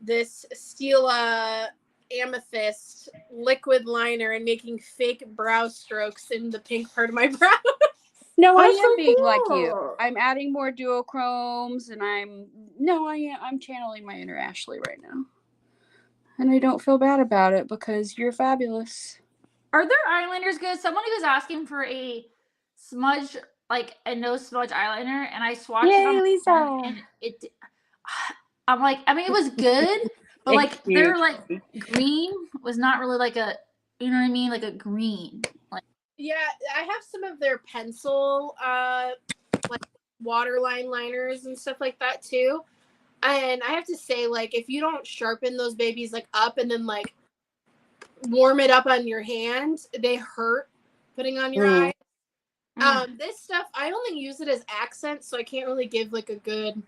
this Stila Amethyst liquid liner and making fake brow strokes in the pink part of my brow. No, I am being like you. I'm adding more duochromes, and I'm channeling my inner Ashley right now. And I don't feel bad about it because you're fabulous. Are their eyeliners good? Somebody was asking for a smudge, like a no smudge eyeliner, and I swatched it on Lisa. And I'm like, I mean, it was good, but like their like green was not really like a, you know what I mean, like a green. Like, yeah, I have some of their pencil like waterline liners and stuff like that too. And I have to say, like, if you don't sharpen those babies like up and then like warm it up on your hand, they hurt putting on your eye. This stuff, I only use it as accents, so I can't really give like a good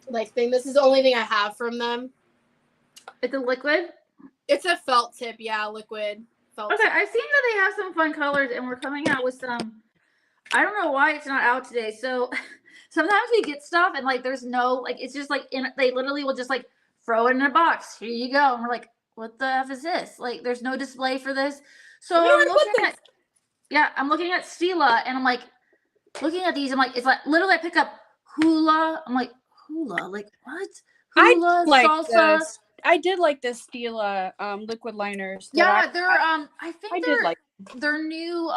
like thing. This is the only thing I have from them. It's a liquid? It's a felt tip, yeah, liquid felt tip. I've seen that they have some fun colors, and we're coming out with some. I don't know why it's not out today. So sometimes we get stuff and like there's no, like, it's just like they literally will just like throw it in a box. Here you go. And we're like, what the F is this? Like, there's no display for this. So I'm looking at Stila, and I'm like looking at these. I'm like, it's like literally I pick up Hula. I'm like, Hula, like what? Hula, salsa. I did like the Stila liquid liners. Yeah, they're I think they're new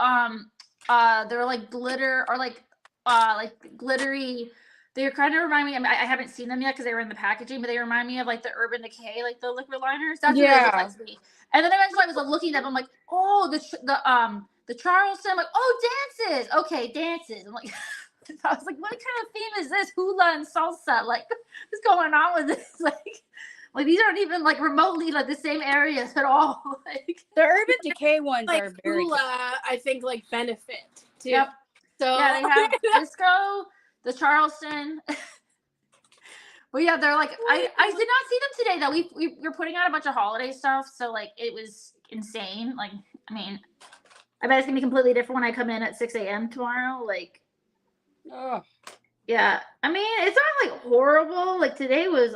they're like glitter or like glittery. They kind of remind me. I mean, I haven't seen them yet because they were in the packaging, but they remind me of like the Urban Decay, like the liquid liners. That's what they look like to me. And then eventually I was like, looking at them, I'm like, oh, the Charleston. I'm like, oh, dances. Okay, dances. I'm like, I was like, what kind of theme is this? Hula and salsa. Like, what's going on with this? Like these aren't even like remotely like the same areas at all. Like the Urban Decay ones like are very Hula, I think like benefit too. Yep. So yeah, they have Disco, the Charleston. But yeah, they're like I did not see them today though. We're putting out a bunch of holiday stuff, so like it was insane. Like, I mean, I bet it's gonna be completely different when I come in at 6 a.m. tomorrow. Like, oh. Yeah, I mean, it's not like horrible. Like today was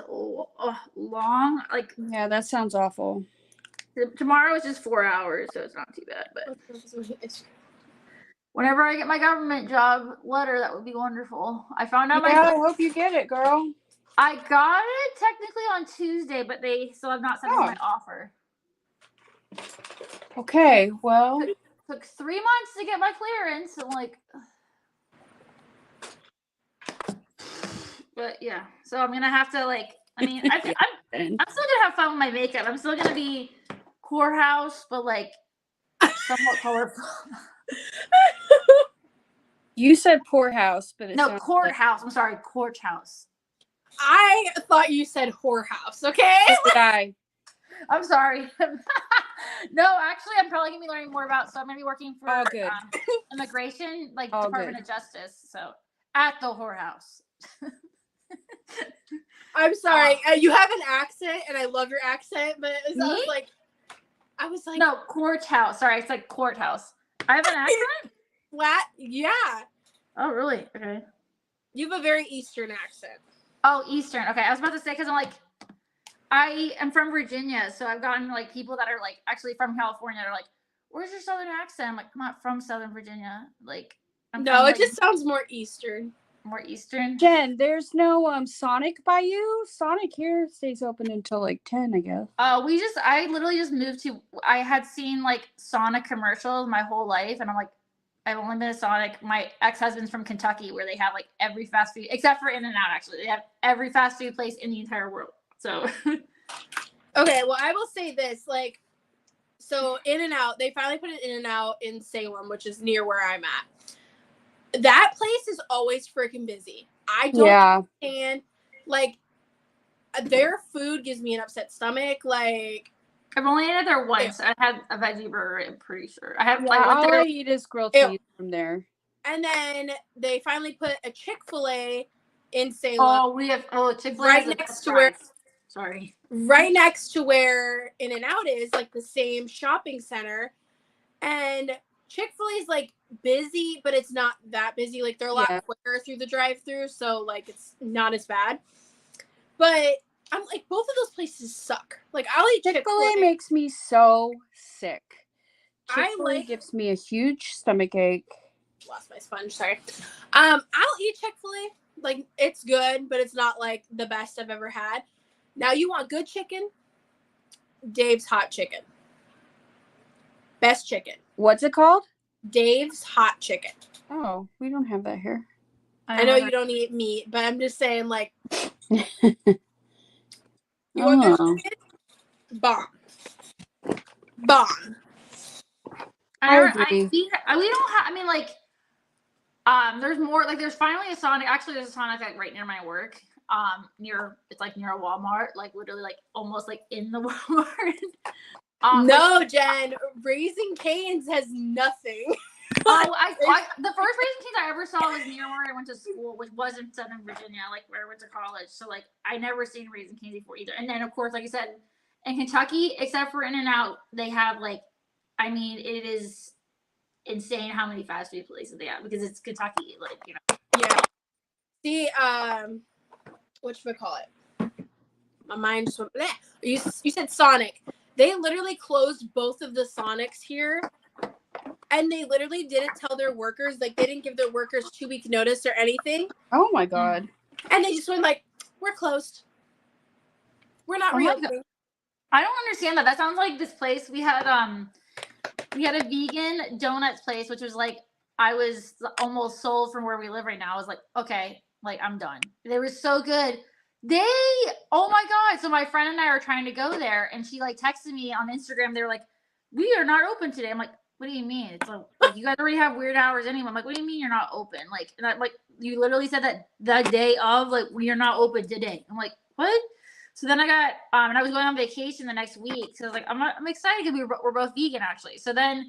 long. Like, yeah, that sounds awful. Tomorrow is just 4 hours, so it's not too bad. But whenever I get my government job letter, that would be wonderful. I found out I hope you get it, girl. I got it technically on Tuesday, but they still have not sent me my offer. Okay, well. Took 3 months to get my clearance. I'm like, but yeah. So I'm gonna have to like. I mean, I'm still gonna have fun with my makeup. I'm still gonna be courthouse, but like somewhat colorful. You said poorhouse, but no, courthouse. I'm sorry, courthouse. I thought you said whorehouse. Okay. I'm sorry. No, actually, I'm probably gonna be learning more about. So I'm gonna be working for immigration, like Department of Justice. So at the whorehouse. I'm sorry. You have an accent, and I love your accent, but I was like, no, courthouse. Sorry, it's like courthouse. I have an accent. Yeah. Oh, really? Okay. You have a very Eastern accent. Oh, Eastern. Okay, I was about to say because I'm like, I am from Virginia, so I've gotten like people that are like actually from California. They're like, "Where's your Southern accent?" I'm like, "I'm not from Southern Virginia." Like, it just sounds more Eastern. More Eastern. Jen, there's no Sonic by you. Sonic here stays open until like 10, I guess. I literally just moved to. I had seen like Sonic commercials my whole life, and I'm like, I've only been to Sonic. My ex-husband's from Kentucky, where they have like every fast food, except for In-N-Out. Actually, they have every fast food place in the entire world. So, okay. Well, I will say this, like, so In-N-Out, they finally put an In-N-Out in Salem, which is near where I'm at. That place is always freaking busy. I don't understand. Like, their food gives me an upset stomach. Like, I've only ate there once. I had a veggie burger. I'm pretty sure. I have. All I eat is grilled cheese from there. And then they finally put a Chick-fil-A in Salem. Oh, we have Chick-fil-A right next to where. Sorry. Right next to where In-N-Out is, like the same shopping center, and Chick-fil-A is like busy, but it's not that busy. Like they're a lot quicker through the drive-through, so like it's not as bad. But I'm like, both of those places suck. Like I'll eat Chick-fil-A makes me so sick. Chick-fil-A gives me a huge stomach ache. Lost my sponge. Sorry. I'll eat Chick-fil-A. Like it's good, but it's not like the best I've ever had. Now you want good chicken? Dave's Hot Chicken. Best chicken. What's it called? Dave's Hot Chicken. Oh, we don't have that here. I know you don't eat meat, but I'm just saying, like, you want good chicken? Bomb. I agree. We don't have. I mean, like, there's more. Like, there's finally a Sonic. Actually, there's a Sonic like right near my work. It's like near a Walmart, like literally like almost like in the Walmart. No, Jen, Raising Cane's has nothing. The first Raising Cane's I ever saw was near where I went to school, which was in Southern Virginia, like where I went to college. So like I never seen Raising Cane's before either. And then of course, like I said, in Kentucky, except for In-N-Out, they have like, I mean, it is insane how many fast food places they have because it's Kentucky, like, you know. Yeah. See, whatchamacallit? My mind just went bleh. You said Sonic. They literally closed both of the Sonics here. And they literally didn't tell their workers, like they didn't give their workers 2-week notice or anything. Oh my God. And they just went like, we're closed. We're not reopening. I don't understand that. That sounds like this place we had a vegan donuts place, which was like, I was almost sold from where we live right now. I was like, okay, like I'm done. They were so good. Oh my God. So my friend and I are trying to go there and she like texted me on Instagram. They were like, we are not open today. I'm like, what do you mean? It's like you guys already have weird hours anyway. I'm like, what do you mean you're not open? Like, and I'm like, you literally said that the day of, like, you're not open today. I'm like, what? So then I got, and I was going on vacation the next week. So I was like, I'm excited because we're both vegan actually. So then,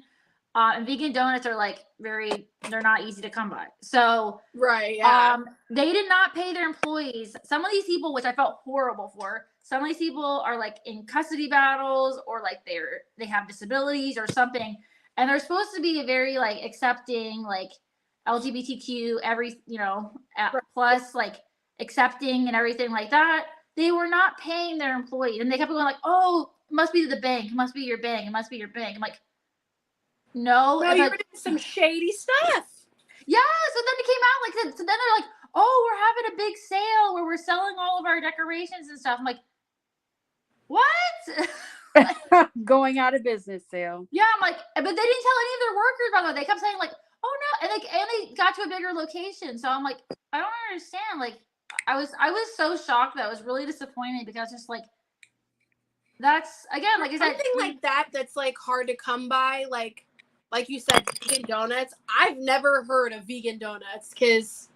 and vegan donuts are like they're not easy to come by. So right, yeah. They did not pay their employees. Some of these people, which I felt horrible for, some of these people are like in custody battles or like they have disabilities or something. And they're supposed to be very like accepting, like LGBTQ, plus like accepting and everything like that. They were not paying their employees. And they kept going like, oh, it must be the bank. It must be your bank. It must be your bank. I'm like, No, you were doing some shady stuff. Yeah, so then it came out like, so then they're like, oh, we're having a big sale where we're selling all of our decorations and stuff. I'm like, what? Going out of business sale. Yeah, I'm like, but they didn't tell any of their workers, by the way. They kept saying like, oh no, and they got to a bigger location. So I'm like, I don't understand. Like, I was so shocked that I was really disappointed because just like, that's again, like, is that something like that that's like hard to come by, like you said, vegan donuts. I've never heard of vegan donuts because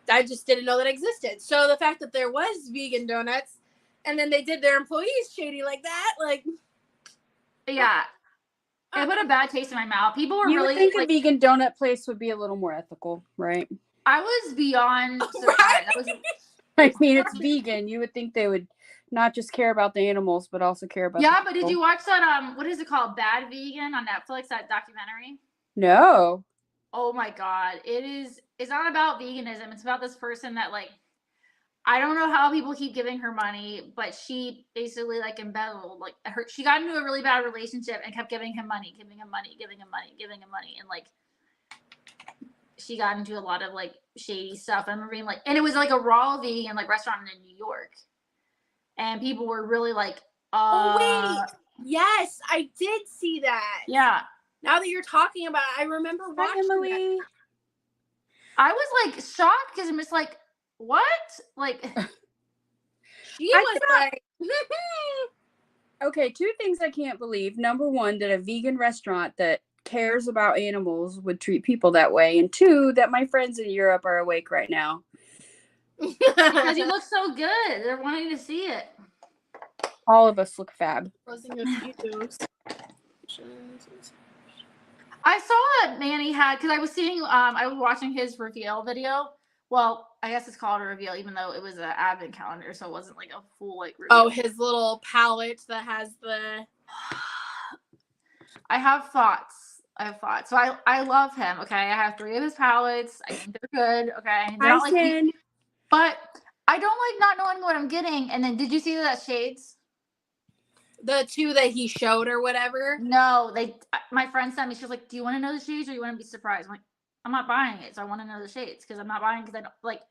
I just didn't know that existed. So the fact that there was vegan donuts and then they did their employees shady like that, like, yeah, it put a bad taste in my mouth. People were really would think like, a vegan donut place would be a little more ethical, right? I was beyond surprised. Right? That was, I mean, it's vegan. You would think they would not just care about the animals, but also care about yeah, the but people. did you watch that what is it called, Bad Vegan on Netflix, that documentary? No. Oh my god, it's not about veganism. It's about this person that like, I don't know how people keep giving her money, but she basically like embezzled, like she got into a really bad relationship and kept giving him money, giving him money, and like she got into a lot of like shady stuff. I remember being like, and it was like a raw vegan like restaurant in New York. And people were really like, oh wait, yes, I did see that. Yeah. Now that you're talking about it, I remember watching Emily. that. I was like shocked because I'm just like, what? Like, she was like, okay, two things I can't believe. Number one, that a vegan restaurant that cares about animals would treat people that way. And two, that my friends in Europe are awake right now. because he looks so good. They're wanting to see it. All of us look fab. I saw that Manny had, because I was seeing, I was watching his reveal video. Well, I guess it's called a reveal, even though it was an advent calendar, so it wasn't like a full like reveal. Oh, his little palette that has the. I have thoughts. So I love him. Okay, I have 3 of his palettes. I think they're good. Okay, they're not like, but I don't like not knowing what I'm getting. And then, did you see that shades? The 2 that he showed or whatever? No, my friend sent me, she was like, do you want to know the shades or you want to be surprised? I'm like, I'm not buying it, so I want to know the shades because I'm not buying because I don't like,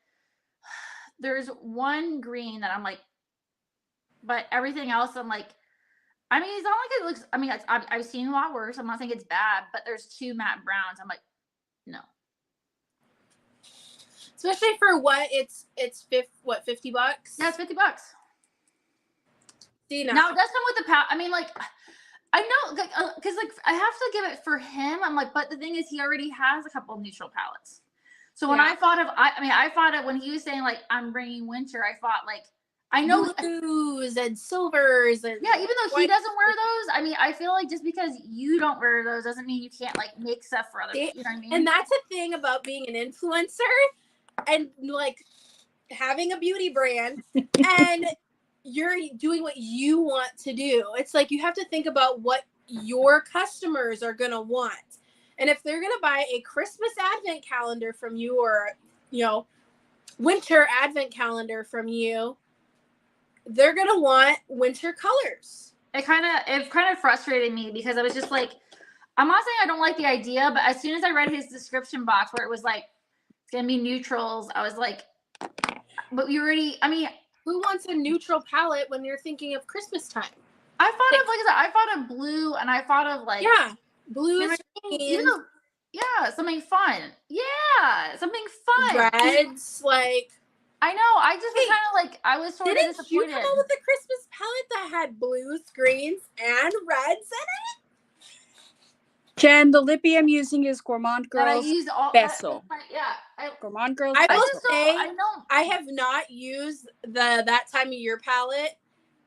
there's one green that I'm like, but everything else I'm like, I mean, it's not like it looks, I mean, I've seen a lot worse. I'm not saying it's bad, but there's 2 matte browns. I'm like, no. Especially for what it's $50? Yeah, it's $50. See, now it does come with the I mean, like, I know, because like I have to give it for him. I'm like, but the thing is, he already has a couple of neutral palettes. So when I thought of when he was saying like I'm bringing winter, I thought like I know blues and silvers and yeah. Even though he doesn't wear those, I mean, I feel like just because you don't wear those doesn't mean you can't like make stuff for other people. You know what I mean? And that's a thing about being an influencer and like having a beauty brand and you're doing what you want to do. It's like you have to think about what your customers are going to want. And if they're going to buy a Christmas advent calendar from you or, you know, winter advent calendar from you, they're going to want winter colors. It kind of frustrated me because I was just like, I'm not saying I don't like the idea, but as soon as I read his description box where it was like, it's going to be neutrals, I was like, but you already, I mean, who wants a neutral palette when you're thinking of Christmas time? I thought of, like I said, I thought of blue and I thought of like, yeah, blue, yeah, something fun. Yeah, something fun. Reds, like. I know. I just was kind of like, I was sort of disappointed. Didn't you come up with a Christmas palette that had blues, greens, and reds in it? Jen, the lippy I'm using is Gourmande Girls Vessel. Gourmande Girls I will Vessel. say, I have not used that time of year palette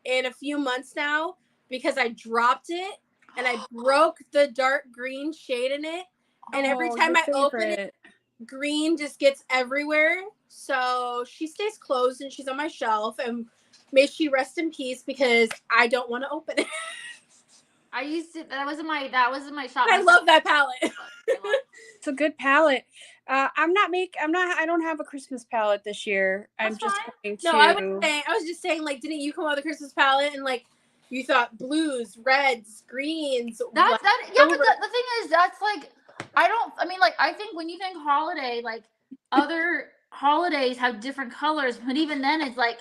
in a few months now because I dropped it and I broke the dark green shade in it. And every time I open it, green just gets everywhere. So she stays closed and she's on my shelf, and may she rest in peace because I don't want to open it. I used it. That was in my shop. I love that palette. It's a good palette. I don't have a Christmas palette this year. I'm just going to. No, I was just saying, like, didn't you come out with a Christmas palette and like You thought blues, reds, greens. Yeah, like, but the thing is, that's like, I think when you think holiday, like other holidays have different colors, but even then it's like,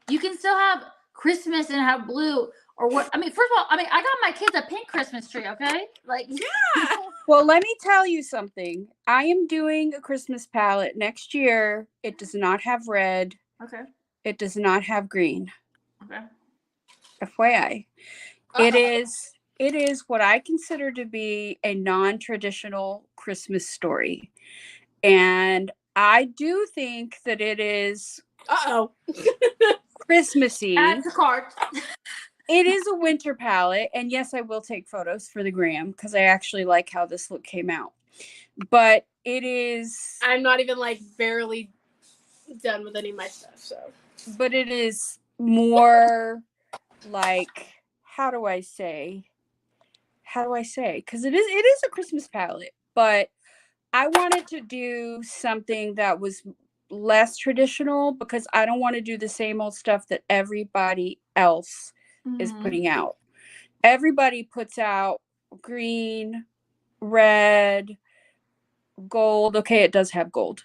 you can still have Christmas and have blue or what. I mean, first of all, I got my kids a pink Christmas tree, okay? Like, yeah. Well, let me tell you something. I am doing a Christmas palette next year. It does not have red. Okay. It does not have green. Okay. FYI. Uh-oh. It is what I consider to be a non-traditional Christmas story. And I do think that it is Christmassy. Add to cart. It is a winter palette, and yes, I will take photos for the gram because I actually like how this look came out. But it is. I'm not even like barely done with any of my stuff, so. But it is more like, how do I say? Because it is a Christmas palette, but I wanted to do something that was less traditional because I don't want to do the same old stuff that everybody else is putting out. Everybody puts out green, red, gold. Okay, it does have gold.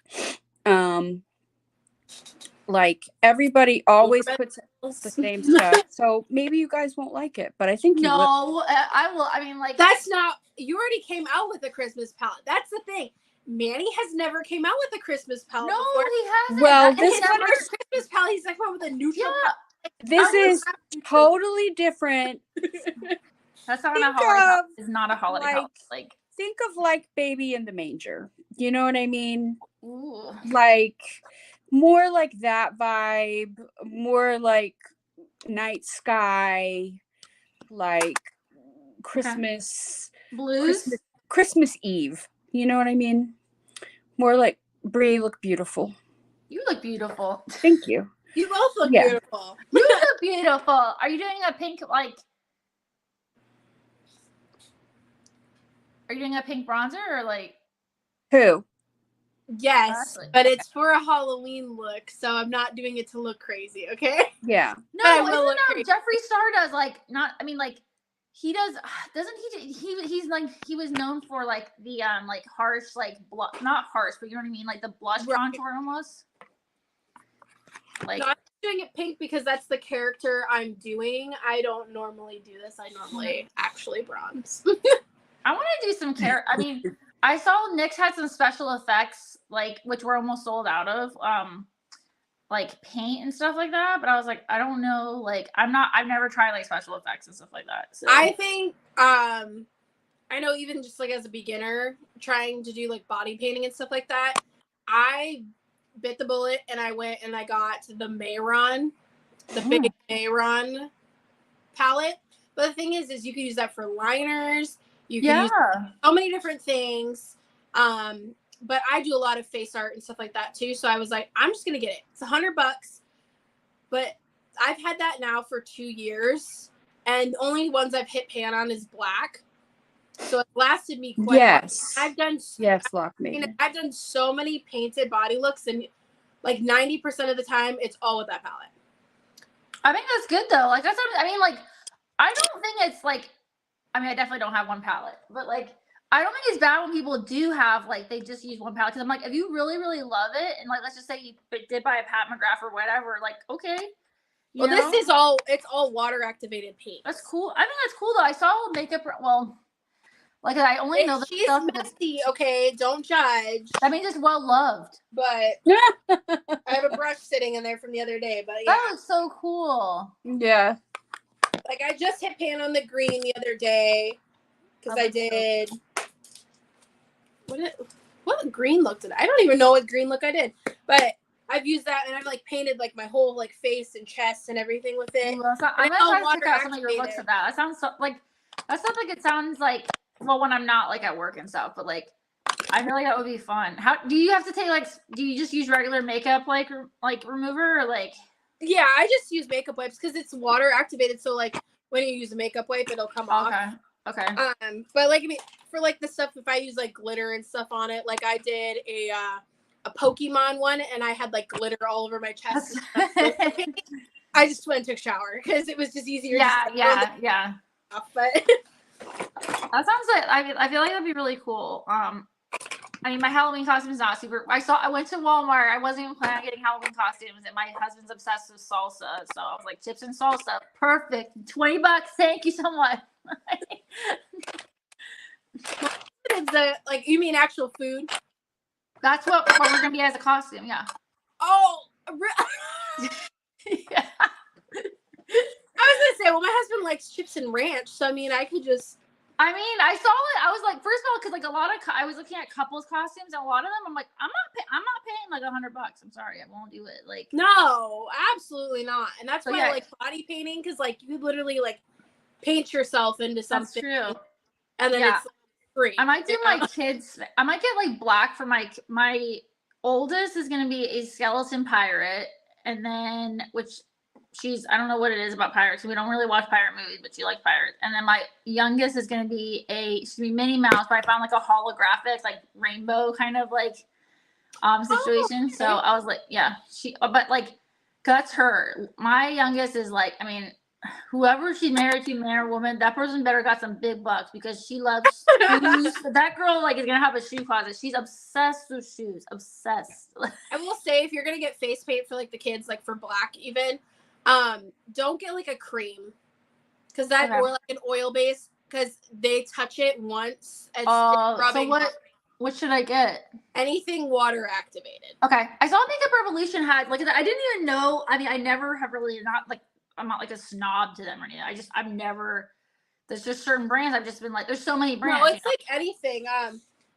Like everybody always puts out the same stuff. So maybe you guys won't like it, but I think you will. No, I will. I mean, like, that's not. You already came out with a Christmas palette. That's the thing. Manny has never came out with a Christmas palette. No, before. he hasn't. Well, This is not a Christmas palette. He's like, with a neutral. Yeah. This is totally different. That's not a holiday. It's not a holiday. Like, think of like Baby in the Manger. You know what I mean? ooh. Like more like that vibe, more like night sky, like Christmas, Blues, Christmas Eve. You know what I mean? More like Bri, look beautiful. You look beautiful. Thank you. You both look beautiful. You look beautiful. Are you doing a pink, like, are you doing a pink bronzer or like? Who? Yes, but it's for a Halloween look, so I'm not doing it to look crazy, okay? Yeah. No, isn't Jeffree Star does like not? I mean, like he does. Doesn't he? He's like he was known for like the like harsh like not harsh, but you know what I mean, like the blush contour almost. Like, no, I'm doing it pink because that's the character I'm doing. I don't normally do this. I normally actually bronze. I want to do some I mean, I saw Nyx had some special effects, like, which we're almost sold out of, like paint and stuff like that. But I was like, I don't know, like, I've never tried like special effects and stuff like that. So I think, I know even just like as a beginner trying to do like body painting and stuff like that, I bit the bullet and I went and I got the Mayron, the big Mayron palette. But the thing is you can use that for liners. You can use so many different things. But I do a lot of face art and stuff like that too. So I was like, I'm just going to get it. It's $100, but I've had that now for 2 years. And the only ones I've hit pan on is black. So it lasted me quite long. I've done I've done so many painted body looks, and like 90% of the time it's all with that palette. I think that's good though. Like that's I mean, like I don't think it's like, I mean, I definitely don't have one palette, but like I don't think it's bad when people do have like they just use one palette, because I'm like, if you really really love it, and like let's just say you did buy a Pat McGrath or whatever, like okay. Well, this is it's all water activated paint. That's cool. I think that's cool though. I saw makeup. Well, like I only know that she's messy. Okay, don't judge. That means it's well loved. But I have a brush sitting in there from the other day. But yeah, that was so cool. Yeah. Like I just hit pan on the green the other day because I did. What green look did I don't even know what green look I did, but I've used that and I've like painted like my whole like face and chest and everything with it. Well, I'm gonna try to check out some of your looks of that. That sounds so, like that sounds like it sounds like, well, when I'm not like at work and stuff, but like I feel like that would be fun. How do you have to take like? Do you just use regular makeup like remover or like? Yeah, I just use makeup wipes because it's water activated. So like when you use a makeup wipe, it'll come off. Okay. But like I mean, for like the stuff, if I use like glitter and stuff on it, like I did a Pokemon one, and I had like glitter all over my chest. I I just went and took a shower because it was just easier. Yeah. But that sounds like I feel like that'd be really cool. I mean, my Halloween costume is not super. I went to Walmart. I wasn't even planning on getting Halloween costumes, and my husband's obsessed with salsa, so I was like, chips and salsa, perfect. $20. Thank you so much. it's like you mean actual food? That's what we're gonna be as a costume. Yeah. Oh. Yeah. I was gonna say, well, my husband likes chips and ranch, so I mean, I could just. I mean, I saw it. I was like, first of all, because like a lot of I was looking at couples costumes, and a lot of them, I'm like, I'm not paying like $100. I'm sorry, I won't do it. Like, no, absolutely not. And that's So, why yeah. I like body painting, because like you could literally like paint yourself into that's something, true. and then Yeah. it's free. I might do my kids. I might get like black for my oldest is gonna be a skeleton pirate, and then I don't know what it is about pirates. We don't really watch pirate movies, but she likes pirates. And then my youngest is gonna be Minnie Mouse, but I found like a holographic, like rainbow kind of like situation. Okay. So I was like, yeah, but like that's her. My youngest is like, I mean, whoever she's married to, man or woman, that person better got some big bucks because she loves shoes. That girl like is gonna have a shoe closet. She's obsessed with shoes. Obsessed. I will say, if you're gonna get face paint for like the kids, like for black even, don't get like a cream, because that or like an oil base, because they touch it once. So what should I get? Anything water activated. Okay, I saw Makeup Revolution had like I didn't even know. I mean, I never have really I'm not like a snob to them or anything. There's just certain brands I've just been like, there's so many brands. No, it's like anything.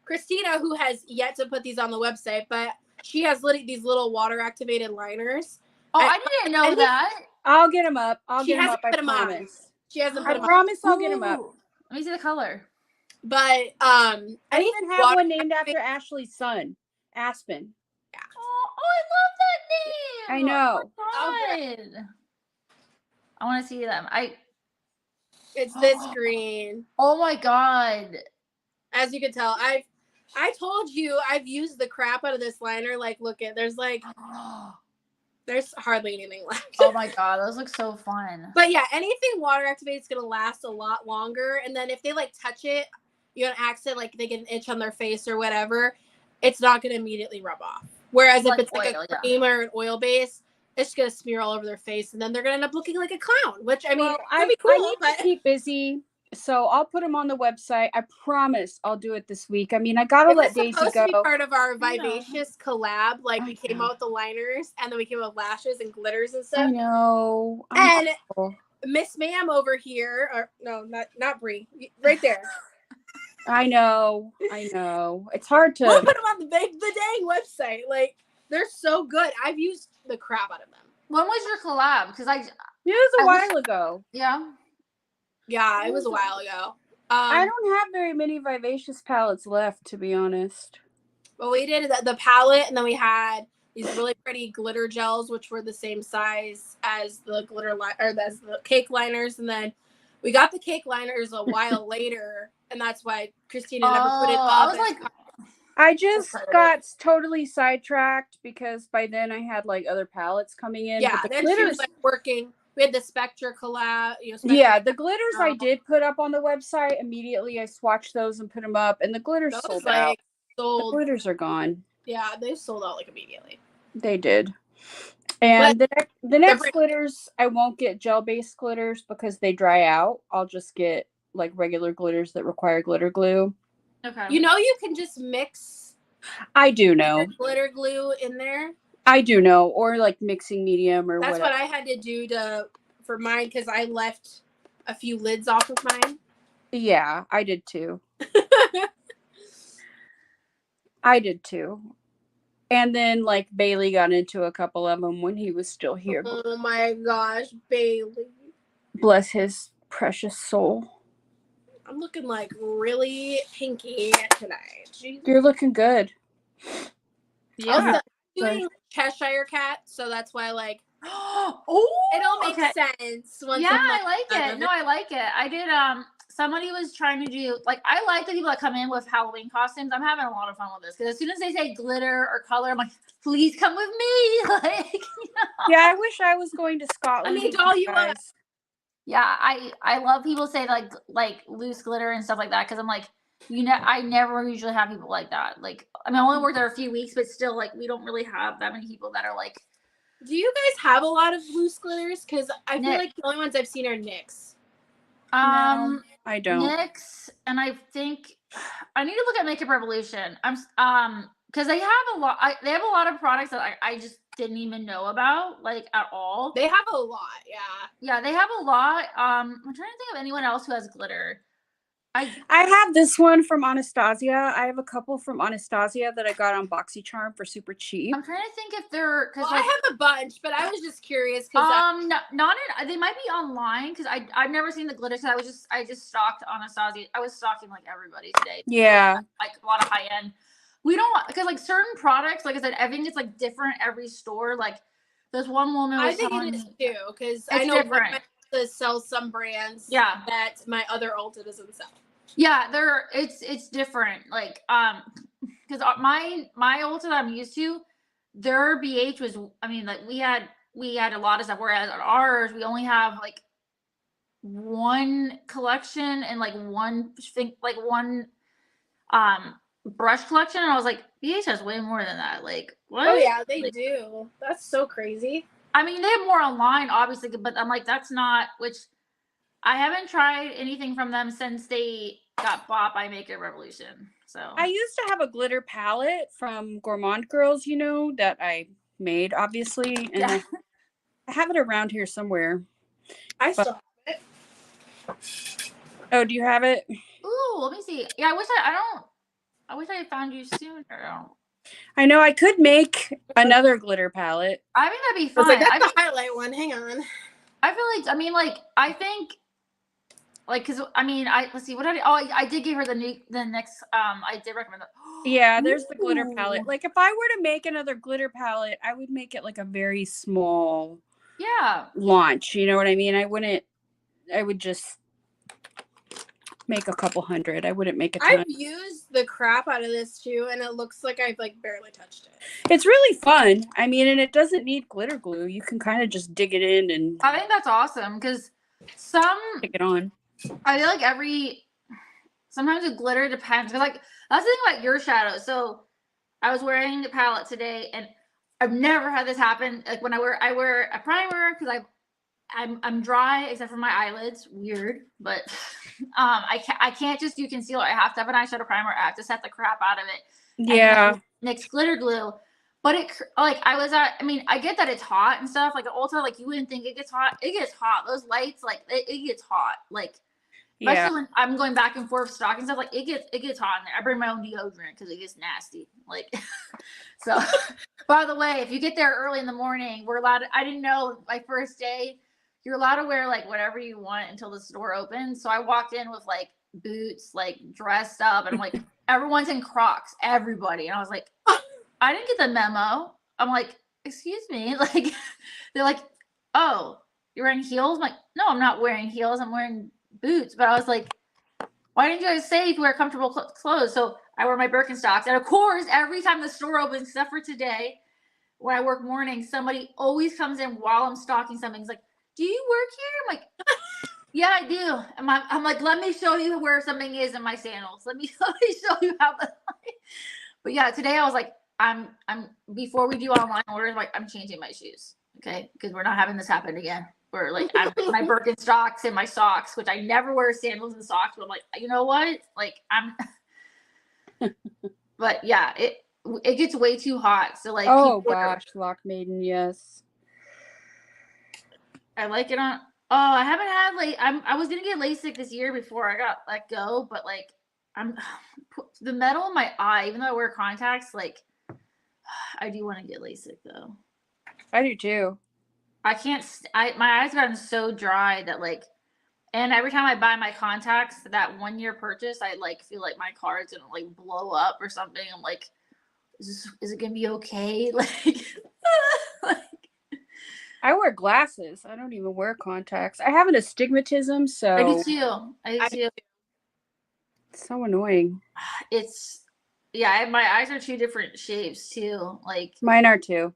Christina, who has yet to put these on the website, but she has these little water activated liners. Oh, I didn't know that. I'll get them up. I promise. She hasn't put them promise I'll get them up. Let me see the color. But I even have one named after Ashley's son, Aspen. Yeah. Oh, I love that name. I know. Oh, God. I want to see them. It's this green. Oh my God. As you can tell, I told you I've used the crap out of this liner. Like, look at there's hardly anything left. Oh my God, those look so fun. But yeah, anything water activated is gonna last a lot longer. And then if they like touch it, you have an accident, like they get an itch on their face or whatever, it's not gonna immediately rub off. Whereas if it's like a cream or an oil base, it's gonna smear all over their face, and then they're gonna end up looking like a clown. Which I mean, that'd be cool. I need to keep busy, so I'll put them on the website. I promise I'll do it this week. I mean, I gotta let Daisy go. It's supposed to be part of our Vivacious collab. Like we came out with the liners, and then we came out with lashes and glitters and stuff. I know. And Miss Ma'am over here, or no, not Bri, right there. I know. It's hard to. We'll put them on the dang website. Like they're so good. I've used the crap out of them. When was your collab? Because it was a while ago. Yeah. Yeah, it was a while ago. I don't have very many Vivacious palettes left, to be honest. Well, we did the palette, and then we had these really pretty glitter gels, which were the same size as the as the cake liners, and then we got the cake liners a while later, and that's why Christina never put it up. I was like, I just got totally sidetracked because by then I had like other palettes coming in. Yeah, but then she was like working. We had the Spectra collab. The glitters I did put up on the website immediately. I swatched those and put them up, and the glitters sold out. The glitters are gone. Yeah, they sold out like immediately. They did. And the next glitters, I won't get gel-based glitters because they dry out. I'll just get like regular glitters that require glitter glue. Okay. You can just mix. I do know. Glitter glue in there. I do know, or like mixing medium or whatever. That's what I had to do for mine because I left a few lids off of mine. Yeah, I did too. And then like Bailey got into a couple of them when he was still here. Oh my gosh, Bailey. Bless his precious soul. I'm looking like really pinky tonight. Jesus. You're looking good. Yeah. Also, doing Cheshire Cat, so that's why it'll make sense. I like it. No, I like it. I did somebody was trying to do, like, I like the people that come in with Halloween costumes. I'm having a lot of fun with this because as soon as they say glitter or color, I'm like, please come with me. Like, Yeah, I wish I was going to Scotland. I mean, all you up. Yeah, I love people say like loose glitter and stuff like that because I'm like, I never usually have people like that. Like, I mean, I only worked there a few weeks, but still, like, we don't really have that many people that are like. Do you guys have a lot of loose glitters? Because I feel like the only ones I've seen are NYX. No, I don't. NYX, and I think I need to look at Makeup Revolution. Because they have a lot. They have a lot of products that I just didn't even know about, like, at all. They have a lot, yeah. Yeah, they have a lot. I'm trying to think of anyone else who has glitter. I have this one from Anastasia. I have a couple from Anastasia that I got on BoxyCharm for super cheap. I'm trying to think if they're I have a bunch, but I was just curious because they might be online because I've never seen the glitter. Because I just stalked Anastasia. I was stalking like everybody today. Yeah, like a lot of high end. We don't because like certain products, like I said, I think it's like different every store. Like there's one woman. I think it is too because I know different. To sell some brands that my other Ulta doesn't sell. Yeah, it's different. Like because my Ulta that I'm used to, their BH was, I mean, like we had a lot of stuff, whereas at ours we only have like one collection and like one brush collection, and I was like, BH has way more than that. Like, what? Oh yeah, they do. That's so crazy. I mean, they have more online, obviously, but I'm like, that's not, which I haven't tried anything from them since they got bought by Makeup Revolution. So I used to have a glitter palette from Gourmande Girls, that I made, obviously, and I have it around here somewhere. I still have it. Oh, do you have it? Ooh, let me see. Yeah, I wish I had found you sooner. I know I could make another glitter palette. I think that'd be fun. That's the highlight one. Hang on. I feel like, I mean, like, I think, like, because, I mean, let's see, what did I did give her the next, I did recommend that. Yeah, there's the glitter palette. Like, if I were to make another glitter palette, I would make it like a very small launch. You know what I mean? I would just make a couple hundred. I wouldn't make a ton. I've used the crap out of this too, and it looks like I've like barely touched it. It's really fun. I mean, and it doesn't need glitter glue. You can kind of just dig it in, and I think that's awesome because stick it on. I feel like sometimes the glitter depends. Because, like, that's the thing about your shadows. So I was wearing the palette today, and I've never had this happen. Like when I wear a primer because I'm dry except for my eyelids. Weird, but I can't just do concealer. I have to have an eyeshadow primer. I have to set the crap out of it. Yeah. Mix glitter glue. But I mean, I get that it's hot and stuff. Like at Ulta, like you wouldn't think it gets hot. It gets hot. Those lights, like it gets hot. Like especially when I'm going back and forth stocking stuff, like it gets hot in there. I bring my own deodorant because it gets nasty. Like so. By the way, if you get there early in the morning, we're allowed. I didn't know my first day. You're allowed to wear like whatever you want until the store opens. So I walked in with like boots, like dressed up, and I'm like, everyone's in Crocs, everybody. And I was like, I didn't get the memo. I'm like, excuse me. Like, they're like, oh, you're wearing heels? I'm like, no, I'm not wearing heels. I'm wearing boots. But I was like, why didn't you guys say if you wear comfortable clothes? So I wear my Birkenstocks. And of course, every time the store opens, except for today, when I work mornings, somebody always comes in while I'm stocking something. It's like, do you work here? I'm like, yeah, I do. And I'm like, let me show you where something is in my sandals. Let me show you how. But yeah, today I was like, I'm before we do online orders, like I'm changing my shoes, okay? Because we're not having this happen again. We're like, I'm my Birkenstocks and my socks, which I never wear sandals and socks. But I'm like, you know what? Like but yeah, it gets way too hot. So like, oh gosh, Lock Maiden, yes. I like it on. Oh, I haven't had I was gonna get LASIK this year before I got let go, but like the metal in my eye, even though I wear contacts, like I do want to get LASIK though. I do too. I can't. My eyes have gotten so dry that like, and every time I buy my contacts, that 1 year purchase, I like feel like my card's gonna like blow up or something. I'm like, is it gonna be okay? Like, like I wear glasses. I don't even wear contacts. I have an astigmatism, so I do too. I do too. It's so annoying. It's my eyes are two different shapes too. Like mine are too.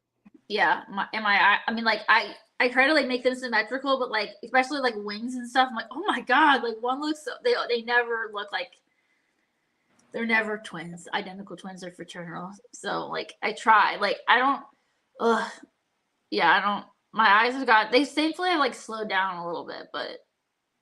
Yeah, I mean, like I try to like make them symmetrical, but like especially like wings and stuff. I'm like, oh my god, like one looks they never look like they're never twins, identical twins or fraternal. So like I try, like I don't, I don't. My eyes have got they thankfully have like slowed down a little bit, but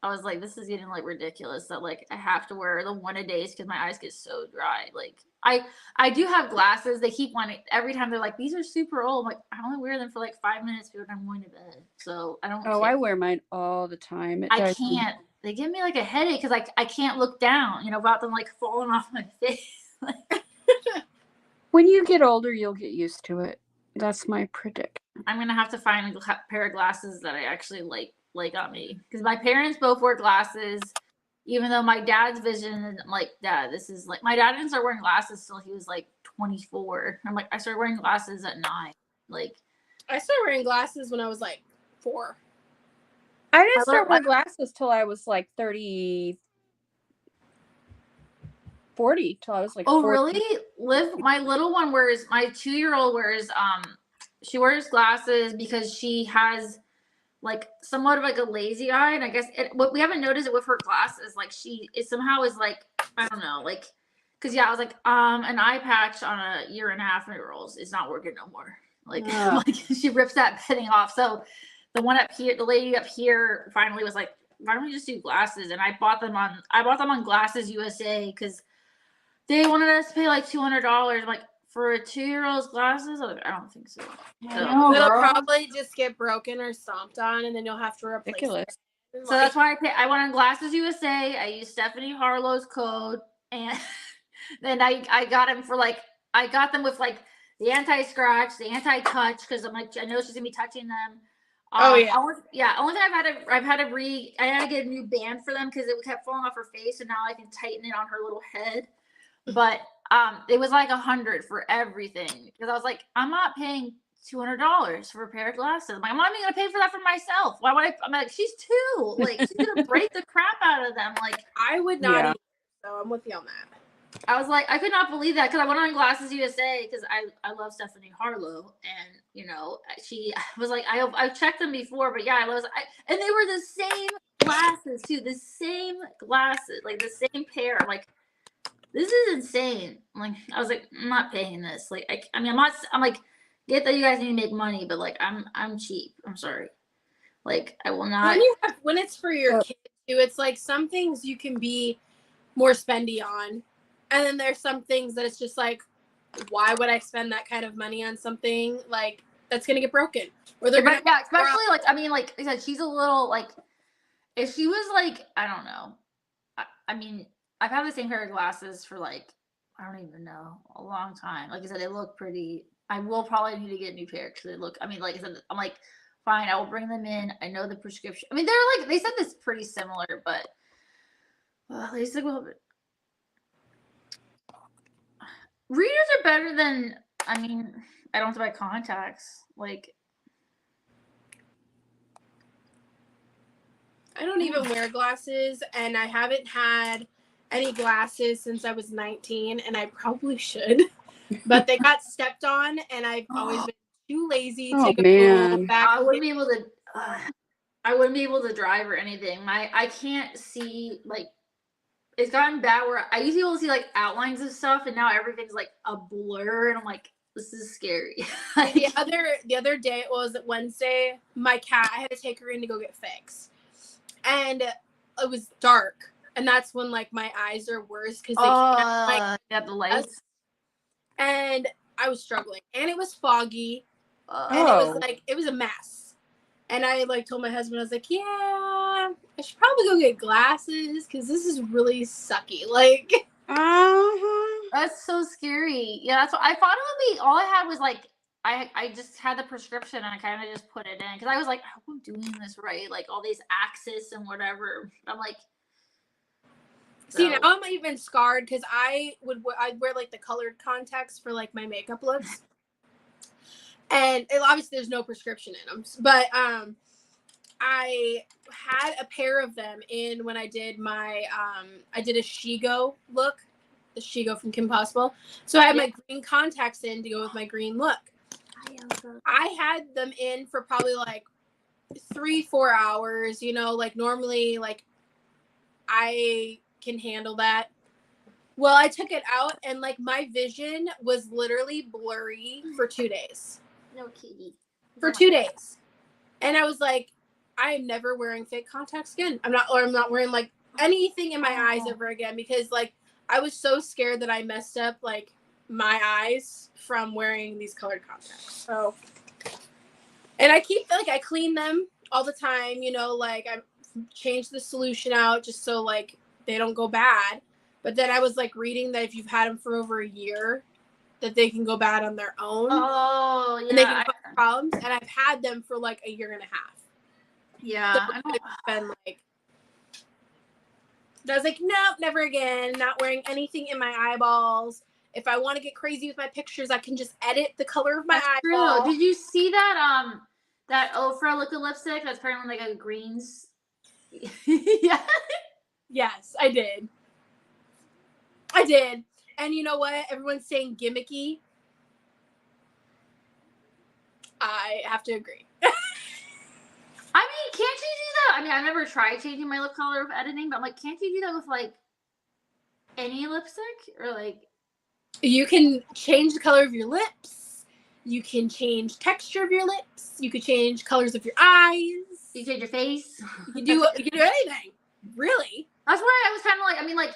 I was like, this is getting like ridiculous that like I have to wear the one a days because my eyes get so dry. Like I do have glasses. They keep wanting every time they're like, these are super old. I'm like, I only wear them for like 5 minutes before I'm going to bed. So I don't. I wear mine all the time. I can't. They give me like a headache because I can't look down. About them like falling off my face. When you get older, you'll get used to it. That's my prediction. I'm gonna have to find a pair of glasses that I actually like on me because my parents both wear glasses. Even though my dad's vision, I'm like, Dad, this is like my dad didn't start wearing glasses till he was like 24. I'm like, I started wearing glasses at 9. Like, I started wearing glasses when I was like 4. I didn't start wearing glasses till I was like 40 till I was like 40. Really? My little one wears, my 2-year-old wears, she wears glasses because she has like somewhat of like a lazy eye, and I guess what we haven't noticed it with her glasses, like it somehow is like, I don't know, like, because I was like, an eye patch on a 1.5-year-old is not working no more. Like, like she rips that bedding off. So the one up here, the lady up here finally was like, why don't we just do glasses? And I bought them on Glasses USA because they wanted us to pay like $200. I'm like, for a 2-year-old's glasses? I don't think so. It'll probably just get broken or stomped on, and then you'll have to replace it. So that's why I went on Glasses USA. I used Stephanie Harlow's code, and then I got them for like, I got them with like the anti-scratch, the anti-touch, because I'm like, I know she's gonna be touching them. Only thing I had to get a new band for them because it kept falling off her face, and now I can tighten it on her little head. But it was like $100 for everything because I was like, I'm not paying $200 for a pair of glasses. I'm not even gonna pay for that for myself. Why would I? I'm like, she's 2. Like, she's gonna break the crap out of them. Like, I would not. Either, so I'm with you on that. I was like, I could not believe that because I went on Glasses USA because I love Stephanie Harlow, and she was like, I've checked them before, but and they were the same glasses too, the same glasses, like the same pair. I'm like, this is insane. Like, I was like, I'm not paying this. Like, I'm like, get that you guys need to make money, but like, I'm cheap. I'm sorry. Like, I will not. When it's for your kids too, it's like some things you can be more spendy on, and then there's some things that it's just like, why would I spend that kind of money on something like that's gonna get broken? Or they're gonna especially like, I mean, like I said, she's a little like, if she was like, I don't know. I mean, I've had the same pair of glasses for like, I don't even know, a long time. Like I said, they look pretty. I will probably need to get a new pair because they look, I mean, like I said, I'm like, fine, I will bring them in. I know the prescription. I mean, they're like, they said this pretty similar, but they just look a little bit. Readers are better than, I mean, I don't have to buy contacts. Like, I don't even wear glasses, and I haven't had any glasses since I was 19, and I probably should, but they got stepped on, and I've always been too lazy to go back. I wouldn't be able to. I wouldn't be able to drive or anything. I can't see, like, it's gotten bad where I used to be able to see like outlines of stuff, and now everything's like a blur, and I'm like, this is scary. Like, the other day, was it Wednesday? My cat, I had to take her in to go get fixed, and it was dark, and that's when like my eyes are worse because they can't like got the lights, and I was struggling, and it was foggy, and it was like it was a mess. And I like told my husband, I was like, yeah, I should probably go get glasses because this is really sucky. Like, that's so scary. Yeah, that's what I thought it would be. All I had was like, I just had the prescription and I kind of just put it in because I was like, I hope I'm doing this right. Like all these axis and whatever. I'm like, see, now I'm even scarred because I'd wear like the colored contacts for like my makeup looks. And obviously there's no prescription in them, but I had a pair of them in when I did my I did a Shigo look, the Shigo from Kim Possible. So I had my green contacts in to go with my green look. I had them in for probably like 3-4 hours, you know, like normally like I can handle that. Well, I took it out and like my vision was literally blurry for 2 days. No kitty. For 2 days. And I was like, I am never wearing fake contacts again. I'm not wearing like anything in my eyes ever again, because like I was so scared that I messed up like my eyes from wearing these colored contacts. So, and I keep like I clean them all the time, you know, like I change the solution out just so like they don't go bad. But then I was like reading that if you've had them for over a year, that they can go bad on their own. Oh, yeah. And they can cause problems. And I've had them for like a year and a half. Yeah. So I've been like, I was like, nope, never again. Not wearing anything in my eyeballs. If I want to get crazy with my pictures, I can just edit the color of my eyeball. True. Did you see that that Ofra liquid lipstick that's apparently like a greens? Yeah. Yes, I did. And you know what? Everyone's saying gimmicky. I have to agree. I mean, can't you do that? I mean, I've never tried changing my lip color with editing, but I'm like, can't you do that with like any lipstick? Or like, you can change the color of your lips. You can change texture of your lips. You could change colors of your eyes. You change your face. You can do anything. Really? That's why I was kind of like, I mean, like,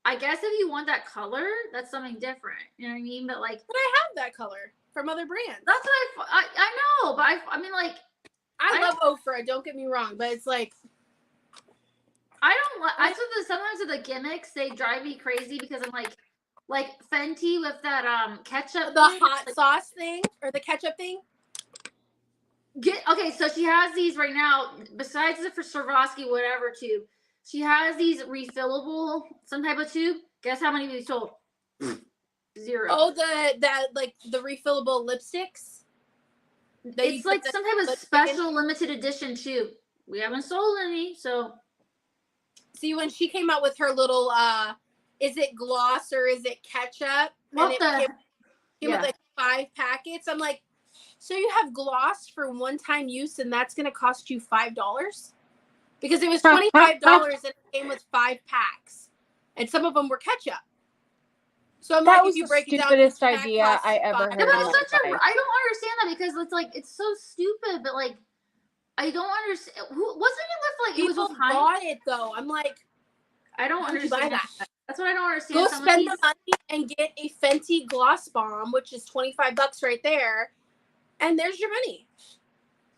I guess if you want that color, that's something different. You know what I mean? But like, but I have that color from other brands. That's what I know, but I mean, like, I love Ofra. Don't get me wrong, but it's like I don't like. I feel that sometimes with the gimmicks they drive me crazy because I'm like Fenty with that ketchup. The hot sauce thing or the ketchup thing. Okay, so she has these right now. Besides the for Swarovski whatever tube, she has these refillable some type of tube. Guess how many we sold? 0. Oh, like the refillable lipsticks. It's like some type of special limited edition tube. We haven't sold any, so. See, when she came out with her little, is it gloss or is it ketchup? What and it came with like 5 packets. I'm like, so you have gloss for one-time use and that's going to cost you $5? Because it was $25 and it came with 5 packs. And some of them were ketchup. So I'm that like, was if you the break stupidest it down, idea I ever heard. I don't understand that because it's like it's so stupid, but like I don't understand. Wasn't it with like people it was with Heinz? bought it though? I'm like, I don't understand that. That's what I don't understand. Go spend the money and get a Fenty gloss bomb, which is $25 right there, and there's your money.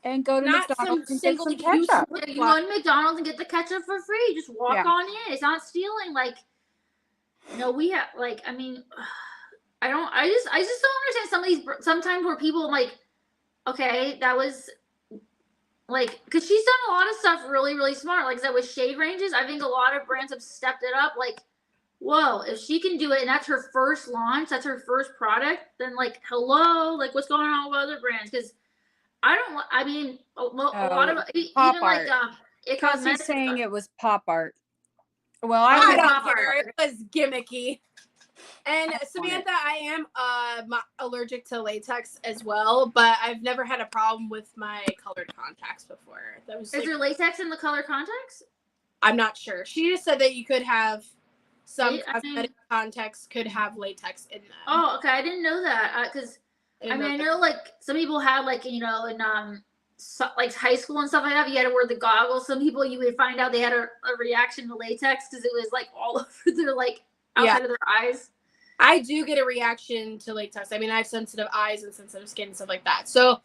And go to McDonald's and get some ketchup. You go to McDonald's and get the ketchup for free. Just walk on in. It's not stealing. Like, no, we have like. I mean, I just don't understand some of these. Sometimes where people like, okay, that was like, because she's done a lot of stuff really, really smart. Like that with shade ranges, I think a lot of brands have stepped it up. Like, whoa, if she can do it and that's her first launch, that's her first product, then like, hello, like what's going on with other brands? Because I mean, a lot of even art. like Kelsey's saying it was pop art. Well, I don't care. It was gimmicky. And Samantha, I am allergic to latex as well, but I've never had a problem with my colored contacts before. Is there latex in the color contacts? I'm not sure. She just said that you could have some cosmetic contacts could have latex in them. Oh, okay. I didn't know that because I mean I know like some people had like in like high school and stuff like that. You had to wear the goggles. Some people you would find out they had a reaction to latex because it was like all over their like outside of their eyes. I do get a reaction to latex. I mean, I have sensitive eyes and sensitive skin and stuff like that. So,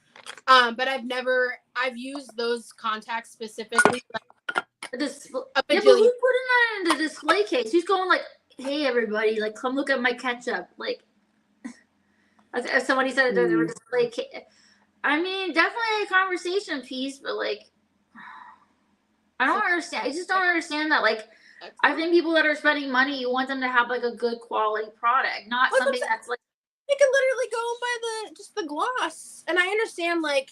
but I've used those contacts specifically. But who put in that in the display case? Who's going like, hey everybody, like come look at my ketchup. Like, as somebody said there's a display case. I mean, definitely a conversation piece, but like, I don't understand. I just don't understand that. Like, I think people that are spending money, you want them to have like a good quality product, not something that's like They could literally go and buy the gloss. And I understand, like,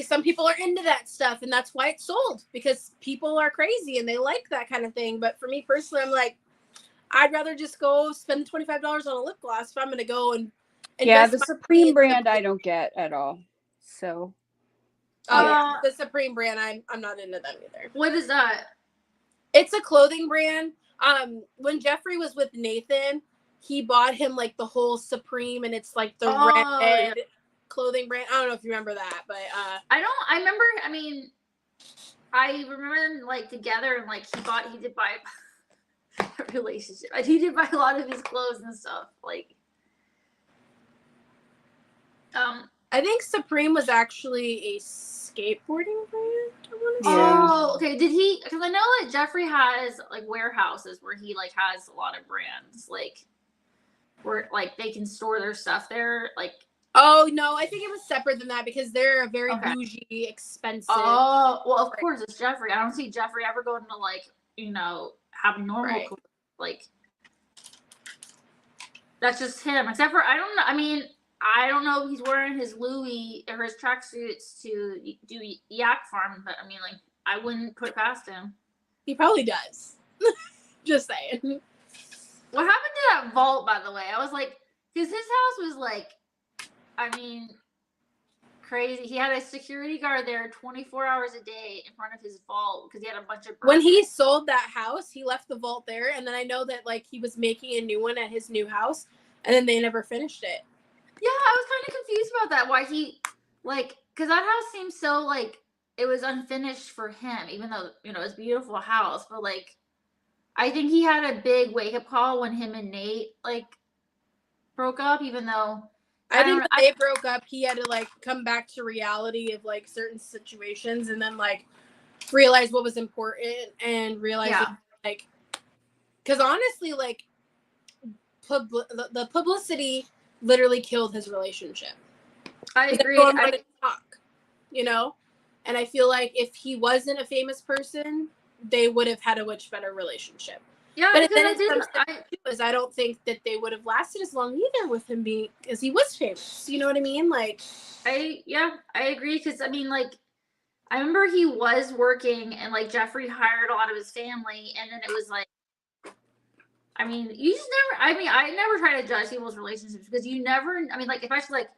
some people are into that stuff, and that's why it's sold, because people are crazy and they like that kind of thing. But for me personally, I'm like, I'd rather just go spend $25 on a lip gloss if I'm going to go and yeah, the Supreme brand I don't get at all. So, the Supreme brand, I'm not into them either. What is that? It's a clothing brand. When Jeffrey was with Nathan, he bought him like the whole Supreme, and it's like the red clothing brand. I don't know if you remember that, but I remember. I mean, I remember them like together, and like he did buy a relationship. He did buy a lot of his clothes and stuff. Like, I think Supreme was actually a skateboarding brand. Oh, okay. Did he? Because I know that Jeffrey has like warehouses where he like has a lot of brands, like where like they can store their stuff there. Like, oh no, I think it was separate than that, because they're a very bougie, expensive. Oh well, of course it's Jeffrey. I don't see Jeffrey ever going to like have normal clothes. Like, that's just him. Except for I don't know. I mean, I don't know if he's wearing his Louis or his tracksuits to do Yak Farm, but I mean, like, I wouldn't put it past him. He probably does. Just saying. What happened to that vault, by the way? I was like, because his house was like, I mean, crazy. He had a security guard there 24 hours a day in front of his vault because he had a bunch of. When he sold that house, he left the vault there, and then I know that like he was making a new one at his new house, and then they never finished it. Yeah, I was kind of confused about that. Why he, like, because that house seems so, like, it was unfinished for him, even though, it's a beautiful house. But, like, I think he had a big wake-up call when him and Nate, like, broke up, even though. I think when they broke up, he had to, like, come back to reality of, like, certain situations and then, like, realize what was important and realize, like, because honestly, like, the publicity literally killed his relationship. I agree. Talk, and I feel like if he wasn't a famous person, they would have had a much better relationship. Yeah, but I don't think that they would have lasted as long either with him being, because he was famous. You know what I mean? Like, I agree, because I mean, like, I remember he was working and like Jeffrey hired a lot of his family, and then it was like, I mean, you just never, I never try to judge people's relationships because you never, I mean, like, if I was like,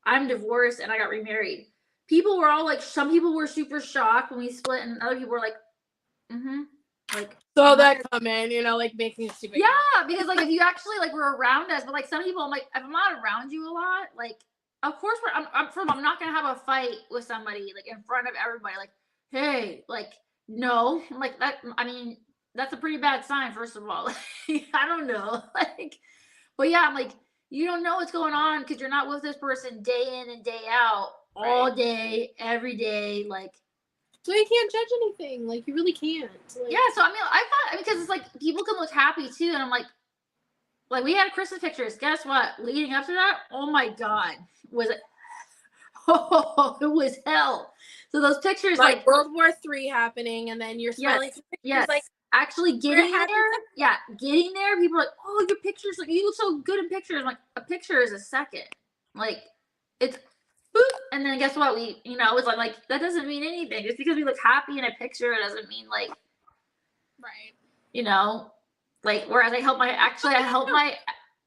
I'm divorced and I got remarried, people were all like, some people were super shocked when we split, and other people were like, like, so that come in, like making stupid. Yeah, because like if you actually like were around us, but like some people, I'm like, if I'm not around you a lot, like, of course I'm not gonna have a fight with somebody like in front of everybody, like, hey, like, no, I'm like that. I mean, that's a pretty bad sign, first of all. I don't know, like, but yeah, I'm like, you don't know what's going on because you're not with this person day in and day out, all day, every day, like. So you can't judge anything. Like, you really can't. Like, yeah, so I mean, I thought, because it's like people can look happy too, and I'm like we had Christmas pictures. Guess what? Leading up to that, oh my God, was it? Oh, it was hell. So those pictures, like World War III happening, and then you're smiling. Yes, like actually getting there. Yeah, getting there. People are like, oh, your pictures, like, you look so good in pictures. I'm like, a picture is a second. Like, it's. Boop, and then guess what? We, it's like that doesn't mean anything. Just because we look happy in a picture, it doesn't mean like, right? Like, whereas I helped my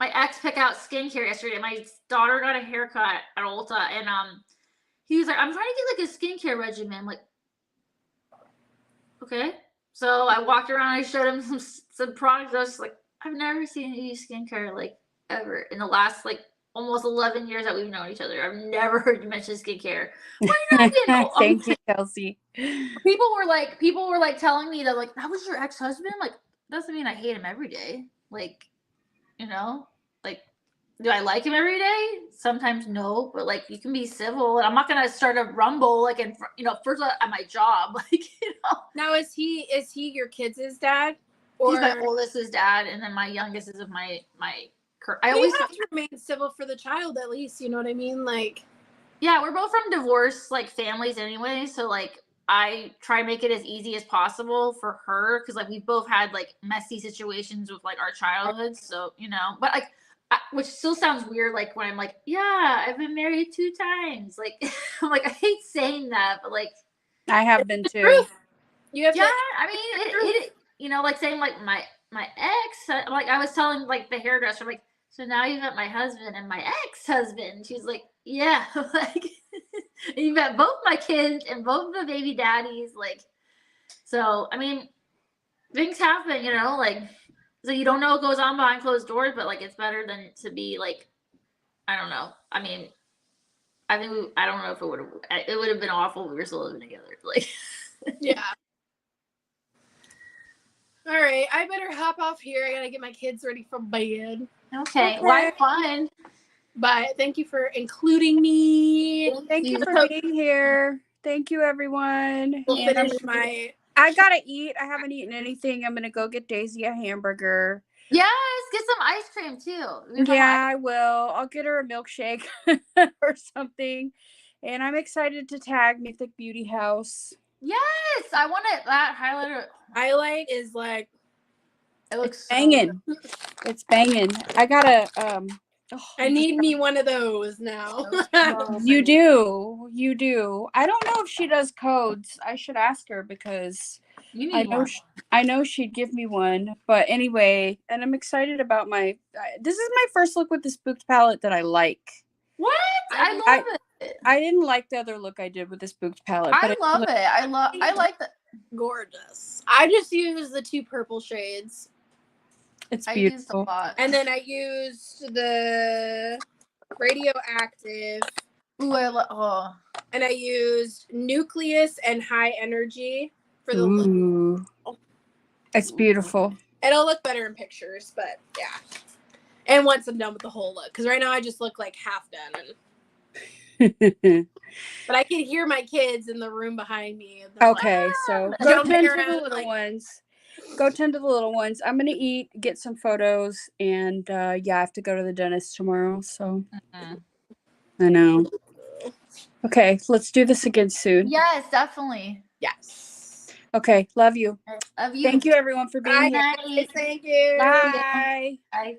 ex pick out skincare yesterday. My daughter got a haircut at Ulta, and he was like, I'm trying to get like a skincare regimen. I'm like, okay. So I walked around. I showed him some products. I was just like, I've never seen you use skincare like ever in the last like almost 11 years that we've known each other. I've never heard you mention skincare. Thank you, Kelsey. People were like telling me that like, that was your ex-husband. Like, doesn't mean I hate him every day. Like, like, do I like him every day? Sometimes no, but like, you can be civil. I'm not gonna start a rumble like in first at my job. Like, Now is he your kids' dad? Or he's my oldest's dad, and then my youngest is of my. I always have to remain civil for the child, at least. You know what I mean? Like, yeah, we're both from divorced like families anyway, so like I try to make it as easy as possible for her because like we've both had like messy situations with like our childhoods, so but like which still sounds weird. Like when I'm like, yeah, I've been married 2 times. Like, I'm like, I hate saying that, but like, I have been too. You have yeah, I mean, you know, like saying like my ex, like I was telling like the hairdresser, like, so now you met my husband and my ex-husband. She's like, yeah, like you met both my kids and both the baby daddies, like, so I mean, things happen, you know, like, so you don't know what goes on behind closed doors, but like it's better than to be like, I don't know. I mean, I think I don't know if it would have been awful if we were still living together, like. Yeah. All right, I better hop off here. I gotta get my kids ready for bed. Okay. Well, fun. But thank you for including me. Thank you for being here. Thank you, everyone. We'll finish I gotta eat. I haven't eaten anything. I'm gonna go get Daisy a hamburger. Yes, get some ice cream too. Yeah, I will. I'll get her a milkshake or something. And I'm excited to tag Mythic Beauty House. Yes, I want it. That highlighter. Highlight is like, it looks banging. So it's banging. I gotta I need me one of those now. You do. I don't know if she does codes. I should ask her because you need one. I know she'd give me one. But anyway, and I'm excited about this is my first look with the Spooked palette that I like. What? I love it. I didn't like the other look I did with the Spooked palette. But I love it. I like that. Gorgeous. I just used the 2 purple shades. It's beautiful. I used a lot. And then I used the radioactive. Ooh, and I used nucleus and high energy for the look. It's beautiful. It'll look better in pictures, but yeah. And once I'm done with the whole look, because right now I just look like half done. But I can hear my kids in the room behind me. Okay, so go tend to the little ones. Go tend to the little ones. I'm gonna eat, get some photos, and yeah, I have to go to the dentist tomorrow. So I know. Okay, let's do this again soon. Yes, definitely. Yes. Okay, love you. Love you. Thank you, everyone, for being here. Thank you. Bye. Bye.